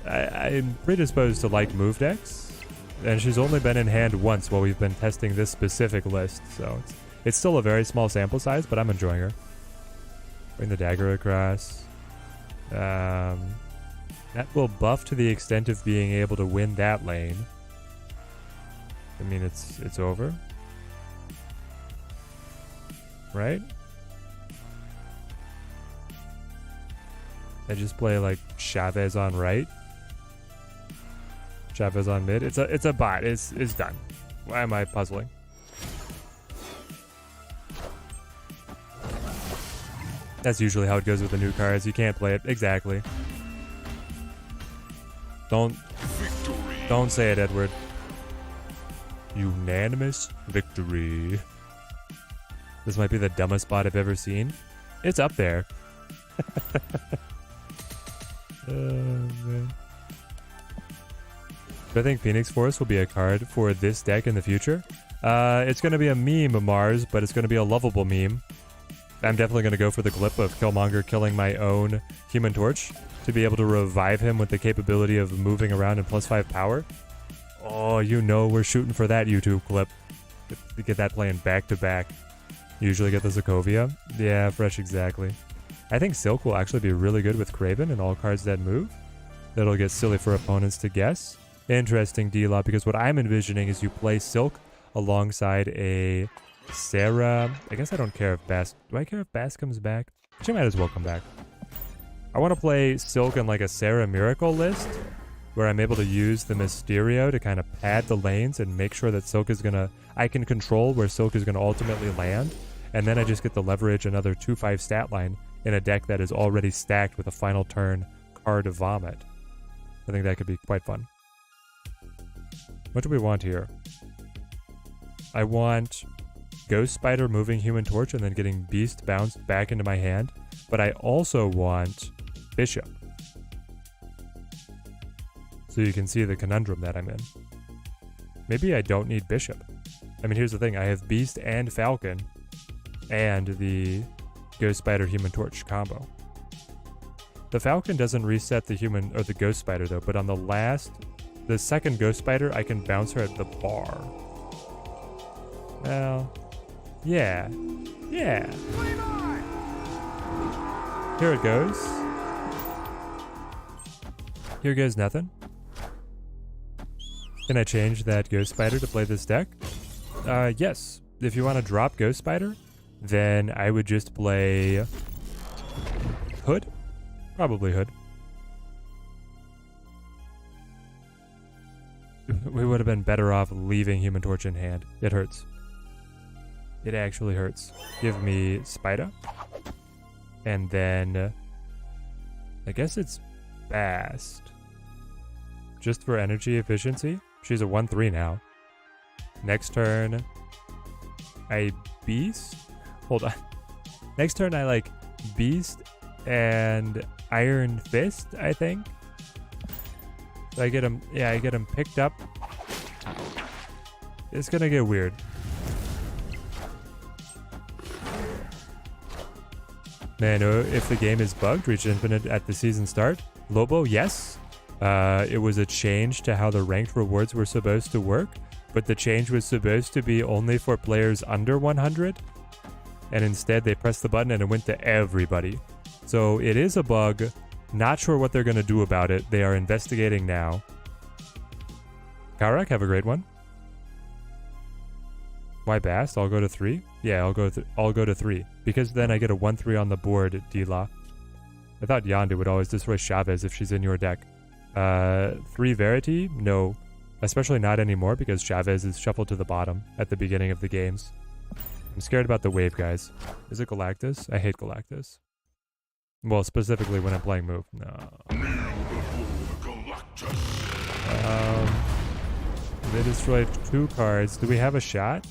I'm predisposed to like move decks, and she's only been in hand once while we've been testing this specific list, so it's still a very small sample size, but I'm enjoying her. Bring the Dagger across. That will buff to the extent of being able to win that lane. I mean, it's over, right? I just play like Chavez on right, Chavez on mid. It's a bot. It's done. Why am I puzzling? That's usually how it goes with the new cards. You can't play it exactly. Don't say it, Edward. Unanimous victory. This might be the dumbest bot I've ever seen. It's up there. Oh, man. Do I think Phoenix Force will be a card for this deck in the future? It's going to be a meme, Mars, but it's going to be a lovable meme. I'm definitely going to go for the clip of Killmonger killing my own Human Torch to be able to revive him with the capability of moving around and +5 power. Oh, you know we're shooting for that YouTube clip. To get that playing back to back. Usually get the Sokovia. Yeah, fresh exactly. I think Silk will actually be really good with Kraven and all cards that move. That'll get silly for opponents to guess. Interesting D-Lot, because what I'm envisioning is you play Silk alongside a Sarah. I guess I don't care if Bask... Do I care if Bask comes back? She might as well come back. I want to play Silk in like a Sarah Miracle list, where I'm able to use the Mysterio to kind of pad the lanes and make sure that Silk is going to... I can control where Silk is going to ultimately land, and then I just get to leverage another 2/5 stat line in a deck that is already stacked with a final turn card vomit. I think that could be quite fun. What do we want here? I want Ghost Spider moving Human Torch and then getting Beast bounced back into my hand, but I also want Bishop. So you can see the conundrum that I'm in. Maybe I don't need Bishop. I mean, here's the thing. I have Beast and Falcon and the Ghost Spider Human Torch combo. The Falcon doesn't reset the human or the Ghost Spider though, but on the second Ghost Spider, I can bounce her at the bar. Well, yeah. Yeah. Here it goes. Here goes nothing. Can I change that Ghost Spider to play this deck? Yes. If you want to drop Ghost Spider, then I would just play Hood. Probably Hood. We would have been better off leaving Human Torch in hand. It hurts. It actually hurts. Give me Spider. And then I guess it's Bast. Just for energy efficiency. She's a 1/3 now. Next turn, I Beast? Hold on. Next turn, I like Beast and Iron Fist, I think. So I get him, yeah, I get him picked up. It's gonna get weird. Man, if the game is bugged, reach infinite at the season start. Lobo, yes. It was a change to how the ranked rewards were supposed to work, but the change was supposed to be only for players under 100, and instead they pressed the button and it went to everybody. So it is a bug. Not sure what they're going to do about it. They are investigating now. Karak, have a great one. Why Bast? I'll go to 3? Yeah, I'll go to 3, because then I get a 1/3 on the board, D-La. I thought Yondu would always destroy Chavez if she's in your deck. 3 Verity? No. Especially not anymore because Chavez is shuffled to the bottom at the beginning of the games. I'm scared about the wave, guys. Is it Galactus? I hate Galactus. Well, specifically when I'm playing move. No. They destroyed 2 cards. Do we have a shot?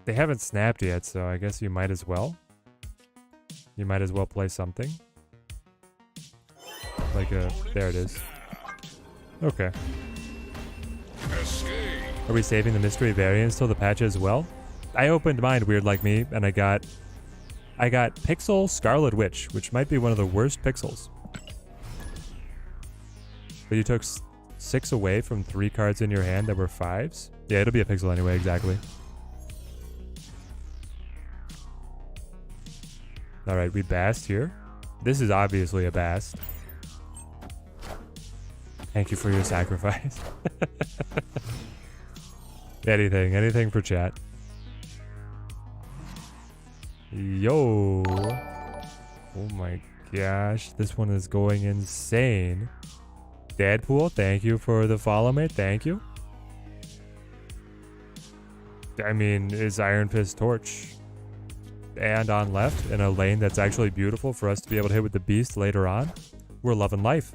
They haven't snapped yet, so I guess you might as well. You might as well play something. Like there it is. Okay. Are we saving the mystery variants till the patch as well? I opened mine, weird like me, and I got Pixel Scarlet Witch, which might be one of the worst pixels. But you took 6 away from 3 cards in your hand that were 5s? Yeah, it'll be a pixel anyway, exactly. Alright, we Bast here. This is obviously a Bast. Thank you for your sacrifice. Anything for chat. Yo. Oh my gosh, this one is going insane. Deadpool, thank you for the follow, mate. Thank you. I mean, is Iron Fist Torch and on left in a lane that's actually beautiful for us to be able to hit with the Beast later on? We're loving life.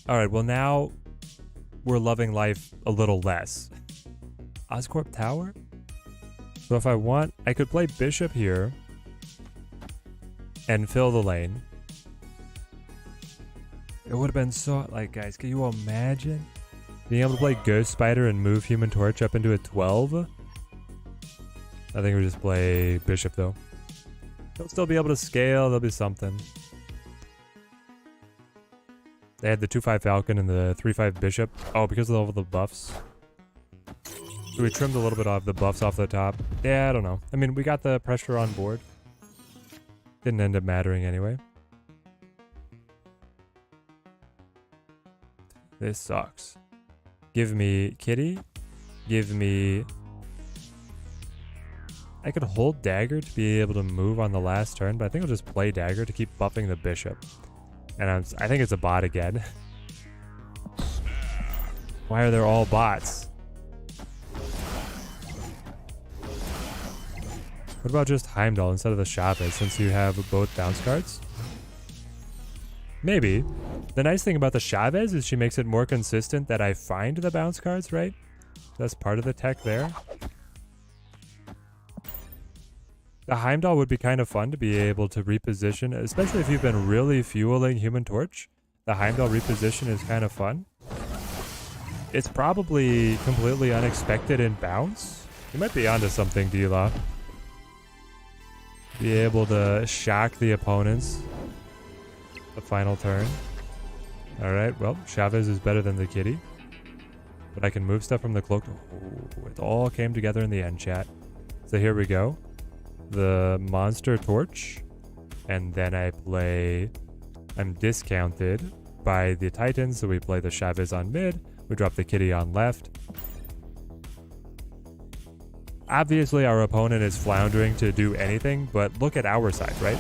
Alright, well now we're loving life a little less. Oscorp Tower? So if I want, I could play Bishop here and fill the lane. It would have been so, like, guys, can you imagine being able to play Ghost Spider and move Human Torch up into a 12? I think we just play Bishop though. He'll still be able to scale, there'll be something. They had the 2/5 Falcon and the 3/5 Bishop. Oh, because of all the buffs. So we trimmed a little bit of the buffs off the top. Yeah, I don't know. I mean, we got the pressure on board. Didn't end up mattering anyway. This sucks. Give me Kitty. Give me... I could hold Dagger to be able to move on the last turn, but I think I'll just play Dagger to keep buffing the Bishop. And I think it's a bot again. Why are there all bots? What about just Heimdall instead of the Chavez, since you have both bounce cards? Maybe. The nice thing about the Chavez is she makes it more consistent that I find the bounce cards, right? That's part of the tech there. The Heimdall would be kind of fun to be able to reposition, especially if you've been really fueling Human Torch. The Heimdall reposition is kind of fun. It's probably completely unexpected in bounce. You might be onto something, D-Law. Be able to shock the opponents the final turn. Alright, well, Chavez is better than the kitty. But I can move stuff from the cloak. Oh, it all came together in the end, chat. So here we go. The monster torch. And then I'm discounted by the Titans, so we play the Chavez on mid. We drop the kitty on left. Obviously, our opponent is floundering to do anything, but look at our side, right?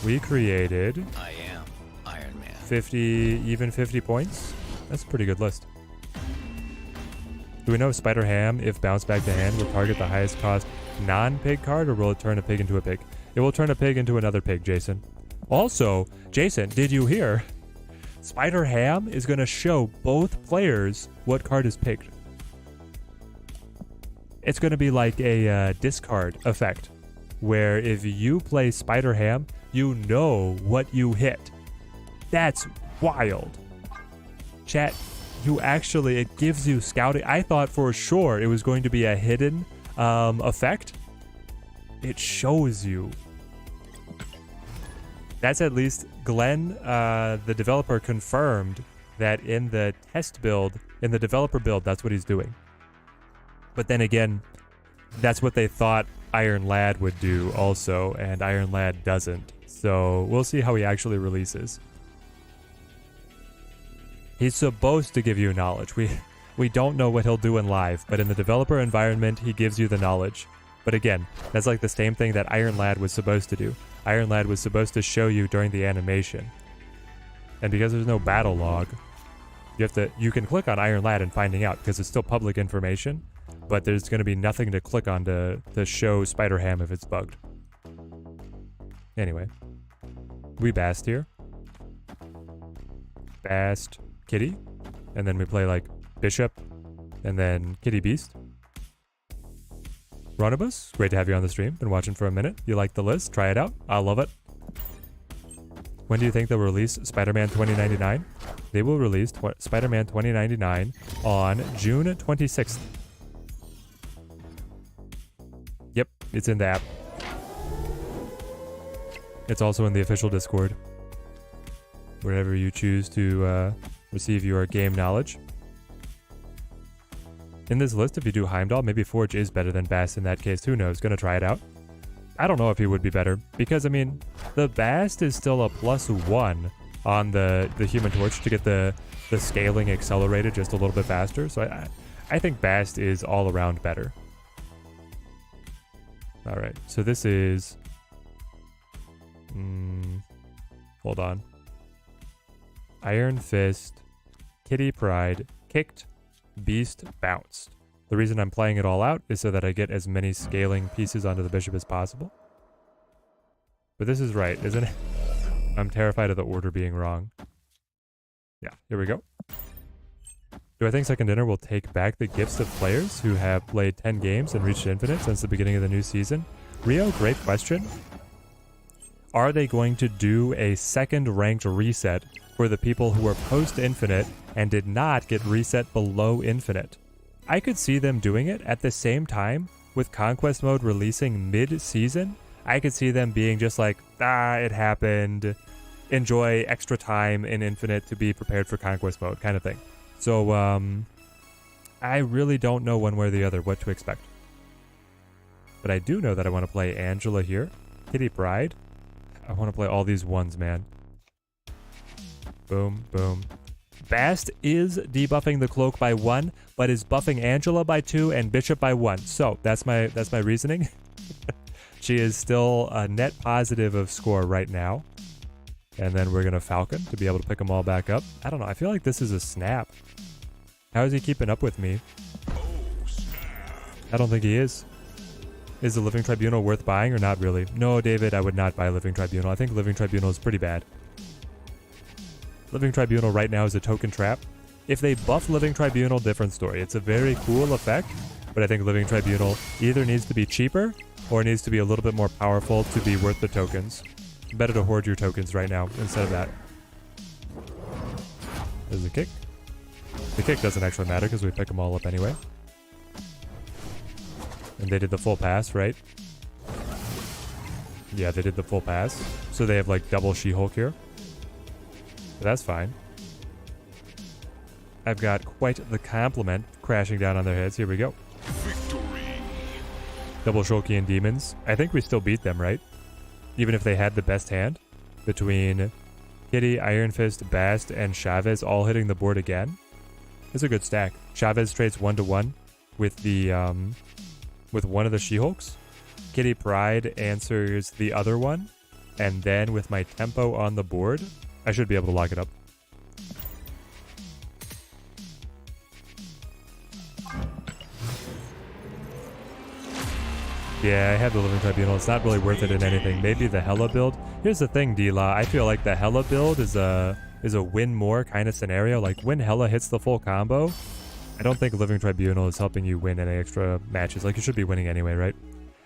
We created... I am Iron Man. 50 points. That's a pretty good list. Do we know if Spider Ham, if bounce back to hand, will target the highest cost non-pig card, or will it turn a pig into a pig? It will turn a pig into another pig, Jason. Also, Jason, did you hear? Spider Ham is going to show both players what card is picked. It's going to be like a discard effect, where if you play Spider Ham, you know what you hit. That's wild. Chat, it gives you scouting. I thought for sure it was going to be a hidden effect. It shows you. That's at least Glenn, the developer, confirmed that in the test build, in the developer build, that's what he's doing. But then again, that's what they thought Iron Lad would do also, and Iron Lad doesn't. So we'll see how he actually releases. He's supposed to give you knowledge. We don't know what he'll do in live, but in the developer environment, he gives you the knowledge. But again, that's like the same thing that Iron Lad was supposed to do. Iron Lad was supposed to show you during the animation. And because there's no battle log, you can click on Iron Lad and finding out, because it's still public information, but there's going to be nothing to click on to show Spider Ham if it's bugged. Anyway, we bast here. Bast kitty, and then we play like Bishop, and then Kitty Beast. Ronibus, great to have you on the stream. Been watching for a minute. You like the list? Try it out. I love it. When do you think they'll release Spider-Man 2099? They will release Spider-Man 2099 on June 26th. Yep, it's in the app. It's also in the official Discord, wherever you choose to receive your game knowledge. In this list, if you do Heimdall, maybe Forge is better than Bast in that case. Who knows? Gonna try it out. I don't know if he would be better, because, I mean, the Bast is still a +1 on the Human Torch to get the scaling accelerated just a little bit faster. So I think Bast is all around better. All right, so this is... hold on. Iron Fist, Kitty Pride, Kicked, Beast, Bounced. The reason I'm playing it all out is so that I get as many scaling pieces onto the Bishop as possible. But this is right, isn't it? I'm terrified of the order being wrong. Yeah, here we go. Do I think Second Dinner will take back the gifts of players who have played 10 games and reached Infinite since the beginning of the new season? Rio, great question. Are they going to do a second ranked reset for the people who were post-Infinite and did not get reset below Infinite? I could see them doing it at the same time with Conquest mode releasing mid-season. I could see them being just like, it happened. Enjoy extra time in Infinite to be prepared for Conquest mode kind of thing. So, I really don't know one way or the other what to expect. But I do know that I want to play Angela here. Kitty Pride. I want to play all these ones, man. Boom, boom. Bast is debuffing the cloak by 1, but is buffing Angela by 2 and Bishop by 1. So that's my reasoning. She is still a net positive of score right now. And then we're gonna Falcon to be able to pick them all back up. I don't know. I feel like this is a snap. How is he keeping up with me? I don't think he is. Is the Living Tribunal worth buying or not really? No, David, I would not buy Living Tribunal. I think Living Tribunal is pretty bad. Living Tribunal right now is a token trap. If they buff Living Tribunal, different story. It's a very cool effect, but I think Living Tribunal either needs to be cheaper or needs to be a little bit more powerful to be worth the tokens. Better to hoard your tokens right now instead of that. There's a kick. The kick doesn't actually matter because we pick them all up anyway. And they did the full pass, right? Yeah, they did the full pass. So they have like double She-Hulk here. But that's fine. I've got quite the compliment crashing down on their heads. Here we go. Victory. Double Shulkian Demons. I think we still beat them, right? Even if they had the best hand. Between Kitty, Iron Fist, Bast, and Chavez all hitting the board again. It's a good stack. Chavez trades 1-1 with the with one of the She-Hulks. Kitty Pride answers the other one. And then with my tempo on the board, I should be able to lock it up. Yeah, I have the Living Tribunal. It's not really worth it in anything. Maybe the Hella build. Here's the thing, D-La. I feel like the Hella build is a win more kind of scenario. Like when Hella hits the full combo, I don't think Living Tribunal is helping you win any extra matches. Like you should be winning anyway, right?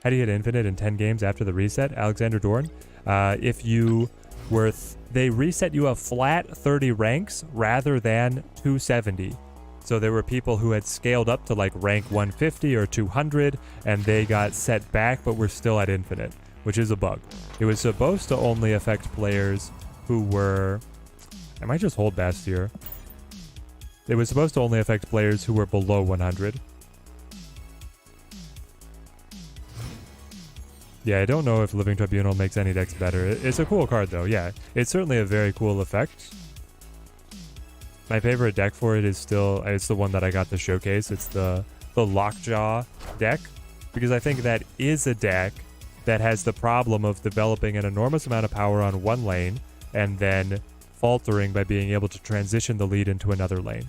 How do you hit Infinite in 10 games after the reset? Alexander Dorn. If you were... they reset you a flat 30 ranks rather than 270. So there were people who had scaled up to like rank 150 or 200 and they got set back but were still at infinite, which is a bug. It was supposed to only affect players who were... I might just hold Bastier. It was supposed to only affect players who were below 100. Yeah, I don't know if Living Tribunal makes any decks better. It's a cool card though, yeah. It's certainly a very cool effect. My favorite deck for it is still, it's the one that I got to showcase. It's the Lockjaw deck, because I think that is a deck that has the problem of developing an enormous amount of power on one lane and then faltering by being able to transition the lead into another lane.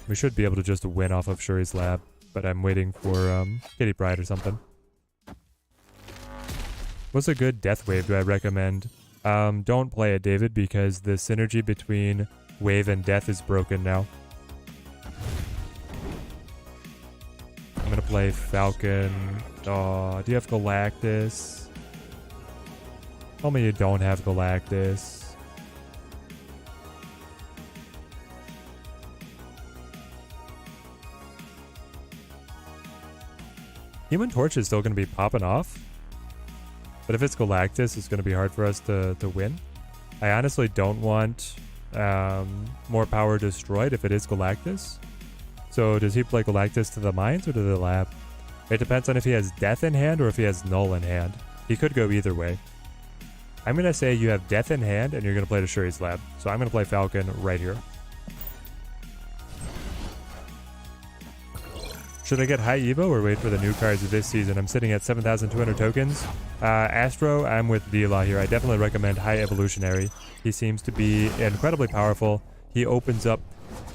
We should be able to just win off of Shuri's Lab, but I'm waiting for Kitty Pride or something. What's a good death wave do I recommend? Don't play it, David, because the synergy between wave and death is broken now. I'm gonna play Falcon. Oh, do you have Galactus? Tell me you don't have Galactus. Human Torch is still gonna be popping off. But if it's Galactus, it's going to be hard for us to win. I honestly don't want more power destroyed if it is Galactus. So does he play Galactus to the mines or to the lab? It depends on if he has Death in hand or if he has Null in hand. He could go either way. I'm going to say you have Death in hand and you're going to play to Shuri's Lab. So I'm going to play Falcon right here. Should I get high Evo or wait for the new cards of this season? I'm sitting at 7,200 tokens. Astro, I'm with D-Law here. I definitely recommend High Evolutionary. He seems to be incredibly powerful. He opens up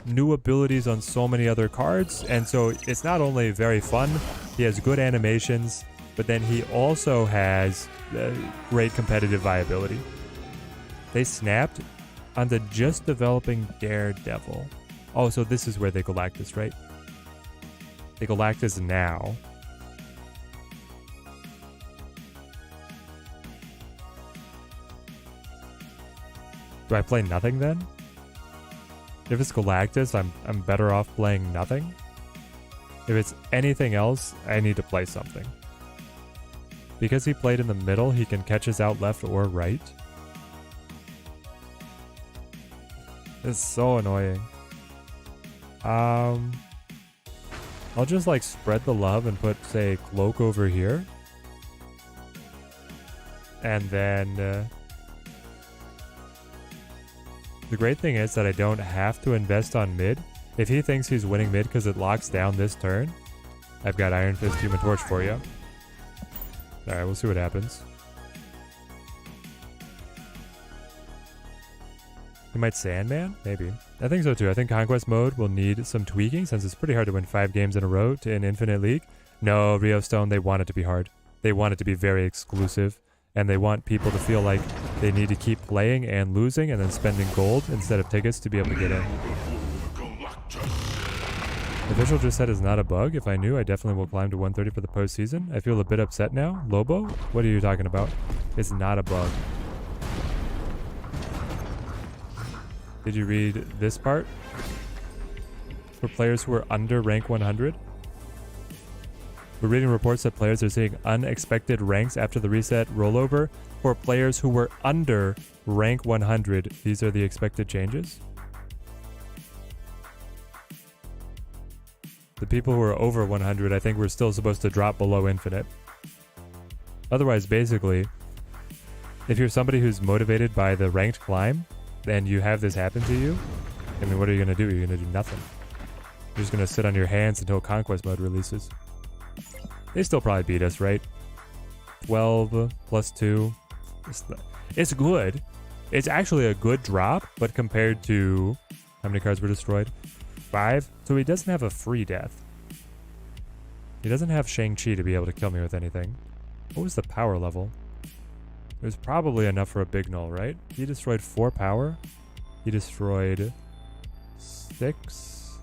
new abilities on so many other cards. And so it's not only very fun, he has good animations, but then he also has great competitive viability. They snapped on the just developing Daredevil. Oh, so this is where they Galactus, right? They Galactus now. Do I play nothing then? If it's Galactus, I'm better off playing nothing. If it's anything else, I need to play something. Because he played in the middle, he can catch us out left or right. It's so annoying. I'll just like spread the love and put, say, Cloak over here. And then the great thing is that I don't have to invest on mid. If he thinks he's winning mid because it locks down this turn, I've got Iron Fist Human Torch for you. Alright, we'll see what happens. He might Sandman? Maybe. I think so too. I think Conquest mode will need some tweaking since it's pretty hard to win 5 games in a row in Infinite League. No, Rio Stone, they want it to be hard. They want it to be very exclusive. And they want people to feel like they need to keep playing and losing and then spending gold instead of tickets to be able to get in. Official just said it's not a bug. If I knew, I definitely will climb to 130 for the postseason. I feel a bit upset now. Lobo? What are you talking about? It's not a bug. Did you read this part? For players who are under rank 100? We're reading reports that players are seeing unexpected ranks after the reset rollover. For players who were under rank 100, these are the expected changes. The people who are over 100, I think we're still supposed to drop below infinite. Otherwise, basically, if you're somebody who's motivated by the ranked climb, and you have this happen to you, I mean, what are you going to do? You're going to do nothing. You're just going to sit on your hands until Conquest mode releases. They still probably beat us, right? 12 plus 2. It's good. It's actually a good drop, but compared to how many cards were destroyed? 5. So he doesn't have a free death. He doesn't have Shang-Chi to be able to kill me with anything. What was the power level? It was probably enough for a big null, right? He destroyed 4 power. He destroyed 6.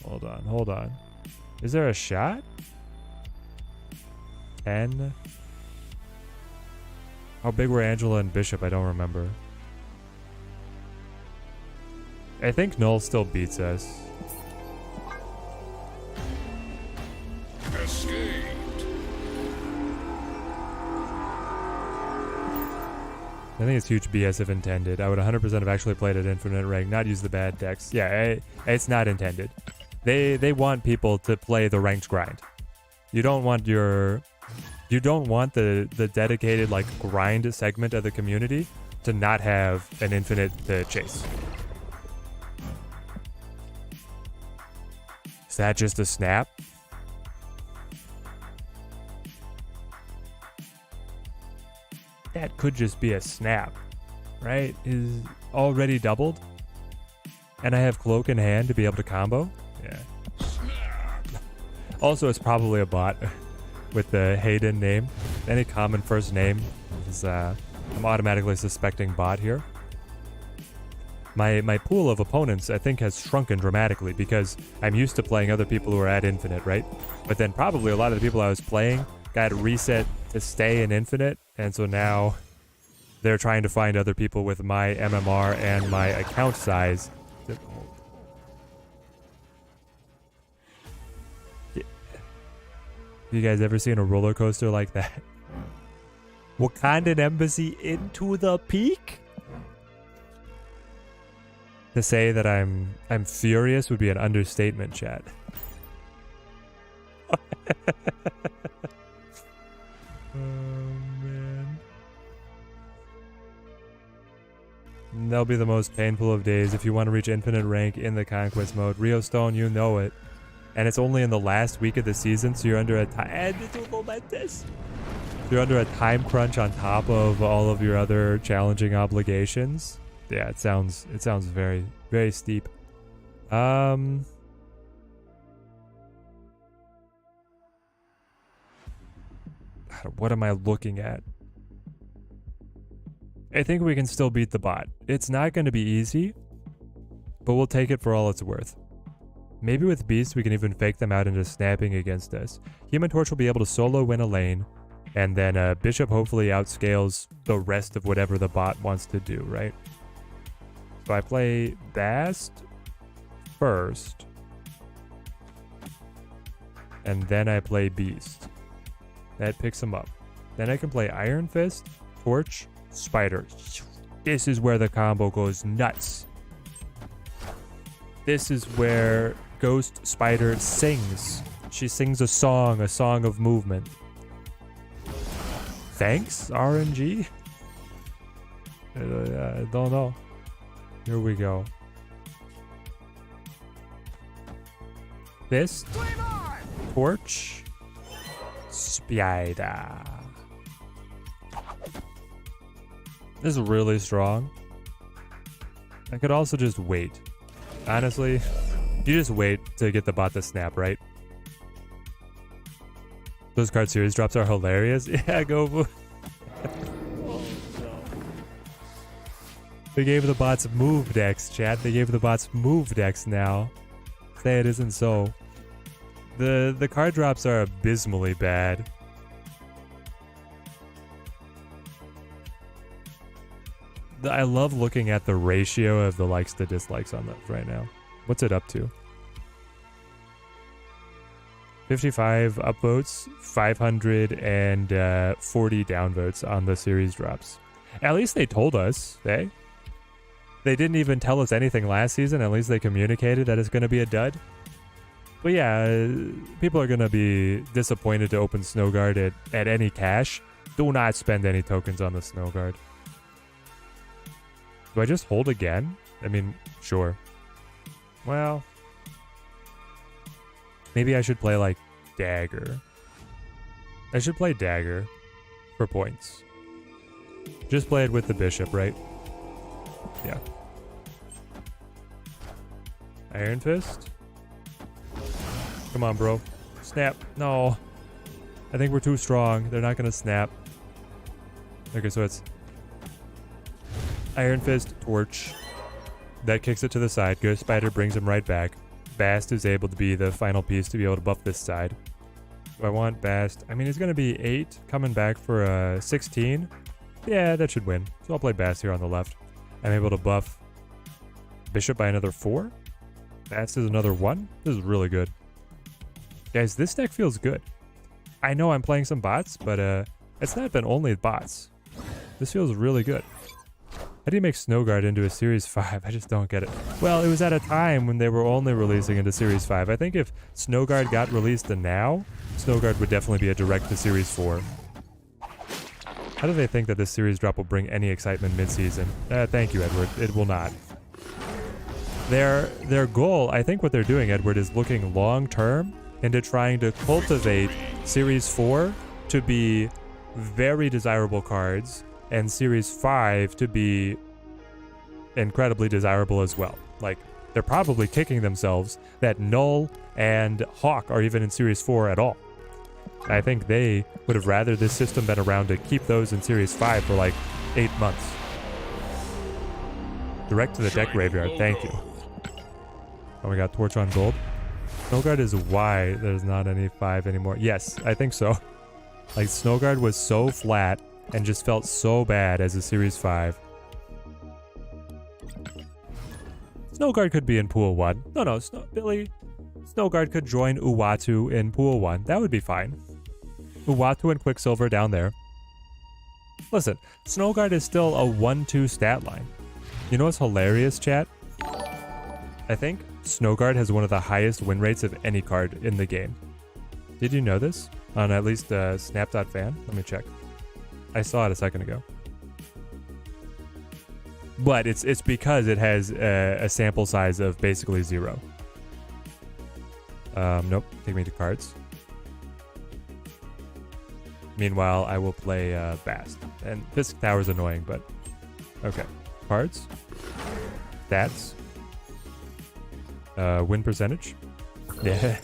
Hold on. Is there a shot? 10. How big were Angela and Bishop? I don't remember. I think null still beats us. Escaped. I think it's huge BS if intended. I would 100% have actually played at infinite rank, not use the bad decks. Yeah, it's not intended. They want people to play the ranked grind. You don't want the dedicated like grind segment of the community to not have an infinite to chase. Is that just a snap? That could just be a snap, right? Is already doubled, and I have cloak in hand to be able to combo. Yeah. Also, it's probably a bot with the Hayden name. Any common first name is I'm automatically suspecting bot here. My pool of opponents, I think, has shrunken dramatically because I'm used to playing other people who are at infinite, right? But then probably a lot of the people I was playing got reset to stay in infinite, and so now they're trying to find other people with my MMR and my account size. You guys ever seen a roller coaster like that? Wakandan Embassy into the peak? To say that I'm furious would be an understatement, chat. Oh man. That'll be the most painful of days if you want to reach infinite rank in the Conquest mode. Rio Stone, you know it. And it's only in the last week of the season, so you're under a time. You're under a time crunch on top of all of your other challenging obligations. Yeah, it sounds very, very steep. God, what am I looking at? I think we can still beat the bot. It's not going to be easy, but we'll take it for all it's worth. Maybe with Beast, we can even fake them out into snapping against us. Human Torch will be able to solo win a lane, and then Bishop hopefully outscales the rest of whatever the bot wants to do, right? So I play Bast first, and then I play Beast. That picks him up. Then I can play Iron Fist, Torch, Spider. This is where the combo goes nuts. This is where Ghost Spider sings. She sings a song of movement. Thanks, RNG? I don't know. Here we go. Fist, Torch, Spider. This is really strong. I could also just wait. Honestly, you just wait to get the bot to snap, right? Those card series drops are hilarious. Yeah, go. Oh, no. They gave the bots move decks, chat. They gave the bots move decks now. Say it isn't so. The card drops are abysmally bad. I love looking at the ratio of the likes to dislikes on those right now. What's it up to? 55 upvotes, 540 downvotes on the series drops. At least they told us, eh? They didn't even tell us anything last season. At least they communicated that it's going to be a dud. But yeah, people are going to be disappointed to open Snowguard at any cash. Do not spend any tokens on the Snowguard. Do I just hold again? I mean, sure. Well, maybe I should play like Dagger. I should play Dagger for points. Just play it with the Bishop, right? Yeah. Iron Fist? Come on, bro. Snap. No. I think we're too strong. They're not going to snap. Okay, so it's Iron Fist, Torch. That kicks it to the side. Ghost Spider brings him right back. Bast is able to be the final piece to be able to buff this side. Do I want Bast? I mean, it's going to be 8 coming back for a 16. Yeah, that should win. So I'll play Bast here on the left. I'm able to buff Bishop by another 4. Bast is another 1. This is really good. Guys, this deck feels good. I know I'm playing some bots, but it's not been only bots. This feels really good. How do you make Snowguard into a Series 5? I just don't get it. Well, it was at a time when they were only releasing into Series 5. I think if Snowguard got released to now, Snowguard would definitely be a direct to Series 4. How do they think that this series drop will bring any excitement mid-season? Thank you, Edward. It will not. Their goal, I think what they're doing, Edward, is looking long-term into trying to cultivate Series 4 to be very desirable cards and Series 5 to be incredibly desirable as well. Like, they're probably kicking themselves that Null and Hawk are even in Series 4 at all. I think they would have rather this system been around to keep those in Series 5 for like 8 months. Direct to the deck graveyard, thank you. Oh, we got Torch on gold. Snowguard is why there's not any 5 anymore. Yes, I think so. Like, Snowguard was so flat and just felt so bad as a Series 5. Snowguard could be in Pool 1. No, Billy. Snowguard could join Uatu in Pool 1. That would be fine. Uatu and Quicksilver down there. Listen, Snowguard is still a 1-2 stat line. You know what's hilarious, chat? I think Snowguard has one of the highest win rates of any card in the game. Did you know this? On at least Snap.fan? Let me check. I saw it a second ago. But it's because it has a sample size of basically 0. Nope. Take me to cards. Meanwhile, I will play Bast. And Fisk Tower is annoying, but okay. Cards. Stats. Win percentage. Yeah.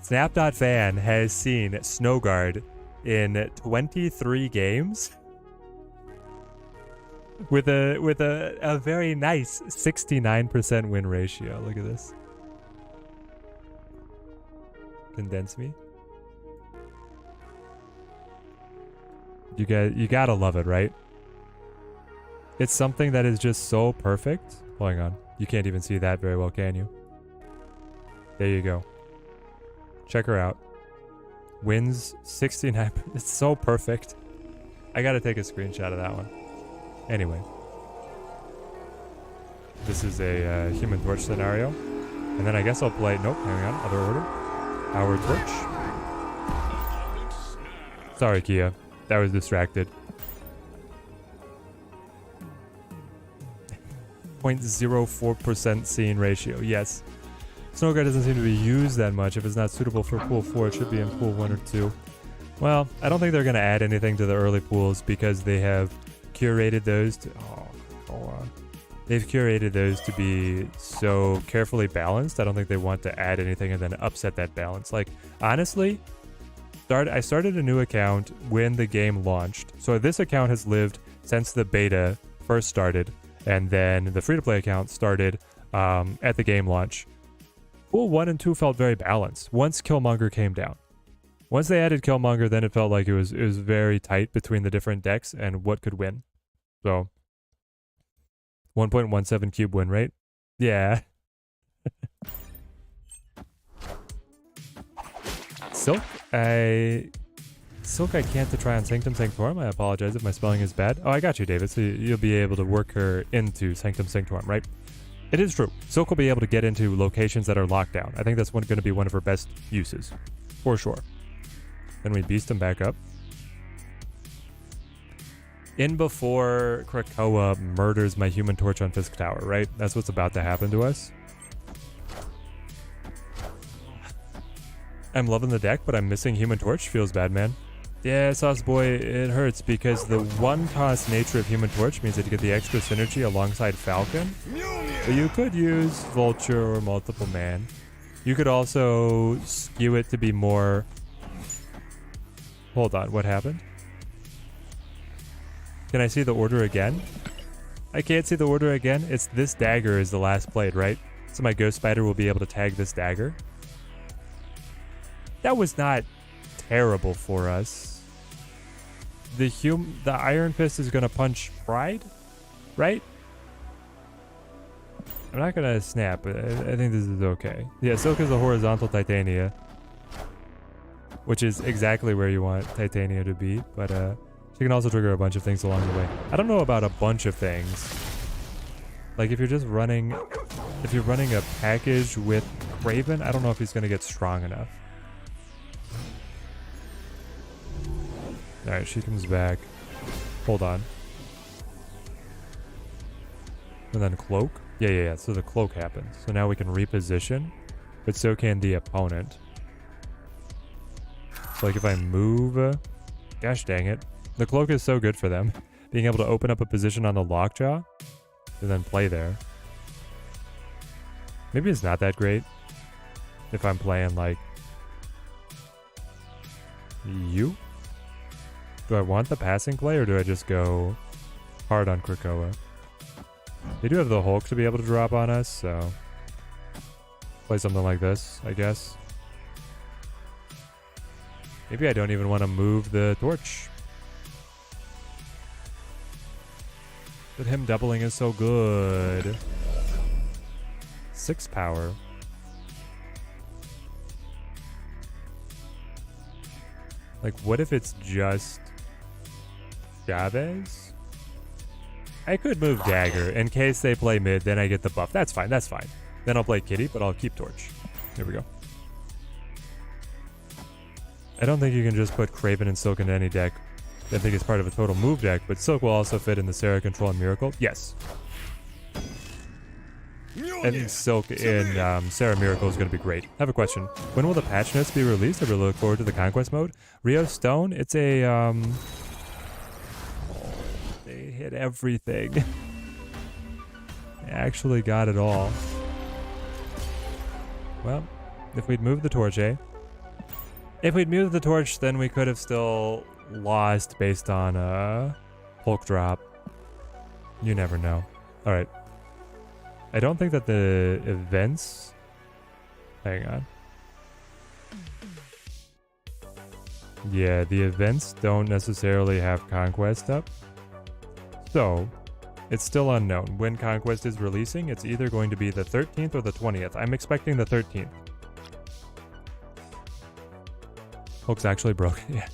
Snap.fan has seen Snowguard in 23 games with a very nice 69% win ratio. Look at this. Condense me. You gotta love it, right? It's something that is just so perfect. Hold on. You can't even see that very well, can you? There you go. Check her out. Wins 69. It's so perfect. I gotta take a screenshot of that one. Anyway. This is a Human Torch scenario. And then I guess I'll play... Nope, hang on. Other order. Our Torch. Sorry, Kia. That was distracted. 0.04% scene ratio. Yes. Snowguard doesn't seem to be used that much. If it's not suitable for Pool 4, it should be in Pool 1 or 2. Well, I don't think they're going to add anything to the early pools because they have curated those to... Oh, hold on. They've curated those to be so carefully balanced. I don't think they want to add anything and then upset that balance. Like, honestly, I started a new account when the game launched. So this account has lived since the beta first started. And then the free-to-play account started at the game launch. Pool 1 and 2 felt very balanced once Killmonger came down. Once they added Killmonger, then it felt like it was very tight between the different decks and what could win. So 1.17 cube win rate. Yeah. Silk, I can't to try on Sanctum Sanctorum. I apologize if my spelling is bad. Oh, I got you, David. So you'll be able to work her into Sanctum Sanctorum, right? It is true. Silk will be able to get into locations that are locked down. I think that's going to be one of her best uses, for sure. Then we beast him back up. In before Krakoa murders my Human Torch on Fisk Tower, right? That's what's about to happen to us. I'm loving the deck, but I'm missing Human Torch. Feels bad, man. Yeah, Sauce Boy, it hurts because the one-toss nature of Human Torch means that you get the extra synergy alongside Falcon. But you could use Vulture or Multiple Man. You could also skew it to be more... Hold on, what happened? Can I see the order again? I can't see the order again. It's this dagger is the last played, right? So my Ghost Spider will be able to tag this dagger. That was not terrible for us. The Iron Fist is gonna punch Pride, right? I'm not gonna snap, but I think this is okay. Yeah, Silk is a horizontal Titania, which is exactly where you want Titania to be, but she can also trigger a bunch of things along the way. I don't know about a bunch of things. Like if you're running a package with Kraven, I don't know if he's gonna get strong enough. Alright, she comes back. Hold on. And then Cloak. Yeah. So the Cloak happens. So now we can reposition, but so can the opponent. So like if I move... Gosh dang it. The Cloak is so good for them. Being able to open up a position on the Lockjaw and then play there. Maybe it's not that great if I'm playing like... You? Do I want the passing play or do I just go hard on Krakoa? They do have the Hulk to be able to drop on us, so play something like this, I guess. Maybe I don't even want to move the torch. But him doubling is so good. 6 power. Like, what if it's just Chavez? I could move Dagger in case they play mid, then I get the buff. That's fine, that's fine. Then I'll play Kitty, but I'll keep Torch. There we go. I don't think you can just put Kraven and Silk into any deck. I think it's part of a total move deck, but Silk will also fit in the Sarah Control and Miracle. Yes. I think Silk in Sarah Miracle is going to be great. I have a question. When will the patch notes be released? I really look forward to the Conquest mode. Rio Stone, it's a... they hit everything. They actually got it all. Well, if we'd moved the torch, eh? If we'd moved the torch, then we could have still lost based on Hulk drop. You never know. Alright. I don't think that the events... Hang on. Yeah, the events don't necessarily have Conquest up. So, it's still unknown. When Conquest is releasing, it's either going to be the 13th or the 20th. I'm expecting the 13th. Hulk's actually broken, yeah.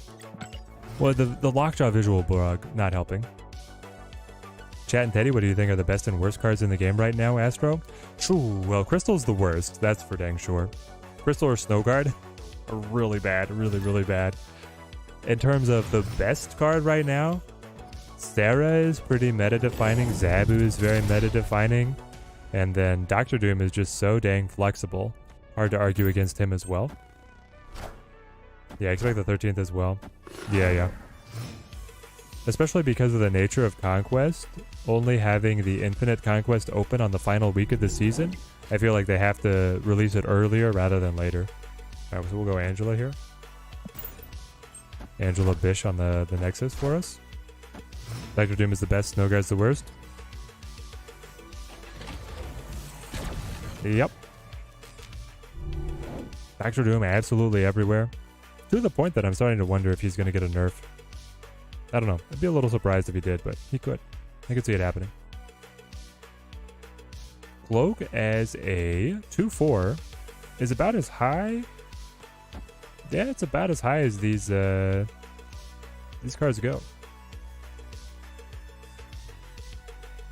Well, the Lockjaw visual broke, not helping. Chat and Teddy, what do you think are the best and worst cards in the game right now, Astro? True, well, Crystal's the worst, that's for dang sure. Crystal or Snowguard are really bad, really bad. In terms of the best card right now, Sarah is pretty meta-defining, Zabu is very meta-defining, and then Dr. Doom is just so dang flexible. Hard to argue against him as well. Yeah, I expect the 13th as well. Yeah. Especially because of the nature of Conquest, only having the Infinite Conquest open on the final week of the season, I feel like they have to release it earlier rather than later. Alright, so we'll go Angela here. Angela Bish on the Nexus for us. Dr. Doom is the best, Snowguard's the worst. Yep. Factor Doom absolutely everywhere. To the point that I'm starting to wonder if he's going to get a nerf. I don't know. I'd be a little surprised if he did, but he could. I could see it happening. Cloak as a 2/4 is about as high. Yeah, it's about as high as these cards go.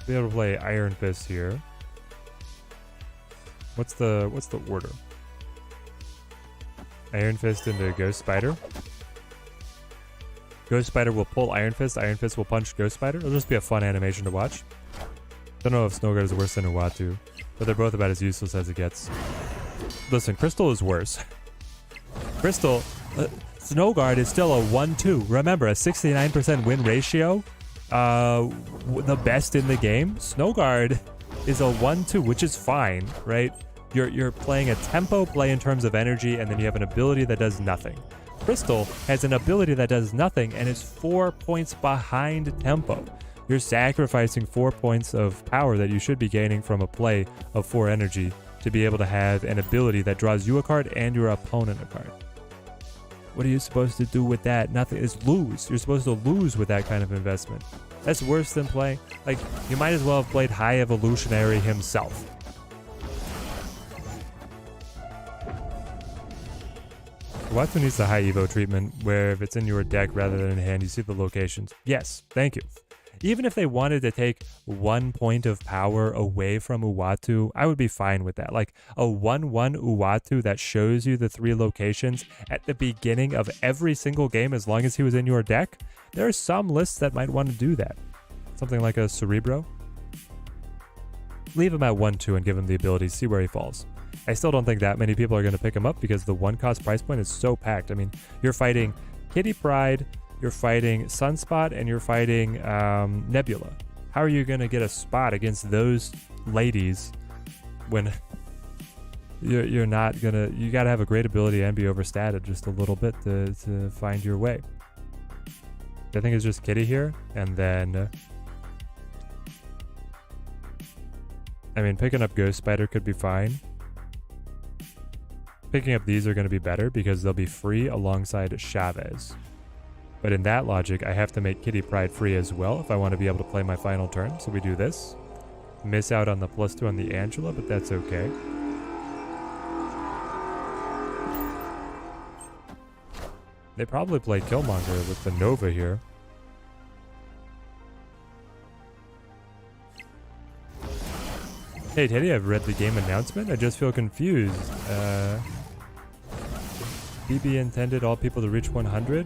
Be able to play Iron Fist here. What's the order? Iron Fist into Ghost Spider. Ghost Spider will pull Iron Fist. Iron Fist will punch Ghost Spider. It'll just be a fun animation to watch. Don't know if Snowguard is worse than Uatu, but they're both about as useless as it gets. Listen, Crystal is worse. Crystal, Snowguard is still a 1-2. Remember, a 69% win ratio. The best in the game. Snowguard is a 1-2, which is fine, right? You're playing a tempo play in terms of energy, and then you have an ability that does nothing. Crystal has an ability that does nothing and is 4 points behind tempo. You're sacrificing 4 points of power that you should be gaining from a play of 4 energy to be able to have an ability that draws you a card and your opponent a card. What are you supposed to do with that? Nothing. Is lose. You're supposed to lose with that kind of investment. That's worse than playing. Like, you might as well have played High Evolutionary himself. Uatu needs the high Evo treatment, where if it's in your deck rather than in hand, you see the locations. Yes, thank you. Even if they wanted to take 1 point of power away from Uatu, I would be fine with that. Like a 1/1 Uatu that shows you the 3 locations at the beginning of every single game as long as he was in your deck. There are some lists that might want to do that. Something like a Cerebro. Leave him at 1/2 and give him the ability, see where he falls. I still don't think that many people are going to pick him up because the 1-cost price point is so packed. I mean, you're fighting Kitty Pryde, you're fighting Sunspot, and you're fighting Nebula. How are you going to get a spot against those ladies when you're not going to... You got to have a great ability and be overstated just a little bit to find your way. I think it's just Kitty here, and then... I mean, picking up Ghost Spider could be fine. Picking up these are going to be better because they'll be free alongside Chavez. But in that logic, I have to make Kitty Pryde free as well if I want to be able to play my final turn. So we do this. Miss out on the +2 on the Angela, but that's okay. They probably play Killmonger with the Nova here. Hey Teddy, I've read the game announcement. I just feel confused. BB intended all people to reach 100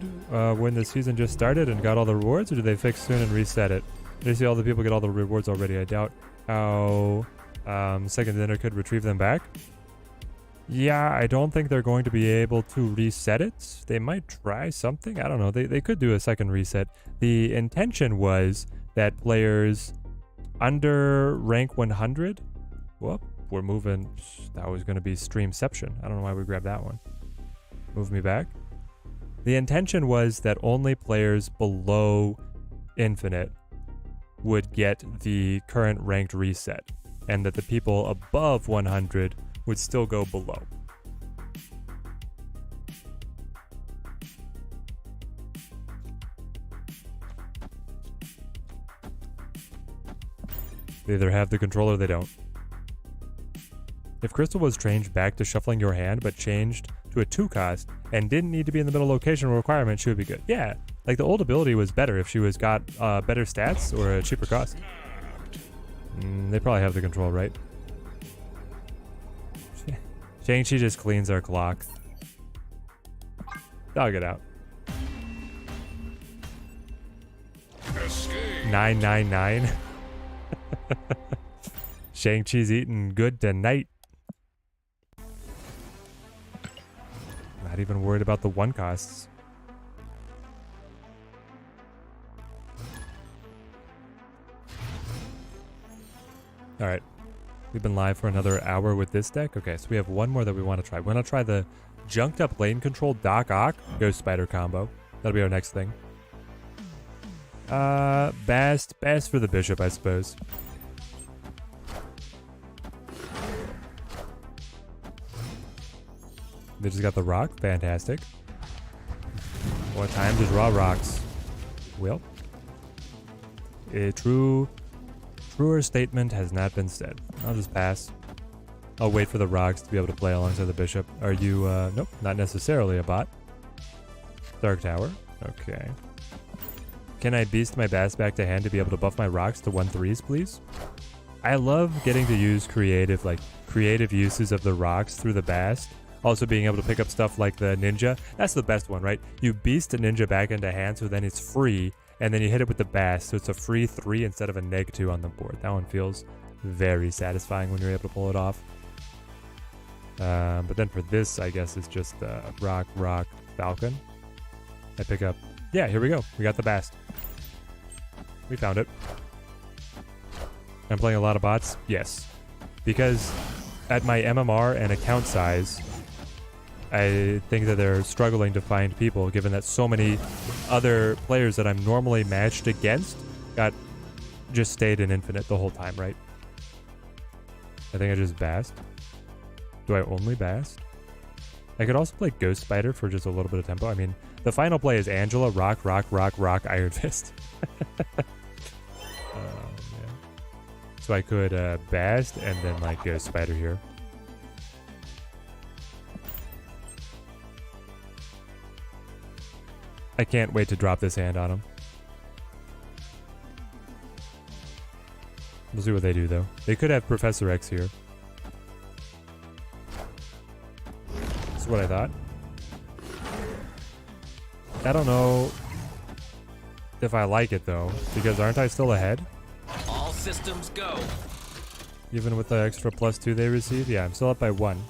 when the season just started and got all the rewards, or did they fix soon and reset it? Did they see all the people get all the rewards already? I doubt how Second Dinner could retrieve them back. Yeah, I don't think they're going to be able to reset it. They might try something. I don't know. They could do a second reset. The intention was that players under rank 100... Whoop, we're moving. That was going to be Streamception. I don't know why we grabbed that one. Move me back. The intention was that only players below Infinite would get the current ranked reset, and that the people above 100 would still go below. They either have the control or they don't. If Crystal was changed back to shuffling your hand, but changed to a 2-cost and didn't need to be in the middle location requirement, she would be good. Yeah, like the old ability was better if she was got better stats or a cheaper cost. They probably have the control, right? Shang-Chi just cleans our clock. Dog it out. 999. Shang-Chi's eating good tonight. Not even worried about the 1-costs. Alright. We've been live for another hour with this deck. Okay, so we have one more that we want to try. We want to try the junked up lane control Doc Ock Ghost Spider combo. That'll be our next thing. Bast for the bishop, I suppose. They just got the rock. Fantastic. What time to draw rocks? Well, a truer statement has not been said. I'll just pass. I'll wait for the rocks to be able to play alongside the bishop. Are you, nope, not necessarily a bot. Dark Tower. Okay. Can I beast my Bass back to hand to be able to buff my rocks to 1/3s, please? I love getting to use creative uses of the rocks through the Bass. Also being able to pick up stuff like the Ninja. That's the best one, right? You beast a Ninja back into hand, so then it's free, and then you hit it with the Bass, so it's a free 3 instead of a -2 on the board. That one feels very satisfying when you're able to pull it off. But then for this, I guess it's just rock, Falcon. I pick up... Yeah, here we go. We got the Bast. We found it. I'm playing a lot of bots? Yes. Because at my MMR and account size, I think that they're struggling to find people, given that so many other players that I'm normally matched against just stayed in Infinite the whole time, right? I think I just Bast. Do I only Bast? I could also play Ghost Spider for just a little bit of tempo. I mean, the final play is Angela, rock, Iron Fist. Yeah. So I could Bast and then like Ghost Spider here. I can't wait to drop this hand on him. We'll see what they do though. They could have Professor X here. That's what I thought. I don't know if I like it though, because aren't I still ahead? All systems go. Even with the extra +2 they receive? Yeah, I'm still up by 1.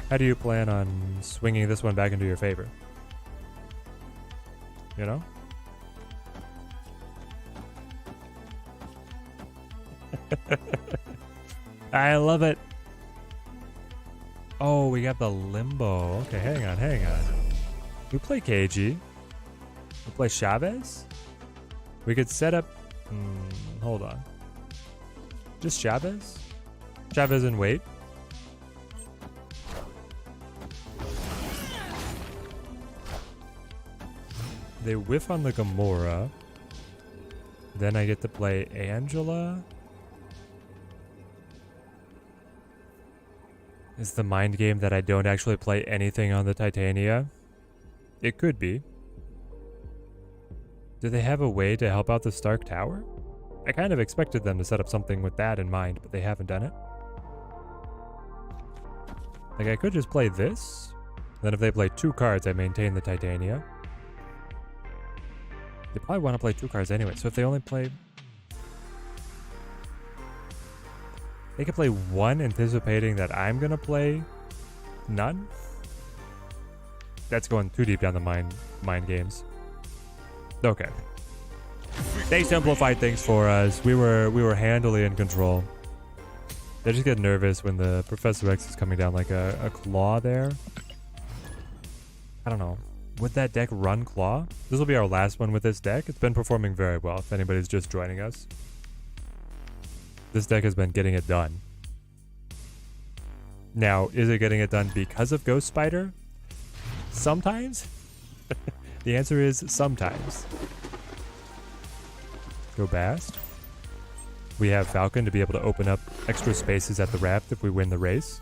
How do you plan on swinging this one back into your favor? You know? I love it. Oh, we got the limbo. Okay, hang on. We play KG. We play Chavez. We could set up... hold on. Just Chavez? Chavez and wait. They whiff on the Gamora. Then I get to play Angela. Is the mind game that I don't actually play anything on the Titania? It could be. Do they have a way to help out the Stark Tower? I kind of expected them to set up something with that in mind, but they haven't done it. Like, I could just play this. Then if they play 2 cards, I maintain the Titania. They probably want to play 2 cards anyway, so if they only play... They could play 1, anticipating that I'm going to play none? That's going too deep down the mind games. Okay. They simplified things for us. We were handily in control. They just get nervous when the Professor X is coming down like a claw there. I don't know. Would that deck run claw? This will be our last one with this deck. It's been performing very well if anybody's just joining us. This deck has been getting it done. Now, is it getting it done because of Ghost Spider? Sometimes? The answer is sometimes. Go Bast. We have Falcon to be able to open up extra spaces at the raft if we win the race.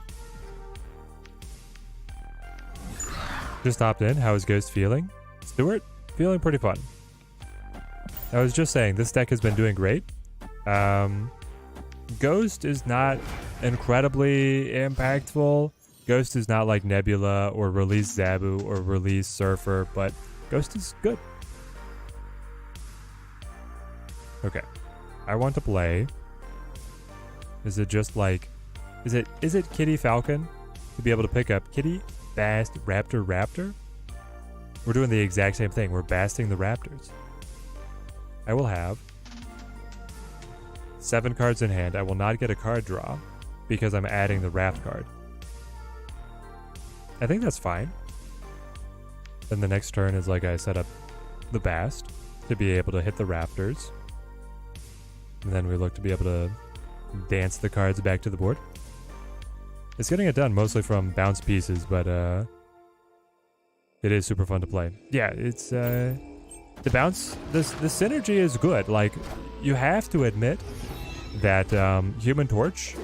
Just hopped in. How is Ghost feeling? Stuart? Feeling pretty fun. I was just saying, this deck has been doing great. Ghost is not incredibly impactful. Ghost is not like Nebula or Release Zabu or Release Surfer, but Ghost is good. Okay. I want to play. Is it just like... Is it Kitty Falcon? To be able to pick up Kitty, Bast, Raptor? We're doing the exact same thing. We're basting the Raptors. I will have 7 cards in hand. I will not get a card draw because I'm adding the Raft card. I think that's fine. Then the next turn is like I set up the Bast to be able to hit the Raptors. And then we look to be able to dance the cards back to the board. It's getting it done mostly from bounce pieces, but it is super fun to play. Yeah, it's the bounce. The synergy is good. Like, you have to admit that Human Torch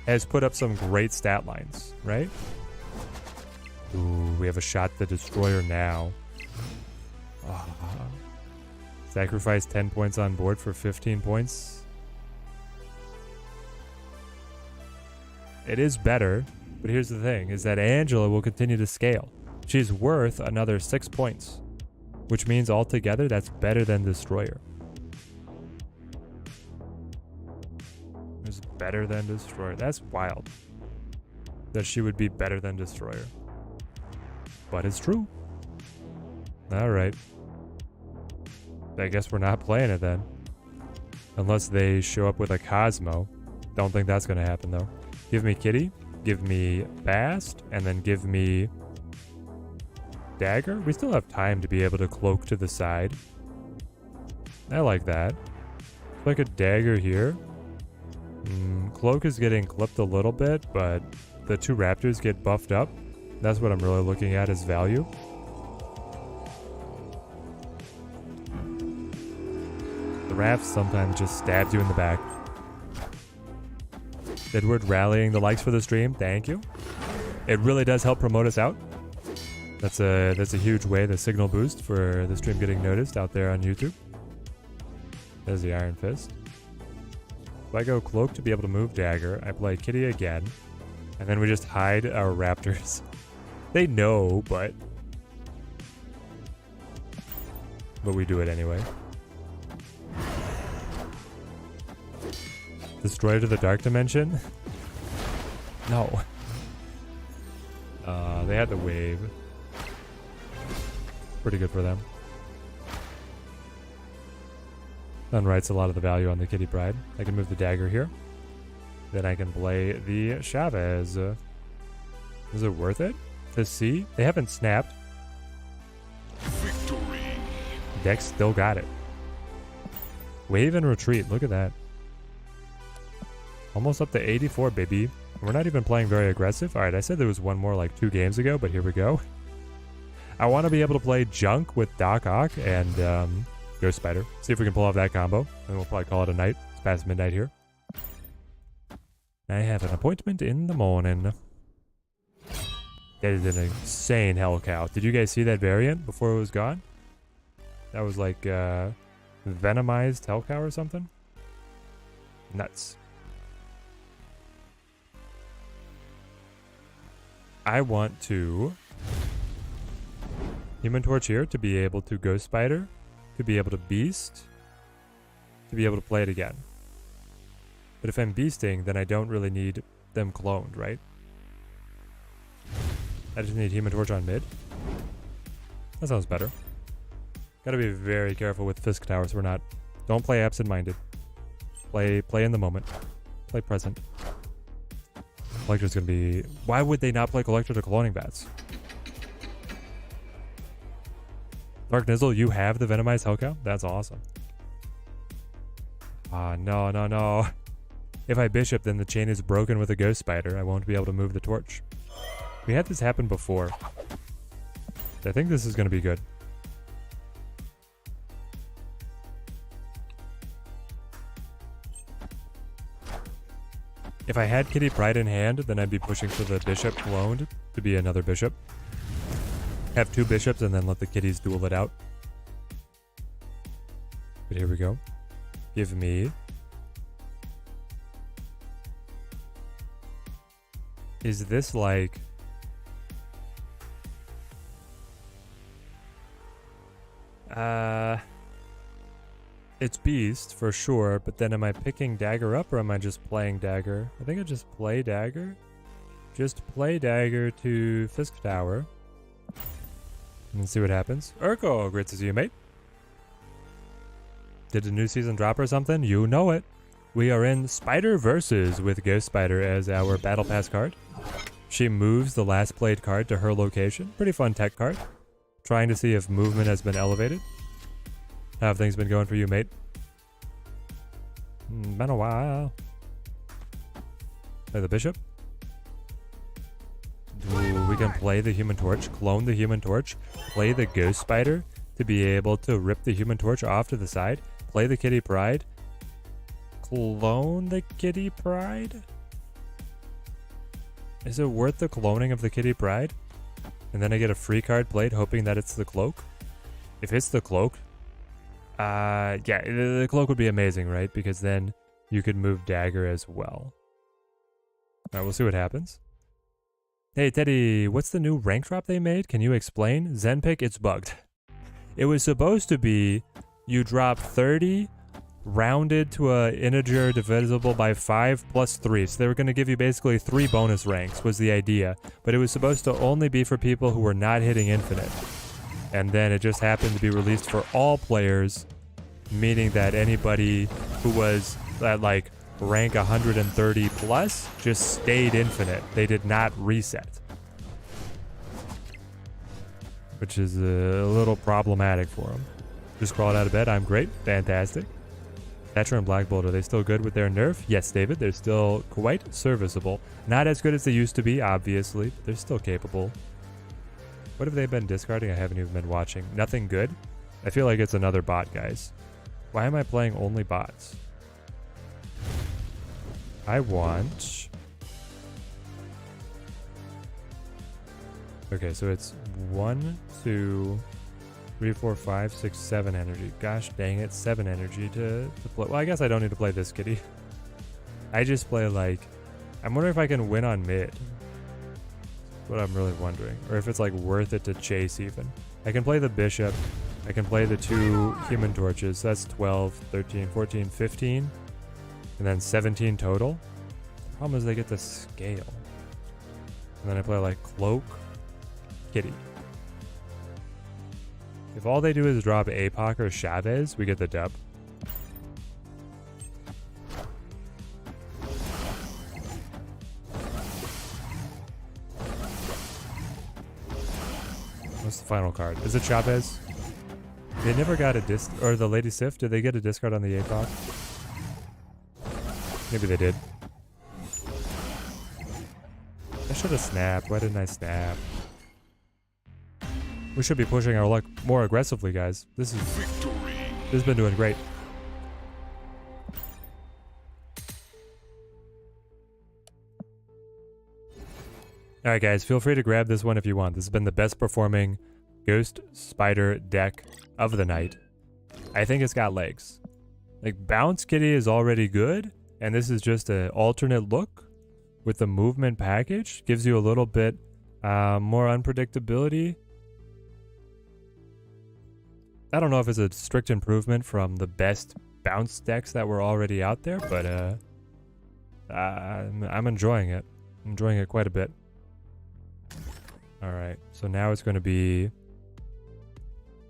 has put up some great stat lines, right? Ooh, we have a shot the destroyer now. Ah. Sacrifice 10 points on board for 15 points. It is better, but here's the thing, is that Angela will continue to scale. She's worth another 6 points, which means altogether that's better than Destroyer. It's better than Destroyer. That's wild. That she would be better than Destroyer. But it's true. Alright. I guess we're not playing it then. Unless they show up with a Cosmo. Don't think that's going to happen though. Give me Kitty. Give me Bast. And then give me Dagger. We still have time to be able to cloak to the side. I like that. Like a Dagger here. Cloak is getting clipped a little bit, but the two Raptors get buffed up. That's what I'm really looking at as value. The Raft sometimes just stabs you in the back. Edward rallying the likes for the stream. Thank you. It really does help promote us out. That's a huge way, the signal boost for the stream getting noticed out there on YouTube. There's the Iron Fist. If I go Cloak to be able to move Dagger, I play Kitty again, and then we just hide our Raptors. They know, but we do it anyway. Destroyer to the Dark Dimension? No. They had the wave. Pretty good for them. Unwrites a lot of the value on the Kitty Pride. I can move the Dagger here. Then I can play the Chavez. Is it worth it to see? They haven't snapped. Victory. Dex still got it. Wave and retreat. Look at that. Almost up to 84, baby. We're not even playing very aggressive. All right, I said there was one more like 2 games ago, but here we go. I want to be able to play Junk with Doc Ock and Ghost Spider. See if we can pull off that combo. And we'll probably call it a night. It's past midnight here. I have an appointment in the morning. That is an insane Hell Cow. Did you guys see that variant before it was gone? That was like Venomized Hell Cow or something? Nuts. I want to Human Torch here to be able to Ghost Spider, to be able to Beast, to be able to play it again. But if I'm beasting, then I don't really need them cloned, right? I just need Human Torch on mid. That sounds better. Gotta be very careful with Fisk Tower so we're not... Don't play absent-minded. Play in the moment. Play present. Collector's gonna be... Why would they not play Collector to Cloning Bats? Dark Nizzle, you have the Venomized Hellcow? That's awesome. Ah, no. If I Bishop, then the chain is broken with a Ghost Spider. I won't be able to move the torch. We had this happen before. I think this is gonna be good. If I had Kitty Pride in hand, then I'd be pushing for the Bishop cloned to be another Bishop. Have 2 Bishops and then let the Kitties duel it out. But here we go. Give me... Is this like... It's Beast for sure, but then am I picking Dagger up or am I just playing Dagger? I think I just play Dagger. Just play Dagger to Fisk Tower. And see what happens. Urko, great to see you, mate. Did a new season drop or something? You know it. We are in Spider Versus with Ghost Spider as our Battle Pass card. She moves the last played card to her location. Pretty fun tech card. Trying to see if movement has been elevated. How have things been going for you, mate? Been a while. Play the Bishop. can play the Human Torch, clone the Human Torch, play the Ghost Spider to be able to rip the Human Torch off to the side, play the Kitty Pryde, clone the Kitty Pryde? Is it worth the cloning of the Kitty Pryde? And then I get a free card played hoping that it's the Cloak? If it's the Cloak, yeah, the Cloak would be amazing, right? Because then you could move Dagger as well. Alright, we'll see what happens. Hey Teddy, what's the new rank drop they made? Can you explain? Zenpick, it's bugged. It was supposed to be you drop 30 rounded to a integer divisible by 5 plus 3. So they were going to give you basically 3 bonus ranks was the idea. But it was supposed to only be for people who were not hitting infinite. And then it just happened to be released for all players, meaning that anybody who was at like rank 130 plus just stayed infinite. They did not reset. Which is a little problematic for them. Just crawled out of bed. I'm great. Fantastic. Thatcher and Black Bolt, are they still good with their nerf? Yes, David. They're still quite serviceable. Not as good as they used to be, obviously. But they're still capable. What have they been discarding? I haven't even been watching. Nothing good? I feel like it's another bot, guys. Why am I playing only bots? I want... Okay, so it's 1, 2, 3, 4, 5, 6, 7 energy. Gosh dang it, 7 energy to play. Well, I guess I don't need to play this kitty. I just play like... I'm wondering if I can win on mid. That's what I'm really wondering. Or if it's like worth it to chase even. I can play the bishop. I can play the 2 human torches. So that's 12, 13, 14, 15. And then 17 total. The problem is they get to scale. And then I play like cloak, kitty. If all they do is drop APOC or Chavez, we get the dub. What's the final card? Is it Chavez? They never got a or the Lady Sif, did they get a discard on the APOC? Maybe they did. I should have snapped. Why didn't I snap? We should be pushing our luck more aggressively, guys. This has been doing great. Alright guys, feel free to grab this one if you want. This has been the best performing Ghost Spider deck of the night. I think it's got legs. Like, Bounce Kitty is already good, and this is just an alternate look with the movement package. Gives you a little bit more unpredictability. I don't know if it's a strict improvement from the best bounce decks that were already out there, but I'm enjoying it. I'm enjoying it quite a bit. Alright, so now it's going to be...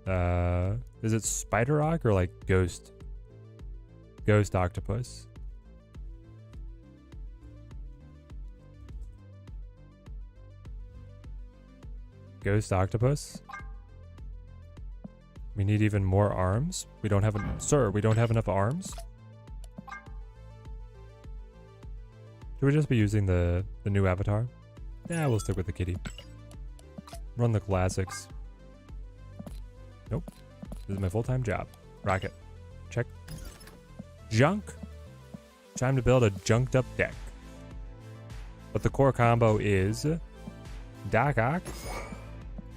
is it Spider Rock or like Ghost? Ghost Octopus. Ghost Octopus? We need even more arms. We don't have sir, we don't have enough arms. Should we just be using the new avatar? Yeah, we'll stick with the kitty. Run the classics. Nope. This is my full-time job. Rocket. Check. Junk. Time to build a junked up deck. But the core combo is Doc Ock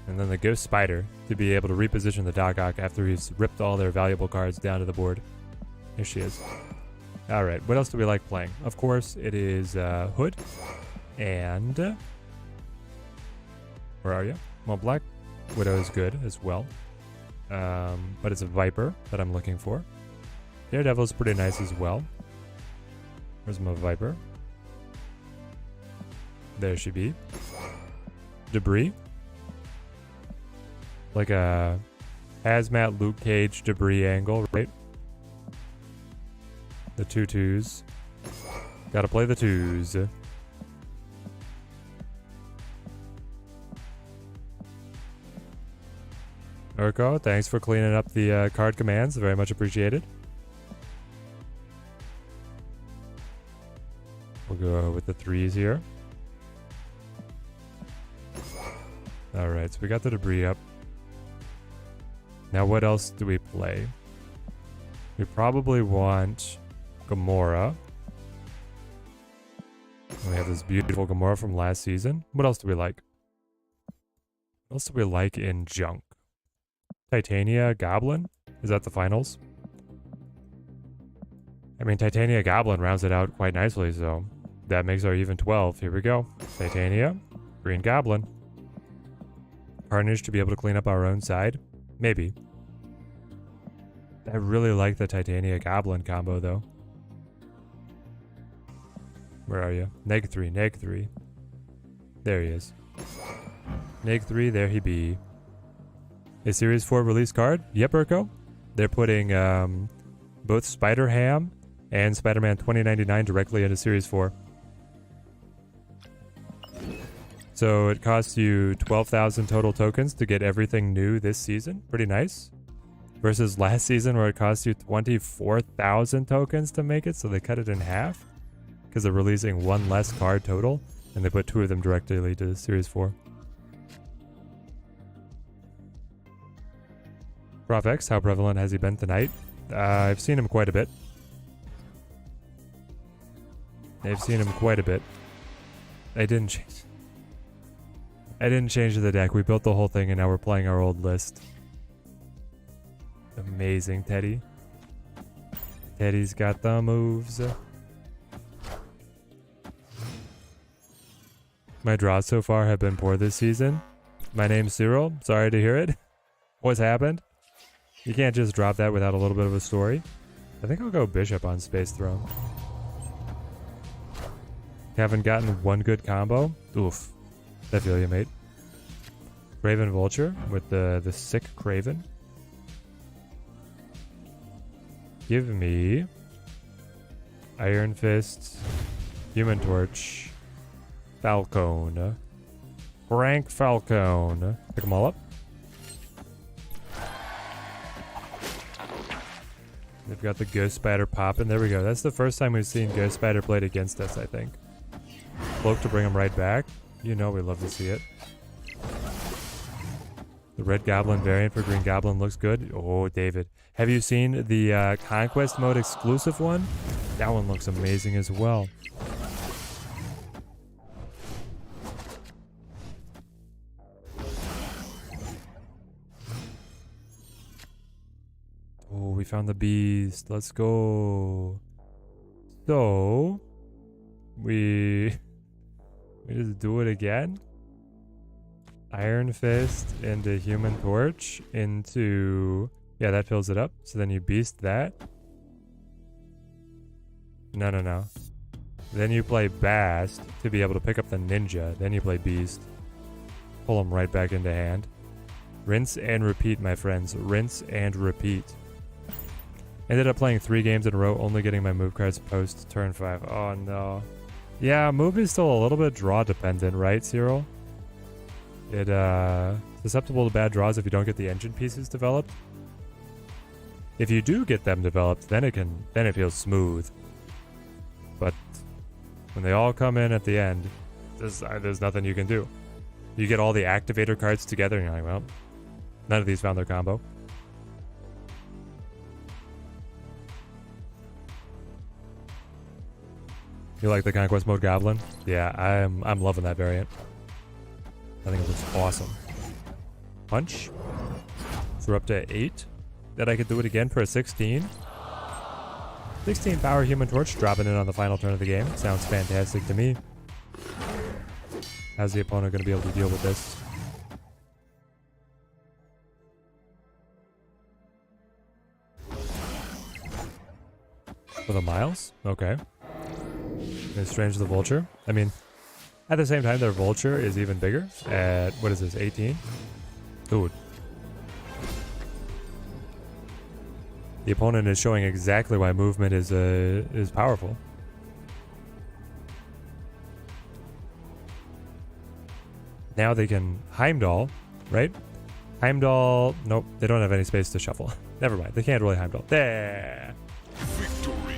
and then the Ghost Spider to be able to reposition the Doc Ock after he's ripped all their valuable cards down to the board. Here she is. Alright, what else do we like playing? Of course, it is Hood and... where are you? Well, Black Widow is good as well. But it's a Viper that I'm looking for. Daredevil is pretty nice as well. Where's my Viper? There she be. Debris. Like a Hazmat Luke Cage Debris angle, right? The 2/2s. Gotta play the 2s. Urko, thanks for cleaning up the card commands. Very much appreciated. We'll go with the 3s here. Alright, so we got the debris up. Now what else do we play? We probably want Gamora. And we have this beautiful Gamora from last season. What else do we like? What else do we like in junk? Titania Goblin? Is that the finals? I mean, Titania Goblin rounds it out quite nicely, so that makes our even 12. Here we go. Titania, Green Goblin. Carnage to be able to clean up our own side? Maybe. I really like the Titania Goblin combo, though. Where are you? Neg 3, Neg 3. There he is. Neg 3, there he be. A Series 4 release card? Yep, Urko. They're putting both Spider-Ham and Spider-Man 2099 directly into Series 4. So it costs you 12,000 total tokens to get everything new this season. Pretty nice. Versus last season where it cost you 24,000 tokens to make it, so they cut it in half. Because they're releasing one less card total, and they put 2 of them directly to Series 4. Prof X, how prevalent has he been tonight? I've seen him quite a bit. I've seen him quite a bit. I didn't change the deck. We built the whole thing and now we're playing our old list. Amazing, Teddy. Teddy's got the moves. My draws so far have been poor this season. My name's Cyril. Sorry to hear it. What's happened? You can't just drop that without a little bit of a story. I think I'll go Bishop on Space Throne. Haven't gotten one good combo? Oof. I feel you, mate. Craven Vulture with the sick Craven. Give me Iron Fist, Human Torch, Falcone, Frank Falcone. Pick them all up. They've got the Ghost Spider popping. There we go. That's the first time we've seen Ghost Spider played against us, I think. Cloak to bring him right back. You know we love to see it. The Red Goblin variant for Green Goblin looks good. Oh, David. Have you seen the Conquest mode exclusive one? That one looks amazing as well. Oh, we found the beast. Let's go. So, we just do it again. Iron Fist into Human Torch into... Yeah, that fills it up. So then you beast that. No. Then you play Bast to be able to pick up the Ninja. Then you play Beast. Pull them right back into hand. Rinse and repeat, my friends. Rinse and repeat. Ended up playing 3 games in a row, only getting my move cards post turn 5. Oh no. Yeah, move is still a little bit draw dependent, right, Cyril? It susceptible to bad draws if you don't get the engine pieces developed. If you do get them developed, then it feels smooth. But when they all come in at the end, there's nothing you can do. You get all the activator cards together and you're like, well, none of these found their combo. You like the Conquest mode Goblin? Yeah, I'm loving that variant. I think it looks awesome. Punch. So we're up to 8. That I could do it again for a 16. 16 power Human Torch dropping in on the final turn of the game. Sounds fantastic to me. How's the opponent going to be able to deal with this? With a Miles? Okay. And Strange the Vulture. I mean, at the same time, their Vulture is even bigger at, what is this, 18? Dude. The opponent is showing exactly why movement is powerful. Now they can Heimdall, right? Heimdall, nope, they don't have any space to shuffle. Never mind, they can't really Heimdall. There. Victory.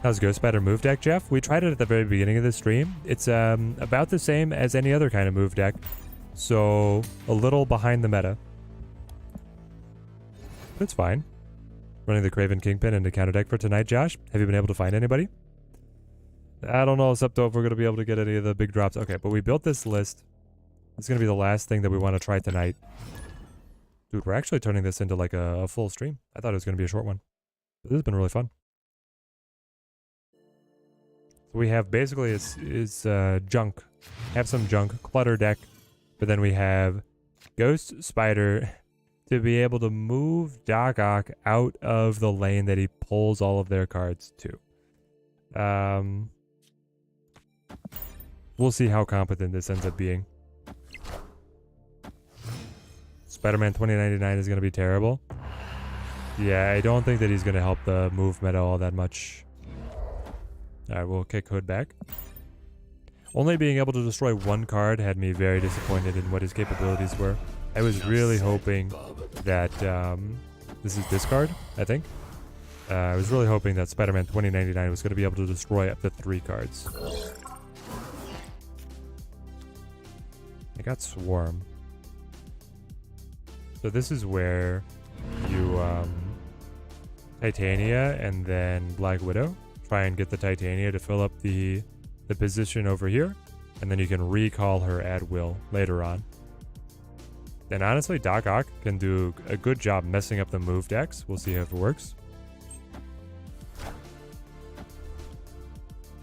How's Ghost Spider move deck, Jeff? We tried it at the very beginning of the stream. It's about the same as any other kind of move deck, so a little behind the meta. That's fine. Running the Craven Kingpin into counter deck for tonight, Josh. Have you been able to find anybody? I don't know, except if we're going to be able to get any of the big drops. Okay, but we built this list. It's going to be the last thing that we want to try tonight. Dude, we're actually turning this into like a full stream. I thought it was going to be a short one. But this has been really fun. So we have basically is junk. Have some junk, clutter deck. But then we have Ghost Spider to be able to move Doc Ock out of the lane that he pulls all of their cards to. We'll see how competent this ends up being. Spider-Man 2099 is going to be terrible. Yeah, I don't think that he's going to help the move meta all that much. Alright, we'll kick Hood back. Only being able to destroy one card had me very disappointed in what his capabilities were. I was really hoping that this is discard, I think. I was really hoping that Spider-Man 2099 was going to be able to destroy up to 3 cards. I got Swarm. So this is where you Titania and then Black Widow. Try and get the Titania to fill up the position over here. And then you can recall her at will later on. And honestly, Doc Ock can do a good job messing up the move decks. We'll see if it works.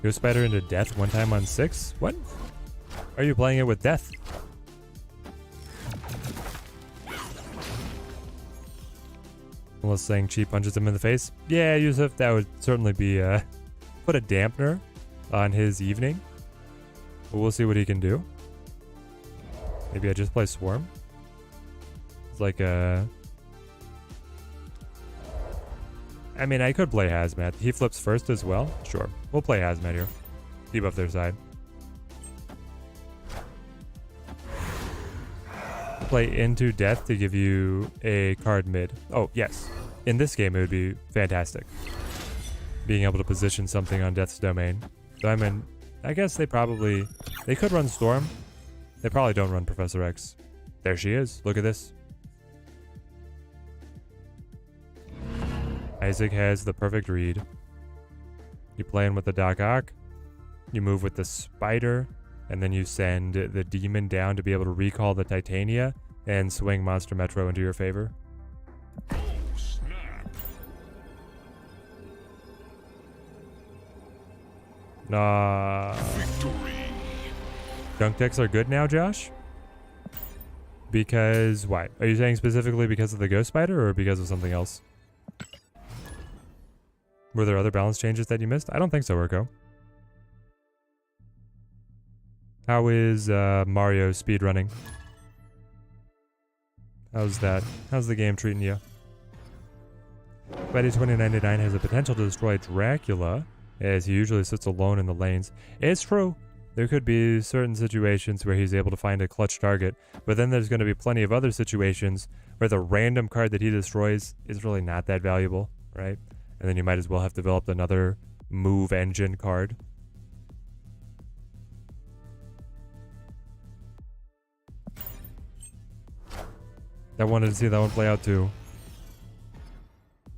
Ghost Spider into death one time on 6? What? Are you playing it with death? Unless saying Chi punches him in the face. Yeah, Yusuf, that would certainly be put a dampener on his evening. But we'll see what he can do. Maybe I just play Swarm. It's like a... I mean, I could play Hazmat. He flips first as well. Sure. We'll play Hazmat here. Debuff their side. Play into death to give you a card mid. Oh, yes. In this game, it would be fantastic. Being able to position something on death's domain. So I mean, I guess they could run Storm. They probably don't run Professor X. There she is. Look at this. Isaac has the perfect read. You play in with the Doc Ock. You move with the Spider. And then you send the Demon down to be able to recall the Titania and swing Monster Metro into your favor. Oh, snap. Nah. Victory. Junk decks are good now, Josh? Because why? Are you saying specifically because of the Ghost Spider or because of something else? Were there other balance changes that you missed? I don't think so, Urko. How is Mario speedrunning? How's that? How's the game treating you? Spidey 2099 has the potential to destroy Dracula, as he usually sits alone in the lanes. It's true. There could be certain situations where he's able to find a clutch target, but then there's going to be plenty of other situations where the random card that he destroys is really not that valuable, right? And then you might as well have developed another move engine card. I wanted to see that one play out too.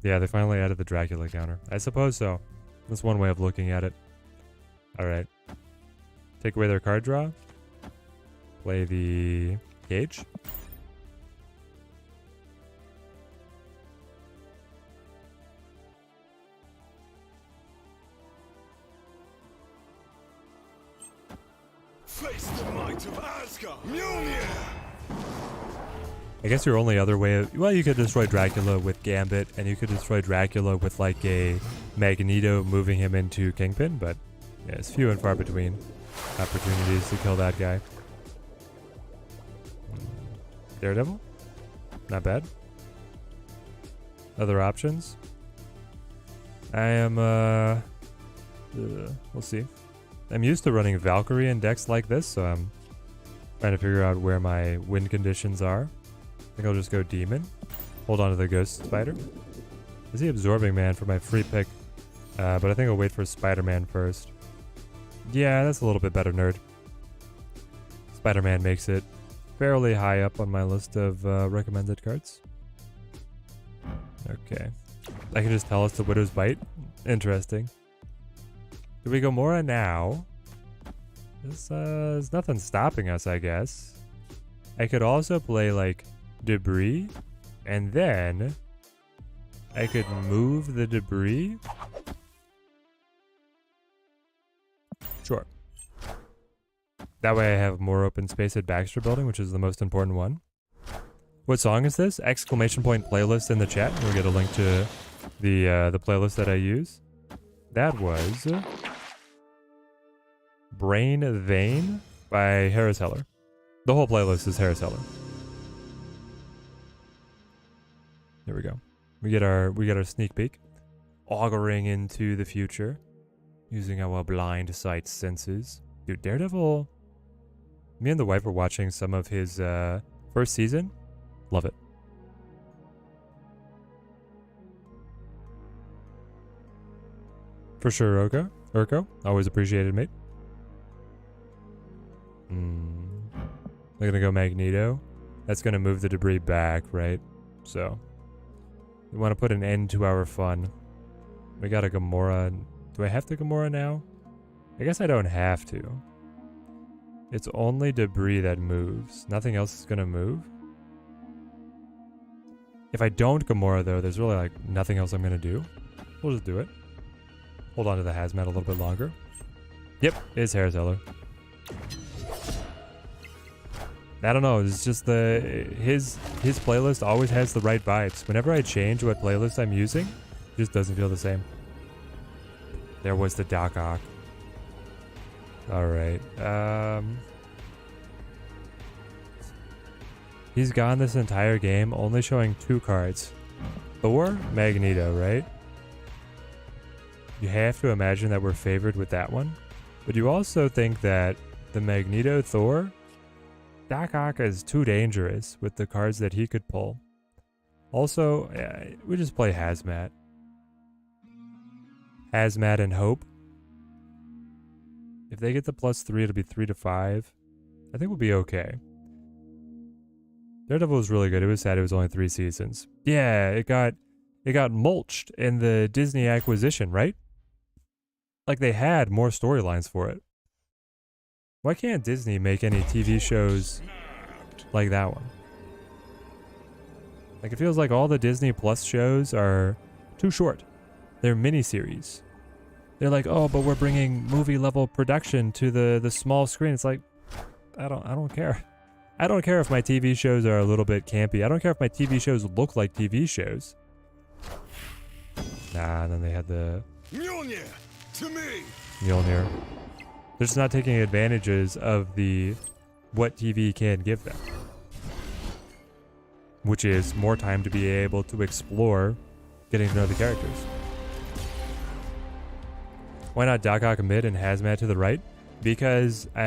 Yeah, they finally added the Dracula counter. I suppose so. That's one way of looking at it. Alright. Take away their card draw. Play the Cage. Face the might of Asgard. Mjolnir. I guess your only other way of... Well, you could destroy Dracula with Gambit, and you could destroy Dracula with like a Magneto moving him into Kingpin, but yeah, it's few and far between opportunities to kill that guy. Daredevil? Not bad. Other options? I am, we'll see. I'm used to running Valkyrie in decks like this, so I'm trying to figure out where my win conditions are. I think I'll just go Demon. Hold on to the Ghost Spider. Is he Absorbing Man for my free pick? But I think I'll wait for Spider-Man first. Yeah, that's a little bit better, nerd. Spider-Man makes it fairly high up on my list of recommended cards. Okay. I can just tell us the Widow's Bite. Interesting. Do we go Gamora now? There's nothing stopping us, I guess. I could also play, like, Debris. And then I could move the Debris. Sure. That way I have more open space at Baxter Building, which is the most important one. What song is this? Exclamation point playlist in the chat. We'll get a link to the playlist that I use. That was Brain Vein by Harris Heller. The whole playlist is Harris Heller. There we go. We get our sneak peek, auguring into the future, using our blind sight senses. Dude, Daredevil. Me and the wife were watching some of his first season. Love it. For sure, Urko. Always appreciated, mate. They're gonna go Magneto. That's gonna move the Debris back, right? So we want to put an end to our fun. We got a Gamora. Do I have to Gamora now? I guess I don't have to. It's only Debris that moves. Nothing else is gonna move. If I don't Gamora though, there's really like nothing else I'm gonna do. We'll just do it. Hold on to the hazmat a little bit longer. Yep, it's Harris Heller. I don't know, it's just his playlist always has the right vibes. Whenever I change what playlist I'm using, it just doesn't feel the same. There was the Doc Ock. Alright. He's gone this entire game only showing 2 cards. Thor, Magneto, right? You have to imagine that we're favored with that one. But you also think that the Magneto Thor, Doc Ock is too dangerous with the cards that he could pull. Also, we just play Hazmat. Hazmat and Hope. If they get the +3, it'll be 3 to 5. I think we'll be okay. Daredevil was really good. It was sad it was only 3 seasons. Yeah, it got mulched in the Disney acquisition, right? Like they had more storylines for it. Why can't Disney make any TV shows like that one? Like it feels like all the Disney Plus shows are too short. They're miniseries. They're like, oh, but we're bringing movie level production to the small screen. It's like, I don't care. I don't care if my TV shows are a little bit campy. I don't care if my TV shows look like TV shows. Nah, and then they had the Mjolnir, to me. Mjolnir. They're just not taking advantages of what TV can give them. Which is more time to be able to explore getting to know the characters. Why not Doc Ock mid and Hazmat to the right? Because I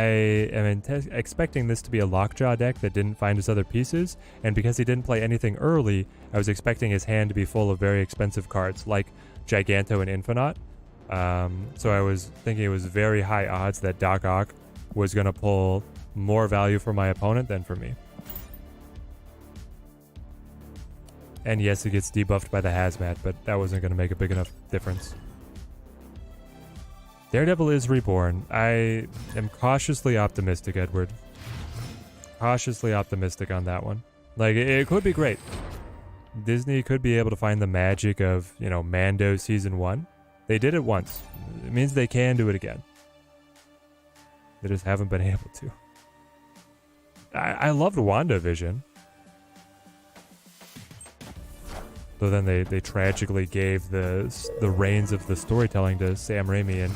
am expecting this to be a Lockjaw deck that didn't find his other pieces, and because he didn't play anything early, I was expecting his hand to be full of very expensive cards, like Giganto and Infinite. So I was thinking it was very high odds that Doc Ock was going to pull more value for my opponent than for me. And yes, it gets debuffed by the Hazmat, but that wasn't going to make a big enough difference. Daredevil is reborn. I am cautiously optimistic, Edward. Cautiously optimistic on that one. Like, it could be great. Disney could be able to find the magic of, Mando Season 1. They did it once. It means they can do it again. They just haven't been able to. I loved WandaVision. So then they tragically gave the reins of the storytelling to Sam Raimi and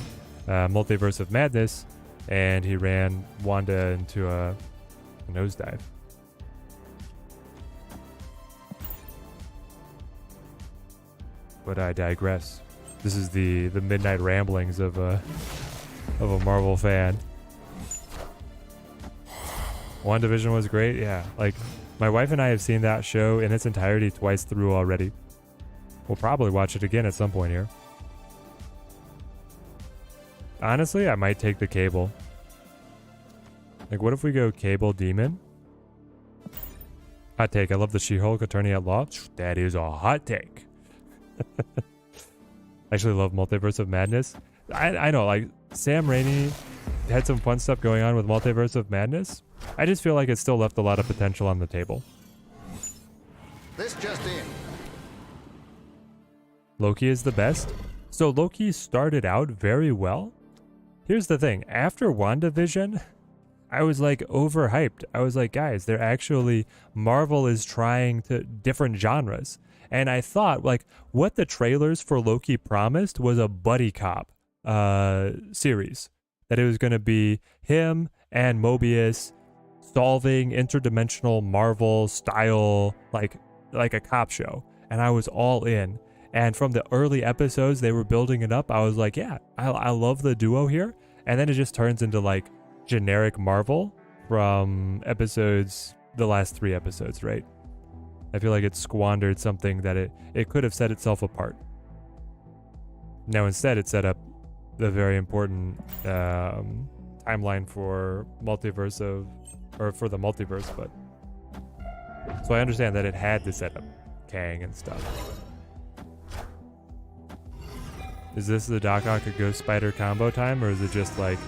Multiverse of Madness, and he ran Wanda into a nosedive. But I digress. This is the midnight ramblings of a Marvel fan. WandaVision was great, yeah. Like, my wife and I have seen that show in its entirety twice through already. We'll probably watch it again at some point here. Honestly, I might take the cable. Like, what if we go cable demon? Hot take. I love the She-Hulk attorney at law. That is a hot take. Actually love Multiverse of Madness. I know, like, Sam Raimi had some fun stuff going on with Multiverse of Madness. I just feel like it still left a lot of potential on the table. This just in. Loki is the best. So Loki started out very well. Here's the thing. After WandaVision, I was like overhyped. I was like, guys, they're actually, Marvel is trying to different genres. And I thought, like, what the trailers for Loki promised was a buddy cop series. That it was going to be him and Mobius solving interdimensional Marvel style, like a cop show. And I was all in. And from the early episodes, they were building it up. I was like, yeah, I love the duo here. And then it just turns into like generic Marvel from episodes, the last 3 episodes, right? I feel like it squandered something that it could have set itself apart. Now instead, it set up the very important timeline for for the multiverse. But so I understand that it had to set up Kang and stuff. Is this the Doc Ock and Ghost Spider combo time, or is it just like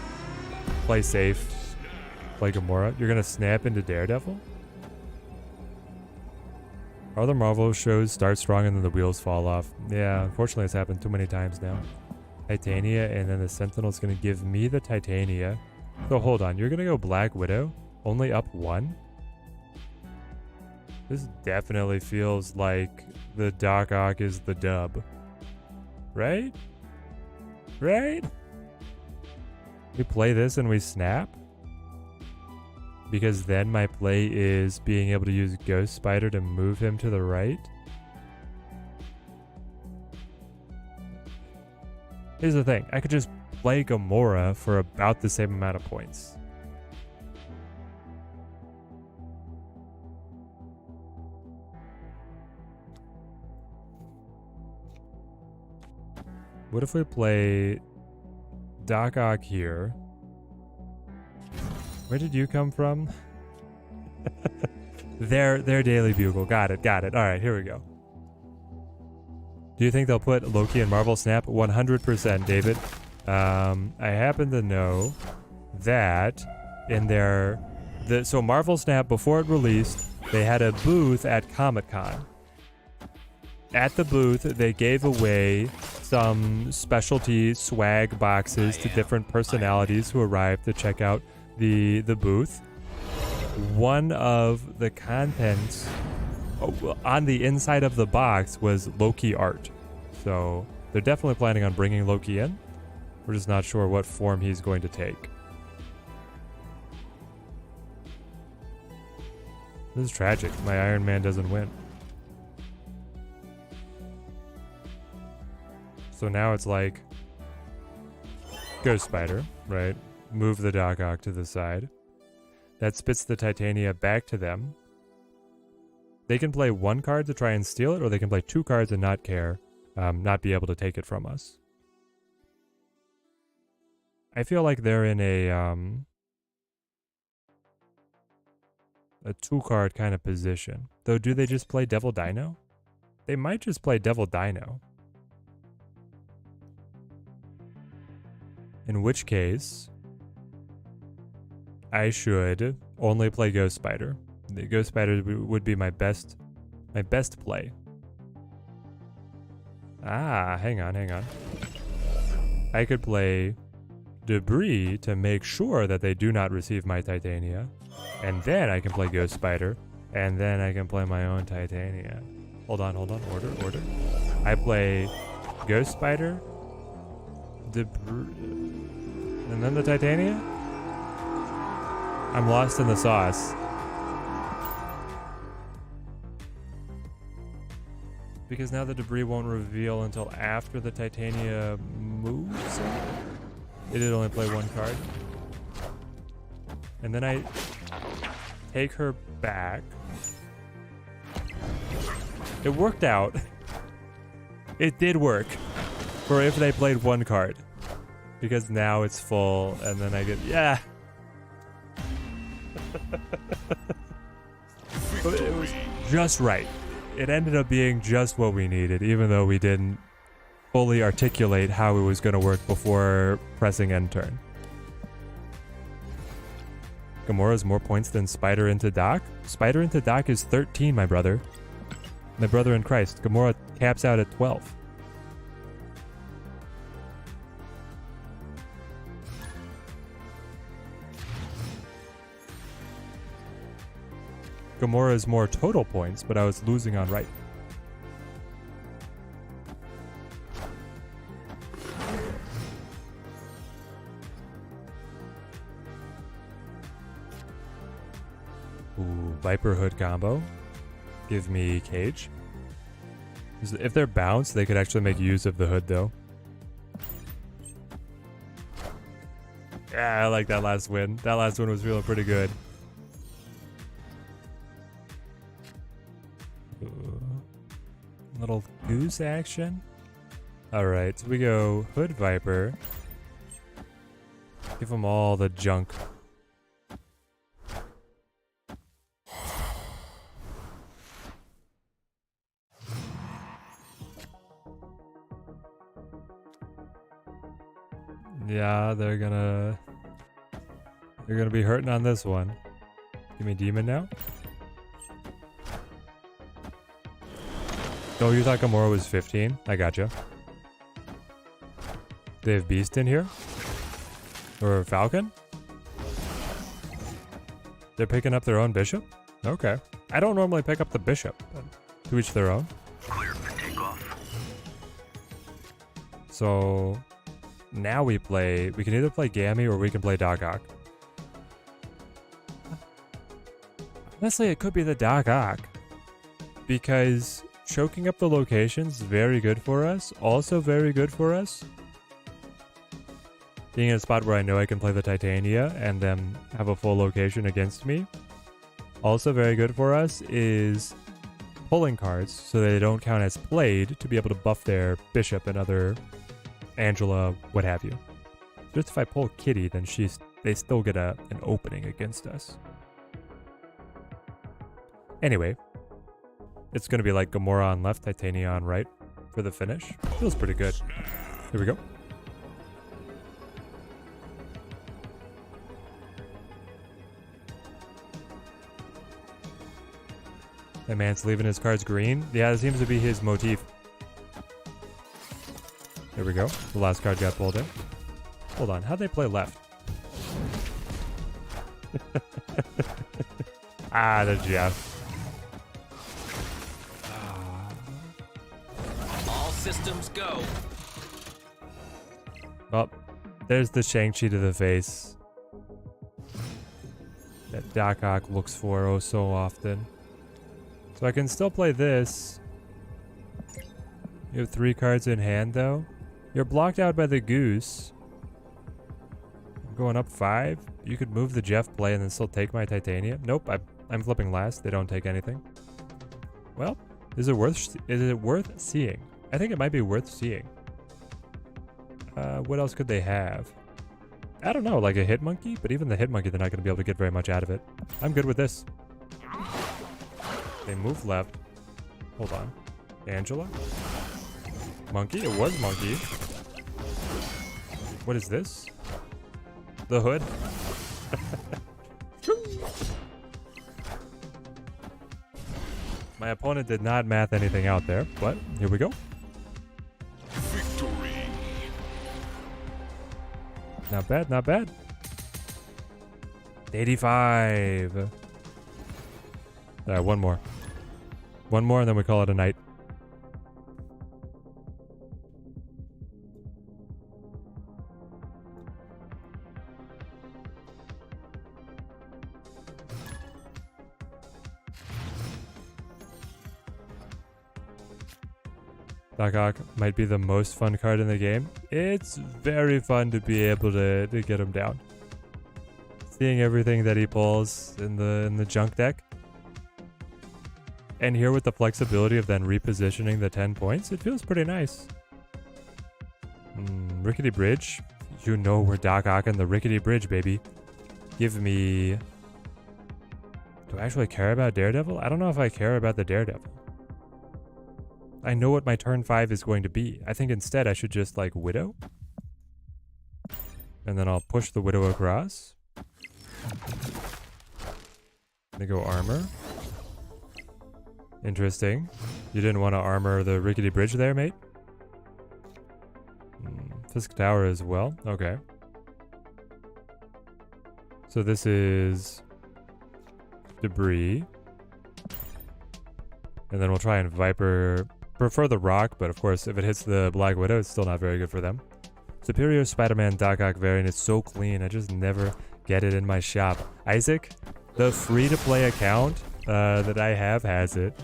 play safe, play Gamora? You're gonna snap into Daredevil? Other Marvel shows start strong and then the wheels fall off. Yeah, unfortunately it's happened too many times now. Titania, and then the Sentinel's gonna give me the Titania. So hold on, you're gonna go Black Widow? Only up 1? This definitely feels like the Doc Ock is the dub. Right? Right? We play this and we snap? Because then my play is being able to use Ghost Spider to move him to the right. Here's the thing. I could just play Gamora for about the same amount of points. What if we play Doc Ock here? Where did you come from? Their Daily Bugle. Got it. Alright, here we go. Do you think they'll put Loki in Marvel Snap? 100%, David. I happen to know that in so Marvel Snap, before it released, they had a booth at Comic-Con. At the booth, they gave away some specialty swag boxes to different personalities who arrived to check out the booth. One of the contents on the inside of the box was Loki art. So they're definitely planning on bringing Loki in. We're just not sure what form he's going to take. This is tragic. My Iron Man doesn't win. So now it's like Ghost Spider, right? Move the Doc Ock to the side. That spits the Titania back to them. They can play 1 card to try and steal it, or they can play 2 cards and not care, not be able to take it from us. I feel like they're in a 2-card kind of position. Though, do they just play Devil Dino? They might just play Devil Dino. In which case, I should only play Ghost Spider. The Ghost Spider would be my best play. Ah, hang on. I could play Debris to make sure that they do not receive my Titania. And then I can play Ghost Spider. And then I can play my own Titania. Hold on. Order. I play Ghost Spider, Debris, and then the Titania? I'm lost in the sauce. Because now the Debris won't reveal until after the Titania moves. It did only play 1 card. And then I take her back. It worked out. It did work. For if they played 1 card. because now it's full, and then I get, yeah. But it was just right. It ended up being just what we needed, even though we didn't fully articulate how it was going to work before pressing end turn. Gamora's more points than Spider into Doc? Spider into Doc is 13, my brother. My brother in Christ. Gamora caps out at 12. Gamora is more total points, but I was losing on right. Ooh, Viper Hood combo. Give me Cage. If they're bounced, they could actually make use of the hood, though. Yeah, I like that last win. That last one was feeling pretty good. Little goose action. Alright, so we go Hood Viper. Give them all the junk. Yeah, they're gonna be hurting on this one. Give me Demon now. Oh, you thought Gamora was 15? I gotcha. They have Beast in here? Or Falcon? They're picking up their own Bishop? Okay. I don't normally pick up the Bishop, but to each their own. Clear for takeoff. So now we can either play Gammy or we can play Doc Ock. Honestly, it could be the Doc Ock. Because choking up the location's very good for us. Also very good for us. Being in a spot where I know I can play the Titania and then have a full location against me. Also very good for us is pulling cards so they don't count as played to be able to buff their Bishop and other Angela, what have you. Just if I pull Kitty, then they still get an opening against us. Anyway, it's going to be like Gamora on left, Titania on right for the finish. Feels pretty good. Here we go. That man's leaving his cards green. Yeah, that seems to be his motif. There we go. The last card got pulled in. Hold on. How'd they play left? The Jeff. All systems go. Oh, there's the Shang-Chi to the face. That Doc Ock looks for oh so often. So I can still play this. You have 3 cards in hand, though. You're blocked out by the Goose. I'm going up 5. You could move the Jeff play and then still take my Titania. Nope, I'm flipping last. They don't take anything. Well, is it worth seeing? I think it might be worth seeing. What else could they have? I don't know, like a Hit Monkey? But even the Hit Monkey, they're not going to be able to get very much out of it. I'm good with this. They move left. Hold on. Angela? Monkey? It was Monkey. What is this? The Hood? My opponent did not math anything out there, but here we go. Victory. Not bad, not bad. 85. Alright, one more. One more and then we call it a night. Doc Ock might be the most fun card in the game. It's very fun to be able to get him down. Seeing everything that he pulls in the junk deck. And here with the flexibility of then repositioning the 10 points, it feels pretty nice. Rickety Bridge. You know we're Doc Ock and the rickety bridge, baby. Give me... Do I actually care about Daredevil? I don't know if I care about the Daredevil. I know what my turn 5 is going to be. I think instead I should just, like, Widow. And then I'll push the Widow across. They go armor. Interesting. You didn't want to armor the rickety bridge there, mate? Fisk Tower as well. Okay. So this is debris. And then we'll try and Viper. Prefer the rock, but of course, if it hits the Black Widow, it's still not very good for them. Superior Spider-Man Doc Ock variant is so clean. I just never get it in my shop. Isaac, the free-to-play account that I have has it.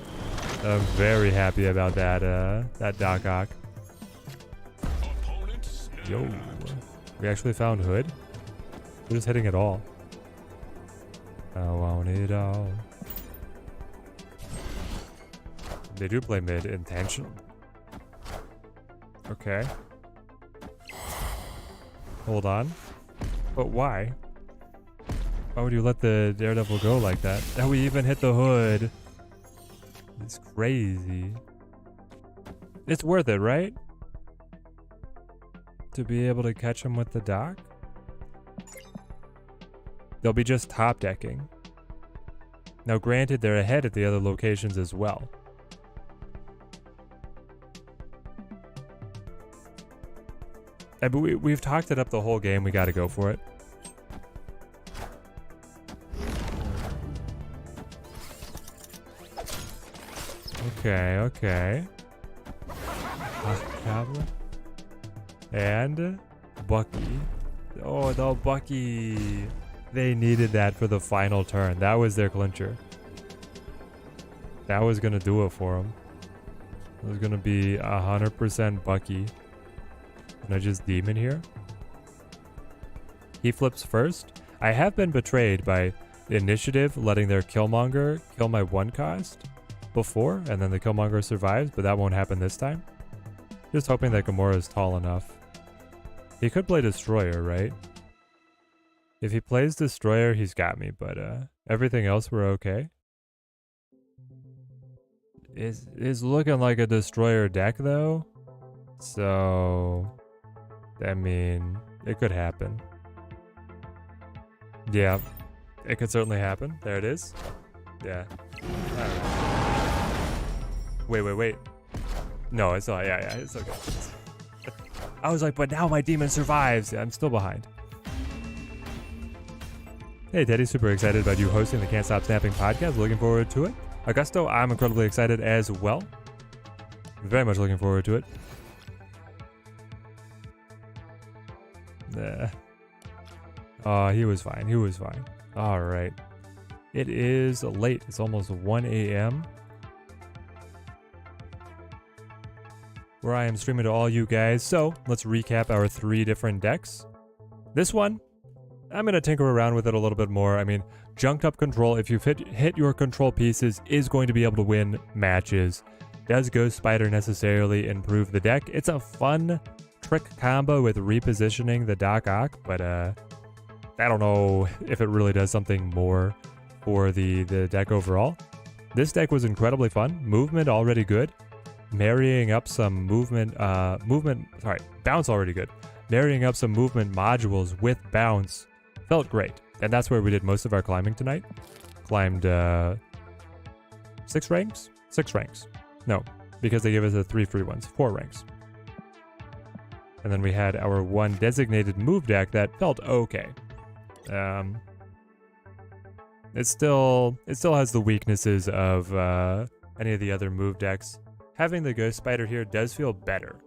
I'm very happy about that, that Doc Ock. Yo, we actually found Hood. We're just hitting it all. I want it all. They do play mid intention. Okay. Hold on. But why? Why would you let the Daredevil go like that? And we even hit the Hood. It's crazy. It's worth it, right? To be able to catch him with the Doc? They'll be just top decking. Now granted, they're ahead at the other locations as well. But we've talked it up the whole game. We got to go for it. Okay, okay. And Bucky. Oh, no, Bucky. They needed that for the final turn. That was their clincher. That was going to do it for them. It was going to be 100% Bucky. Can I just demon here? He flips first. I have been betrayed by initiative letting their Killmonger kill my 1 cost before, and then the Killmonger survives, but that won't happen this time. Just hoping that Gamora is tall enough. He could play Destroyer, right? If he plays Destroyer, he's got me, but everything else we're okay. Is looking like a Destroyer deck though. So I mean, it could happen. Yeah, it could certainly happen. There it is. Yeah. Wait. No, it's not. Yeah, it's okay. I was like, but now my demon survives. I'm still behind. Hey, Teddy, super excited about you hosting the Can't Stop Snapping podcast. Looking forward to it. Augusto, I'm incredibly excited as well. Very much looking forward to it. He was fine. He was fine. All right. It is late. It's almost 1 a.m. where I am streaming to all you guys. So let's recap our 3 different decks. This one, I'm going to tinker around with it a little bit more. I mean, junked up control, if you hit your control pieces, is going to be able to win matches. Does Ghost Spider necessarily improve the deck? It's a fun trick combo with repositioning the Doc Ock, but I don't know if it really does something more for the deck overall. This deck was incredibly fun. Movement already good. Marrying up some bounce already good. Marrying up some movement modules with bounce felt great. And that's where we did most of our climbing tonight. Climbed 6 ranks? 6 ranks. No, because they gave us the 3 free ones. 4 ranks. And then we had our 1 designated move deck that felt okay. It still has the weaknesses of any of the other move decks. Having the Ghost Spider here does feel better.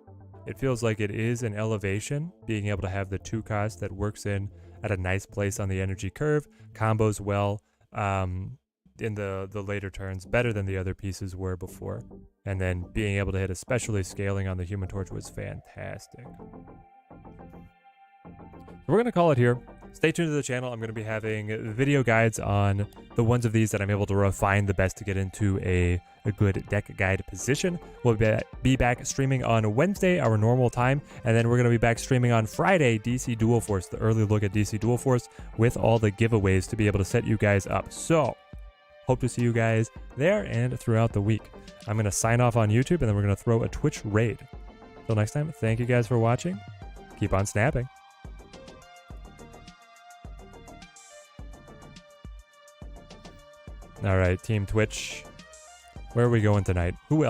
It feels like it is an elevation, being able to have the 2 cost that works in at a nice place on the energy curve, combos well in the later turns, better than the other pieces were before. And then being able to hit especially scaling on the Human Torch was fantastic. We're going to call it here. stay tuned to the channel. I'm going to be having video guides on the ones of these that I'm able to refine the best to get into a good deck guide position. We'll be back streaming on Wednesday, our normal time, and then we're going to be back streaming on Friday, DC Dual Force, the early look at DC Dual Force with all the giveaways to be able to set you guys up. So, hope to see you guys there and throughout the week. I'm going to sign off on YouTube, and then we're going to throw a Twitch raid. Till next time, thank you guys for watching. Keep on snapping. All right, Team Twitch. Where are we going tonight? Who else?